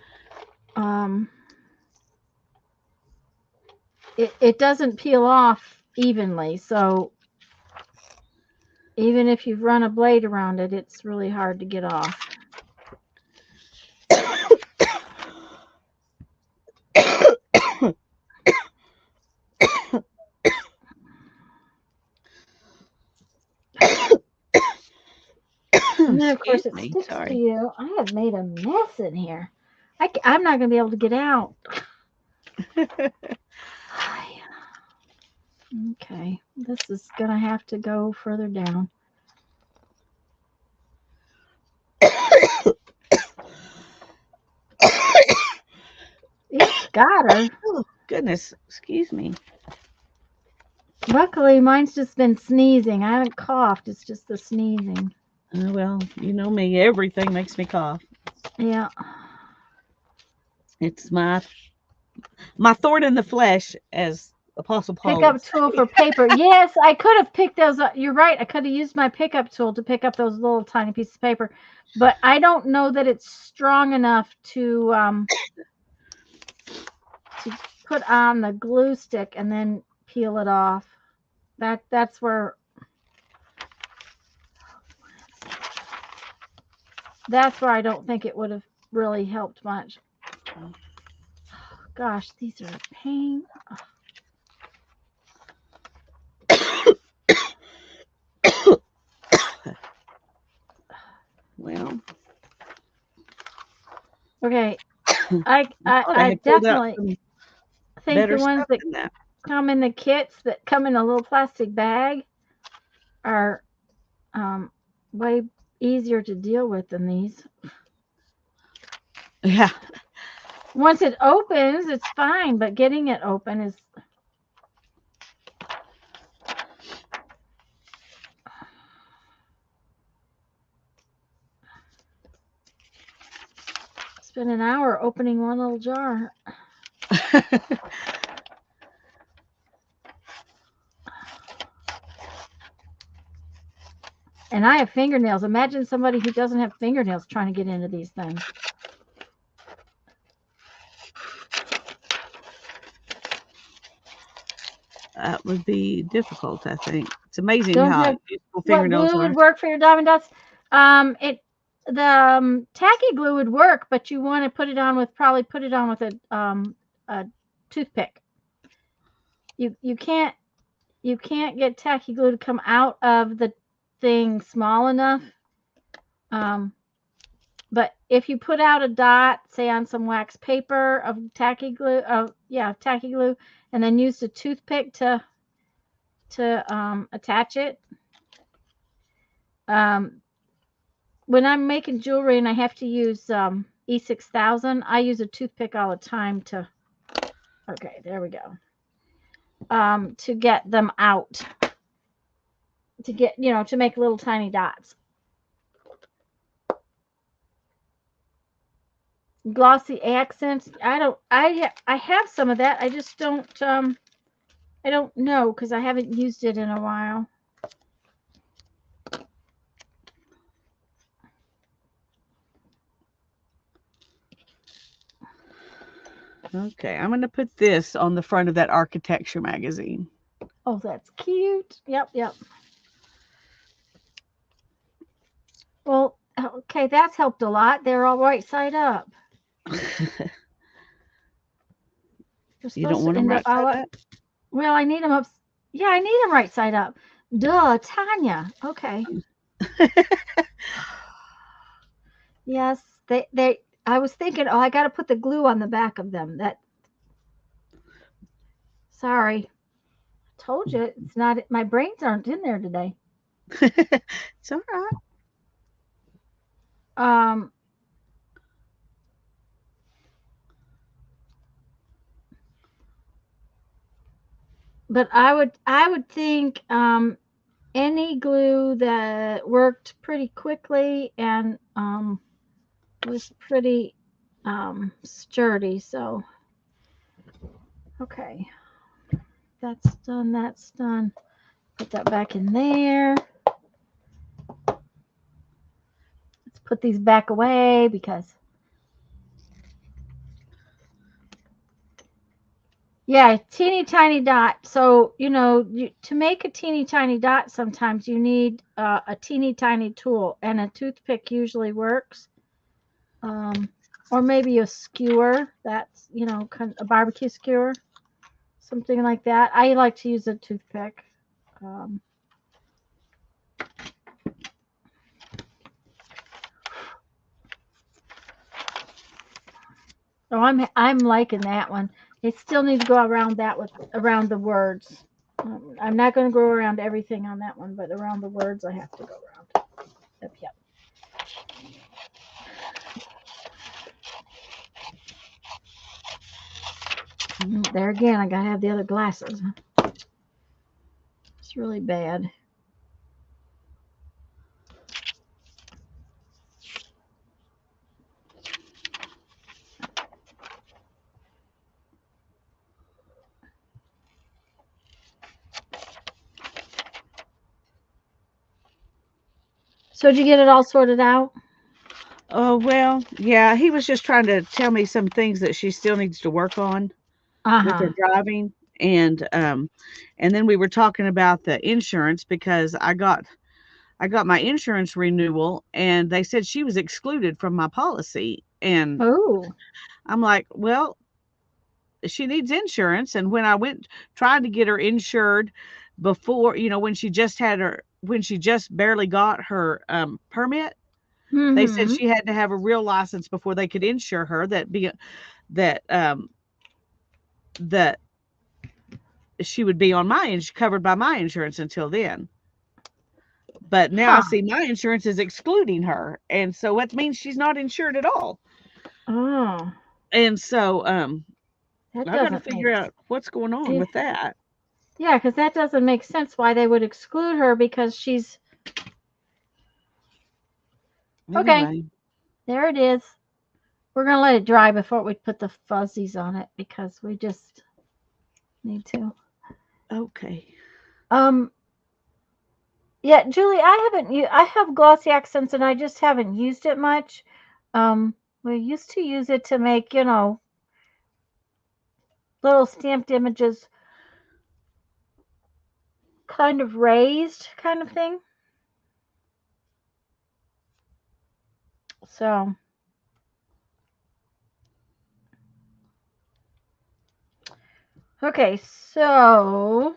It doesn't peel off evenly, so even if you've run a blade around it, it's really hard to get off. And then, of course, it sticks to you. I have made a mess in here. I'm not going to be able to get out. Okay, this is going to have to go further down. You got her. Oh, goodness. Excuse me. Luckily, mine's just been sneezing. I haven't coughed. It's just the sneezing. Well, you know me. Everything makes me cough. Yeah. It's my thorn in the flesh, as Apostle Paul Pickup would say. tool for paper. Yes, I could have picked those up. You're right. I could have used my pickup tool to pick up those little tiny pieces of paper, but I don't know that it's strong enough to put on the glue stick and then peel it off. That's where I don't think it would have really helped much. Gosh, these are a pain. Well, Okay, I had pulled out definitely some think better the ones stuff that than that. come in the kits that come in a little plastic bag are way easier to deal with than these. Yeah. Once it opens, it's fine, but getting it open is spend an hour opening one little jar. And I have fingernails. Imagine somebody who doesn't have fingernails trying to get into these things. That would be difficult, I think. It's amazing Don't how have useful what fingernails glue are. would work for your Diamond Dots? The tacky glue would work, but you want to put it on with a toothpick. You can't get tacky glue to come out of the thing small enough. But if you put out a dot, say on some wax paper of tacky glue, and then use the toothpick to attach it. When I'm making jewelry and I have to use E6000, I use a toothpick all the time to. Okay, there we go. To get them out. To get to make little tiny dots. Glossy accents. I have some of that. I just don't I don't know because I haven't used it in a while. Okay, I'm going to put this on the front of that architecture magazine. Oh, that's cute. Yep. Well, okay, that's helped a lot. They're all right side up. You don't want them right side up? Well, I need them up. Yeah, I need them right side up. Duh, Tanya. Okay. Yes, they. I was thinking, I got to put the glue on the back of them. Sorry, I told you it's not. My brains aren't in there today. It's all right. But I would think any glue that worked pretty quickly and was pretty sturdy. So okay, that's done. Put that back in there. Let's put these back away because yeah, teeny tiny dot. So to make a teeny tiny dot, sometimes you need a teeny tiny tool, and a toothpick usually works. Or maybe a skewer. That's kind of a barbecue skewer, something like that. I like to use a toothpick. Oh, I'm liking that one. It still need to go around around the words. I'm not going to go around everything on that one, but around the words I have to go around. Yep. There again, I gotta have the other glasses. It's really bad. So did you get it all sorted out? Oh, well, yeah, he was just trying to tell me some things that she still needs to work on with her Uh-huh. driving. And then we were talking about the insurance because I got my insurance renewal and they said she was excluded from my policy. And Oh. I'm like, well, she needs insurance. And when I went trying to get her insured before, when she just barely got her permit, they said Mm-hmm. she had to have a real license before they could insure her. That that she would be on covered by my insurance until then. But now I Huh. see my insurance is excluding her, and so that means she's not insured at all. Oh, And so that I got to doesn't make figure out what's going on yeah, with that. yeah, because that doesn't make sense why they would exclude her because she's okay. Anyway, There it is. We're gonna let it dry before we put the fuzzies on it because we just need to. okay. Um, yeah, Julie, I have glossy accents and I just haven't used it much. We used to use it to make, little stamped images, kind of raised kind of thing. So, okay, so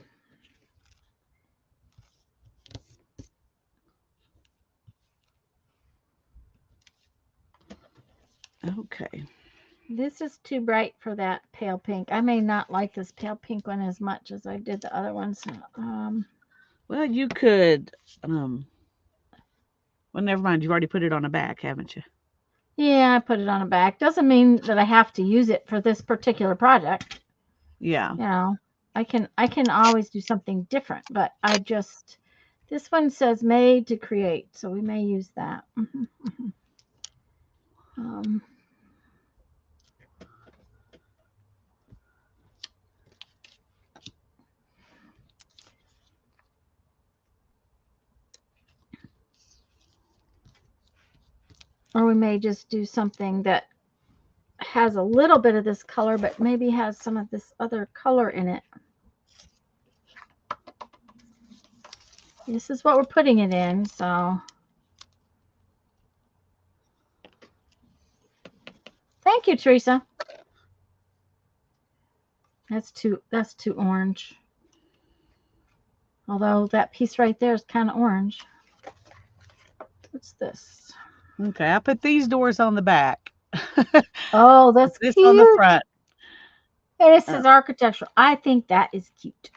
Okay. this is too bright for that pale pink. I may not like this pale pink one as much as I did the other ones. Well, you could. Well, never mind. You've already put it on the back, haven't you? Yeah, I put it on a back. Doesn't mean that I have to use it for this particular project. Yeah. I can always do something different, but this one says made to create, so we may use that. Um, or we may just do something that has a little bit of this color, but maybe has some of this other color in it. This is what we're putting it in, so. Thank you, Teresa. That's too orange. Although that piece right there is kind of orange. What's this? Okay. I put these doors on the back. Oh, that's This on the cute. front. And it says architectural. I think that is cute.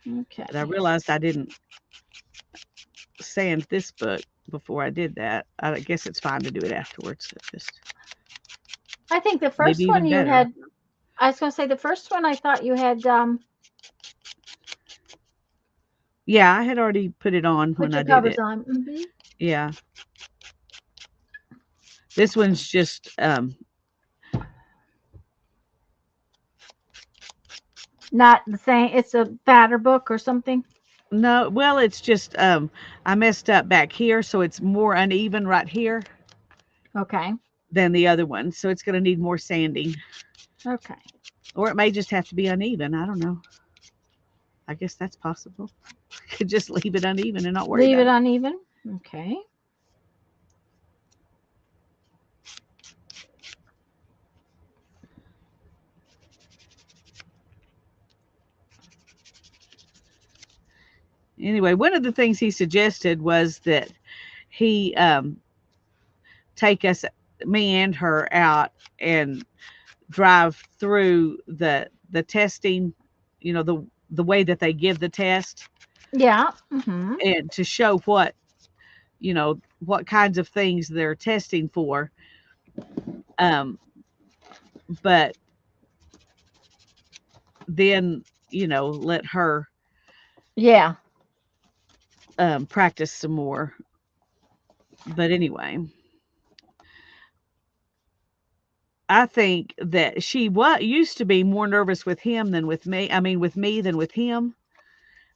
Okay. But I realized I didn't sand this book before I did that. I guess it's fine to do it afterwards. I think the Maybe first one even you better. had, I was going to say the first one I thought you had Yeah, I had already put it on put when I your did covers it. on. Mm-hmm. Yeah. This one's just Not the same. It's a fatter book or something. no, well, it's just I messed up back here, so it's more uneven right here Okay. than the other one. So it's going to need more sanding. Okay. Or it may just have to be uneven. I don't know. I guess that's possible. Could just leave it uneven and not worry Leave about it it. uneven. Okay. Anyway, one of the things he suggested was that he take me and her out and drive through the testing, the way that they give the test, Yeah. Mm-hmm. and to show what kinds of things they're testing for. Um, but then let her Yeah. practice some more. But anyway, I think that she used to be more nervous with him than with me. I mean, with me than with him.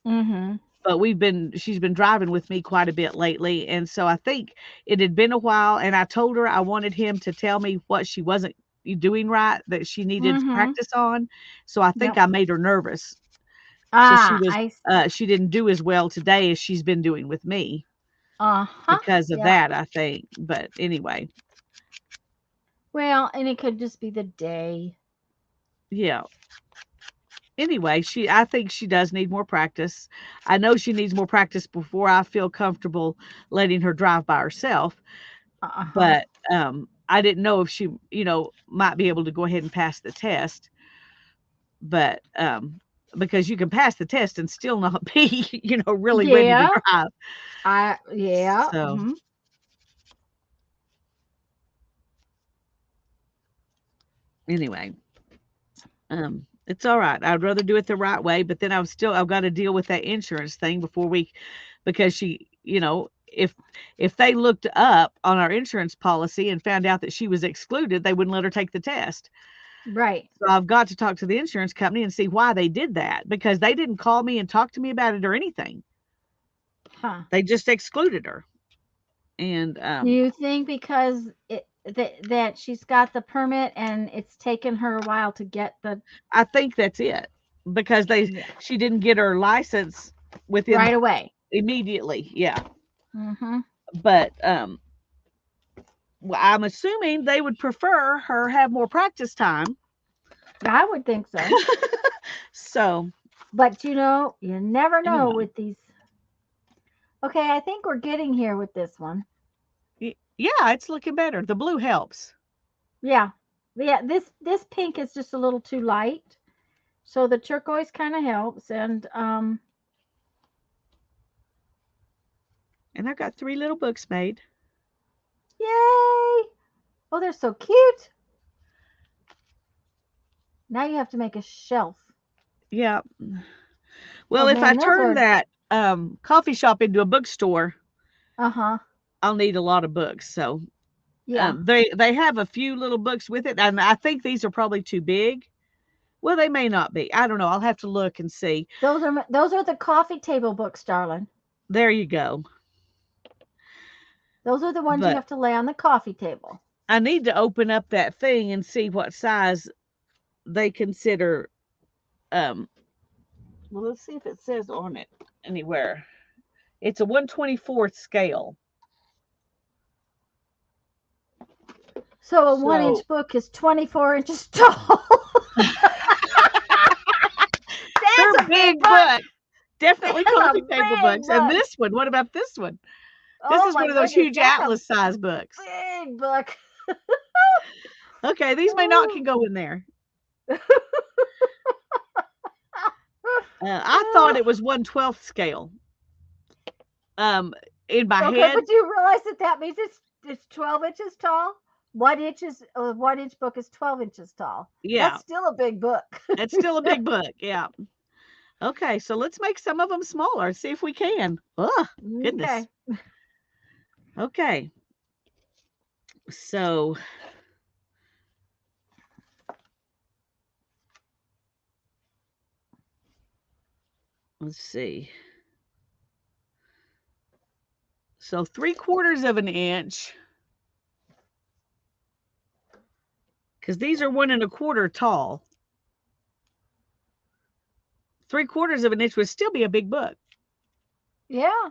Mm-hmm. but she's been driving with me quite a bit lately. And so I think it had been a while, and I told her I wanted him to tell me what she wasn't doing right, that she needed to Mm-hmm. practice on. So I think Yep. I made her nervous. So Ah, I see. she didn't do as well today as she's been doing with me Uh-huh. because of Yeah. that, I think. But anyway, Well, and it could just be the day. yeah. Anyway, I think she does need more practice. I know she needs more practice before I feel comfortable letting her drive by herself. Uh-huh. But I didn't know if she, might be able to go ahead and pass the test. But because you can pass the test and still not be, really ready to Yeah. drive. Yeah. So Mm-hmm. anyway, it's all right. I'd rather do it the right way, but then I've got to deal with that insurance thing because she, if they looked up on our insurance policy and found out that she was excluded, they wouldn't let her take the test. Right. So I've got to talk to the insurance company and see why they did that, because they didn't call me and talk to me about it or anything. Huh. They just excluded her. And Do you think because that she's got the permit and it's taken her a while to get the I think that's it, because yeah, she didn't get her license within right away? immediately. Yeah. Mm-hmm. But well, I'm assuming they would prefer her have more practice time. I would think so. So But you never know anyway, with these. Okay, I think we're getting here with this one. yeah, it's looking better. The blue helps. Yeah. Yeah, this pink is just a little too light. So the turquoise kind of helps and And I got 3 little books made. yay! Oh, they're so cute. Now you have to make a shelf. Yeah. Oh Well, if I man, those turn are that coffee shop into a bookstore, uh-huh. I'll need a lot of books. So Yeah. they have a few little books with it, and I think these are probably too big. Well, they may not be. I don't know. I'll have to look and see. Those are the coffee table books, darling. There you go. Those are the ones you But have to lay on the coffee table. I need to open up that thing and see what size they consider. Um, well, let's see if it says on it anywhere. It's a 1/24 scale. So a 1-inch book is 24 inches tall. They're That's a big big book. books. Definitely That's a coffee table big books. And book. this one, what about this one? This Oh is my one of those goodness, huge that's a atlas size books. big book. Okay, these may not can go in there. I thought it was 1/12 scale. In my Okay, head, but do you realize that means it's 12 inches tall? 1 inch book is 12 inches tall. yeah, That's still a big book. it's still a big book. Yeah. Okay, so let's make some of them smaller. See if we can. Oh, goodness. Okay. Okay. So let's see. So 3/4 of an inch, because these are 1 1/4 tall. 3/4 of an inch would still be a big book. Yeah.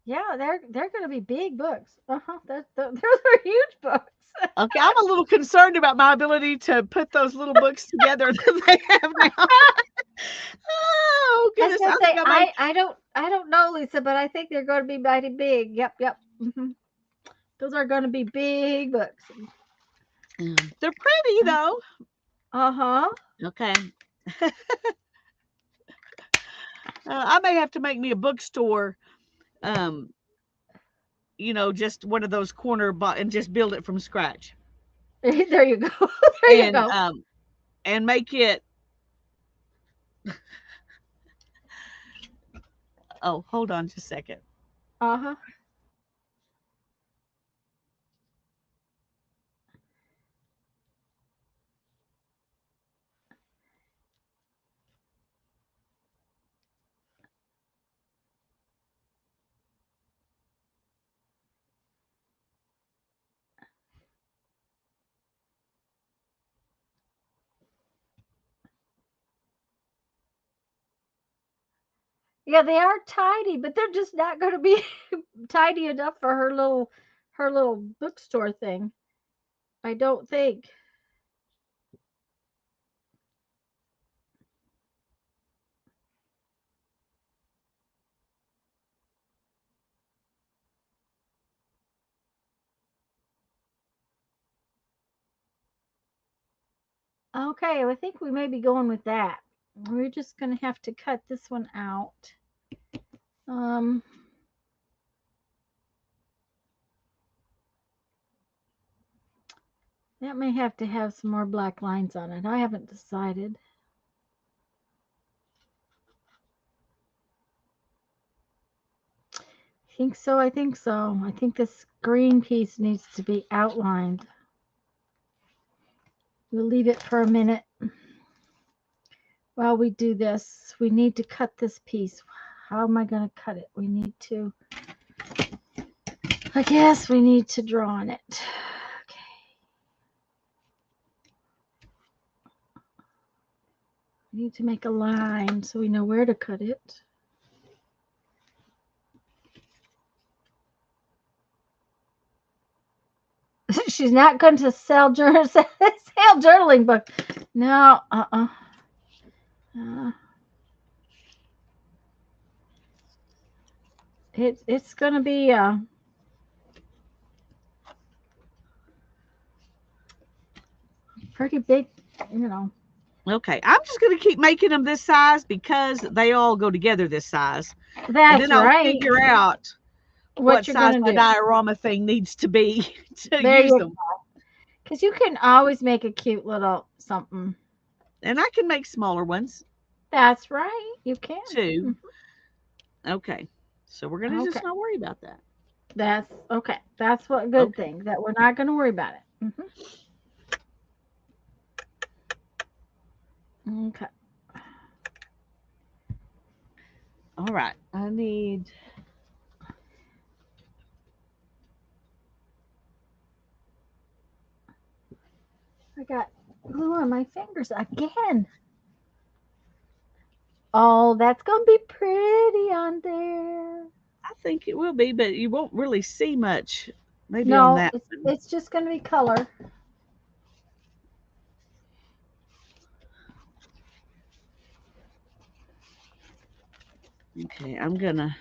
Yeah, they're going to be big books. Those are huge books. Okay, I'm a little concerned about my ability to put those little books together that they have now. Oh I was goodness! going I to think say I might. I don't know, Lisa, but I think they're going to be mighty big. Yep, yep. Those are going to be big books. They're pretty though. Uh-huh. Okay. I may have to make me a bookstore. Just one of those corner and just build it from scratch. There you go. There you And go. And make it. Oh, hold on just a second. Uh-huh. Yeah, they are tidy, but they're just not going to be tidy enough for her little bookstore thing. I don't think. Okay, I think we may be going with that. We're just going to have to cut this one out. Um, that may have to have some more black lines on it. I haven't decided. I think so. I think so. I think this green piece needs to be outlined. We'll leave it for a minute while we do this. We need to cut this piece. How am I going to cut it? We need to, I guess we need to draw on it. Okay. We need to make a line so we know where to cut it. She's not going to sell journaling book. No, it's going to be pretty big, you know. Okay, I'm just going to keep making them this size because they all go together this size. That's and then I'll right. figure out what you're size going my to do. diorama thing needs to be to There use you them. Because you can always make a cute little something. And I can make smaller ones. That's right. You can. Too. Okay. So we're going to just not worry about that. That's okay. That's what good thing that we're not going to worry about it. Okay. All right. I need. I got glue on my fingers again. Oh, that's going to be pretty on there. I think it will be, but you won't really see much. Maybe no, on that. It's just going to be color. Okay, I'm going to.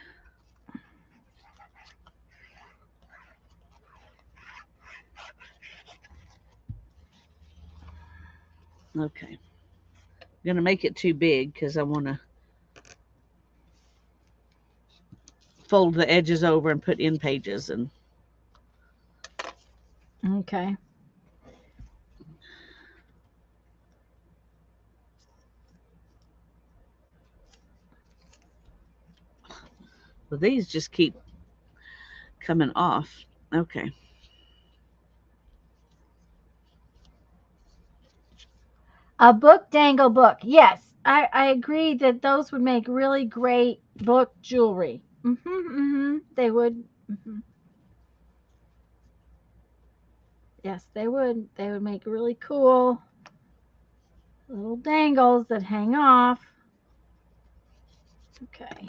Okay. I'm going to make it too big because I want to fold the edges over and put in pages. And okay. Well, these just keep coming off. Okay. A book dangle book. Yes, I agree that those would make really great book jewelry. They would. Yes, they would. They would make really cool little dangles that hang off. Okay.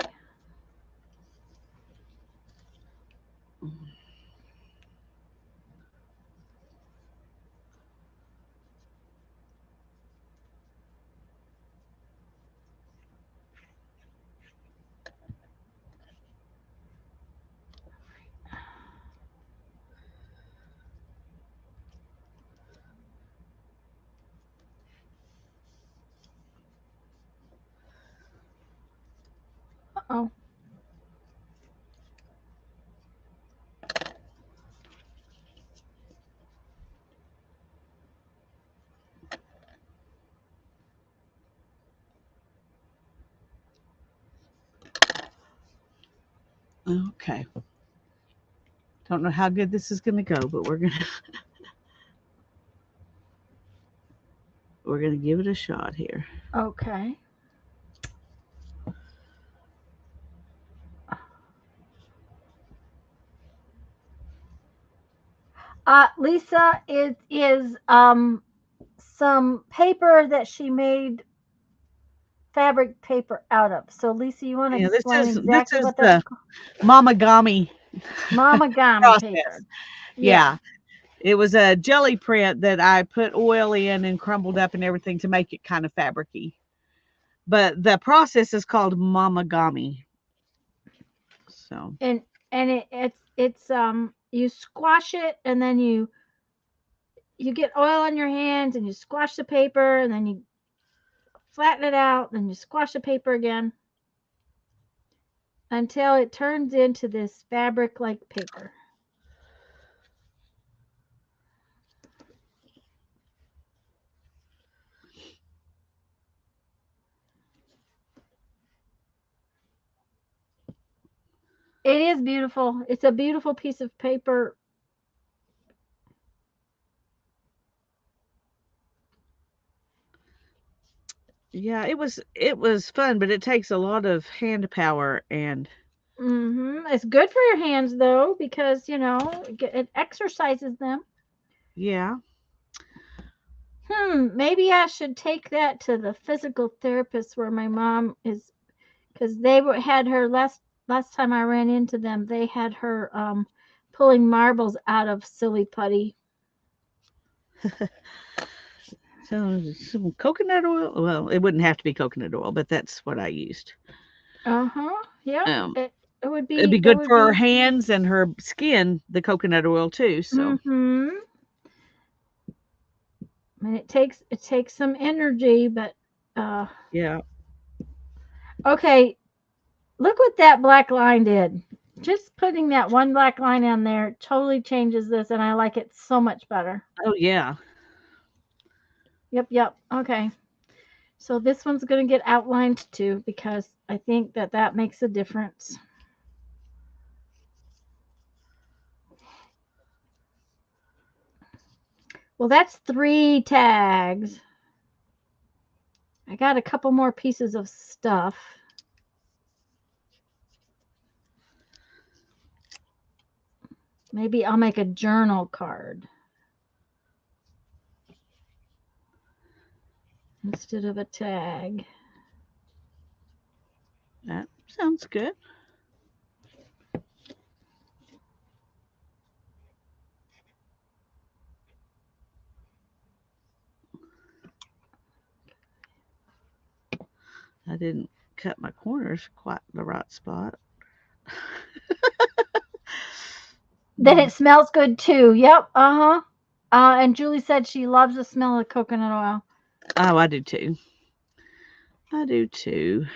Uh-oh. Okay. Don't know how good this is going to go, but we're going to give it a shot here. Okay. Lisa, it is some paper that she made fabric paper out of. So Lisa, you want to Yeah, explain this exactly is what that's the Mamagami Mamagami process. paper? Yeah. It was a jelly print that I put oil in and crumbled up and everything to make it kind of fabricy. But the process is called Mamagami. So And it's you squash it and then you get oil on your hands and you squash the paper and then you flatten it out and you squash the paper again until it turns into this fabric like paper. It is beautiful. It's a beautiful piece of paper. yeah, it was fun, but it takes a lot of hand power and It's good for your hands though because it exercises them. yeah. Maybe I should take that to the physical therapist where my mom is, because had her last time I ran into them. They had her pulling marbles out of silly putty. So some coconut oil. Well, it wouldn't have to be coconut oil, but that's what I used. Yeah. Um, It would be. It'd be It good would for her be. hands and her skin, the coconut oil too. So I mean, it takes some energy, but yeah. okay. Look what that black line did. Just putting that one black line on there totally changes this, and I like it so much better. Oh yeah. Yep. Okay. So this one's going to get outlined too because I think that makes a difference. Well, that's 3 tags. I got a couple more pieces of stuff. Maybe I'll make a journal card instead of a tag. That sounds good. I didn't cut my corners quite the right spot. Then it smells good too. Yep. And Julie said she loves the smell of coconut oil. Oh, I do too. I do too.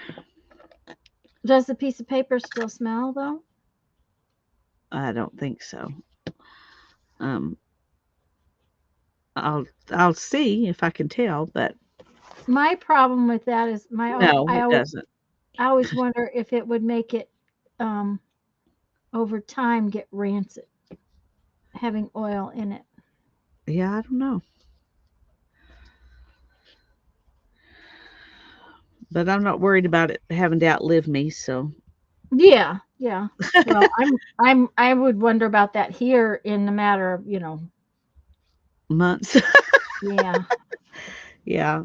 Does the piece of paper still smell though? I don't think so. I'll see if I can tell, but My problem with that is no, it doesn't. I always wonder if it would make it over time get rancid having oil in it. Yeah, I don't know. But I'm not worried about it having to outlive me, so Yeah. Well, I would wonder about that here in the matter of, months. yeah. Yeah.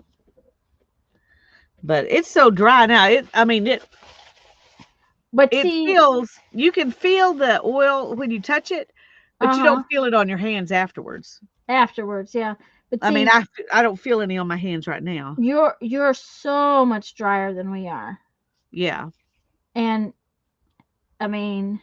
But it's so dry now. But It see, feels, you can feel the oil when you touch it, but you don't feel it on your hands afterwards. afterwards, yeah. But I see, mean, I don't feel any on my hands right now. you're so much drier than we are. Yeah. And I mean,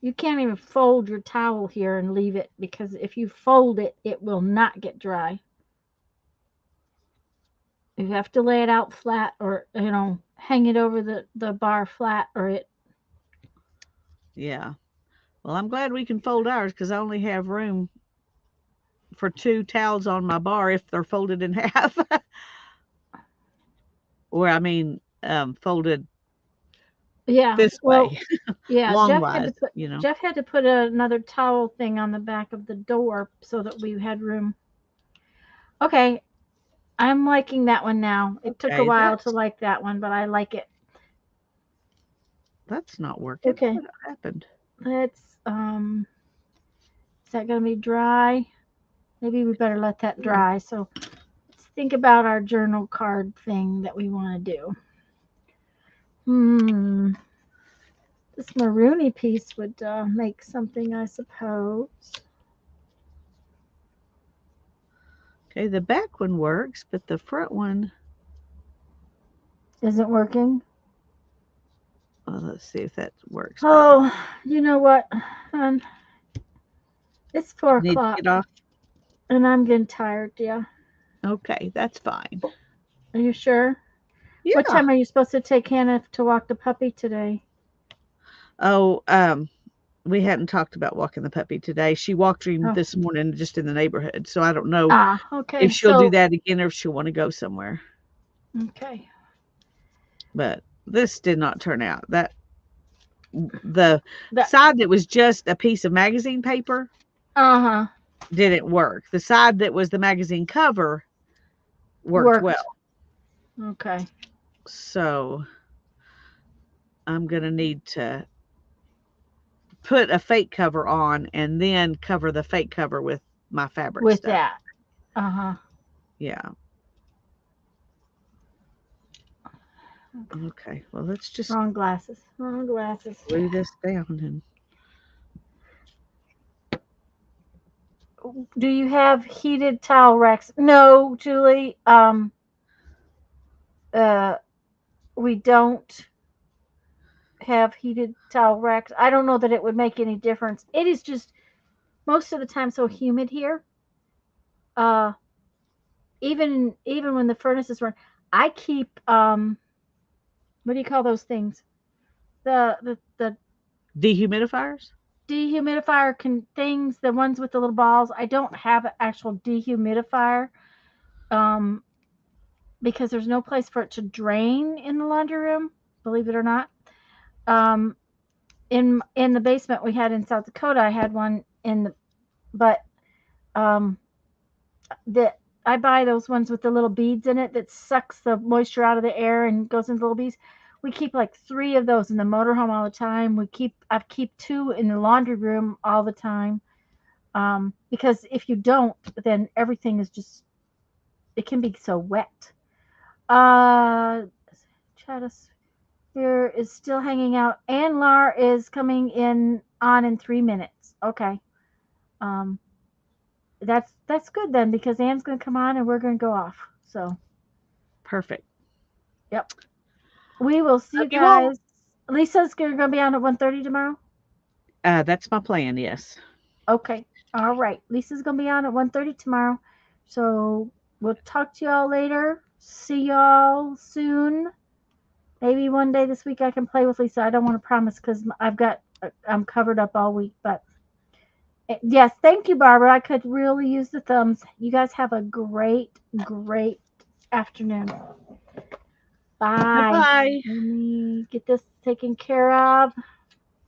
you can't even fold your towel here and leave it because if you fold it, it will not get dry. You have to lay it out flat or, hang it over the bar flat or it. Yeah. Well, I'm glad we can fold ours because I only have room for 2 towels on my bar if they're folded in half. Or, folded Yeah. this Well, way, yeah. longwise, Jeff had to put another towel thing on the back of the door so that we had room. Okay. I'm liking that one now. It took a Okay, while to like that one, but I like it. That's not working. Okay. What happened? Let's is that gonna be dry? Maybe we better let that dry. So let's think about our journal card thing that we want to do. This maroony piece would make something, I suppose. Okay, the back one works, but the front one, Isn't working. well, let's see if that works. Oh, you know what, hon? It's 4 Need to o'clock, get off. and I'm getting tired. Yeah. Okay, that's fine. Are you sure? Yeah. What time are you supposed to take Hannah to walk the puppy today? Oh, we hadn't talked about walking the puppy today. She walked him Oh. this morning just in the neighborhood, so I don't know Okay. if she'll do that again or if she'll want to go somewhere. Okay. But this did not turn out. The side that was just a piece of magazine paper didn't work. The side that was the magazine cover worked well. Okay. So I'm going to need to put a fake cover on and then cover the fake cover with my fabric with stuff. that. Yeah. Okay. Well, let's just Wrong glasses. glue this down and Do you have heated towel racks? No, Julie. We don't have heated towel racks. I don't know that it would make any difference. It is just most of the time so humid here. Even when the furnaces run, I keep what do you call those things? The dehumidifiers. Dehumidifier things, the ones with the little balls. I don't have an actual dehumidifier. Because there's no place for it to drain in the laundry room, believe it or not. In the basement we had in South Dakota, I had one but I buy those ones with the little beads in it that sucks the moisture out of the air and goes into little beads. We keep like 3 of those in the motorhome all the time. I keep 2 in the laundry room all the time. Because if you don't, then everything is just, it can be so wet. Stratosphere is still hanging out, and Lar is coming on in 3 minutes. Okay. That's good then, because Anne's going to come on and we're going to go off. So perfect. Yep. We will see you guys. Lisa's going to be on at 1:30 tomorrow. That's my plan. Yes. Okay. All right. Lisa's going to be on at 1:30 tomorrow. So we'll talk to y'all later. See y'all soon. Maybe one day this week I can play with Lisa. I don't want to promise because I'm covered up all week. But yes, thank you, Barbara. I could really use the thumbs. You guys have a great, great afternoon. Bye. Bye. Let me get this taken care of.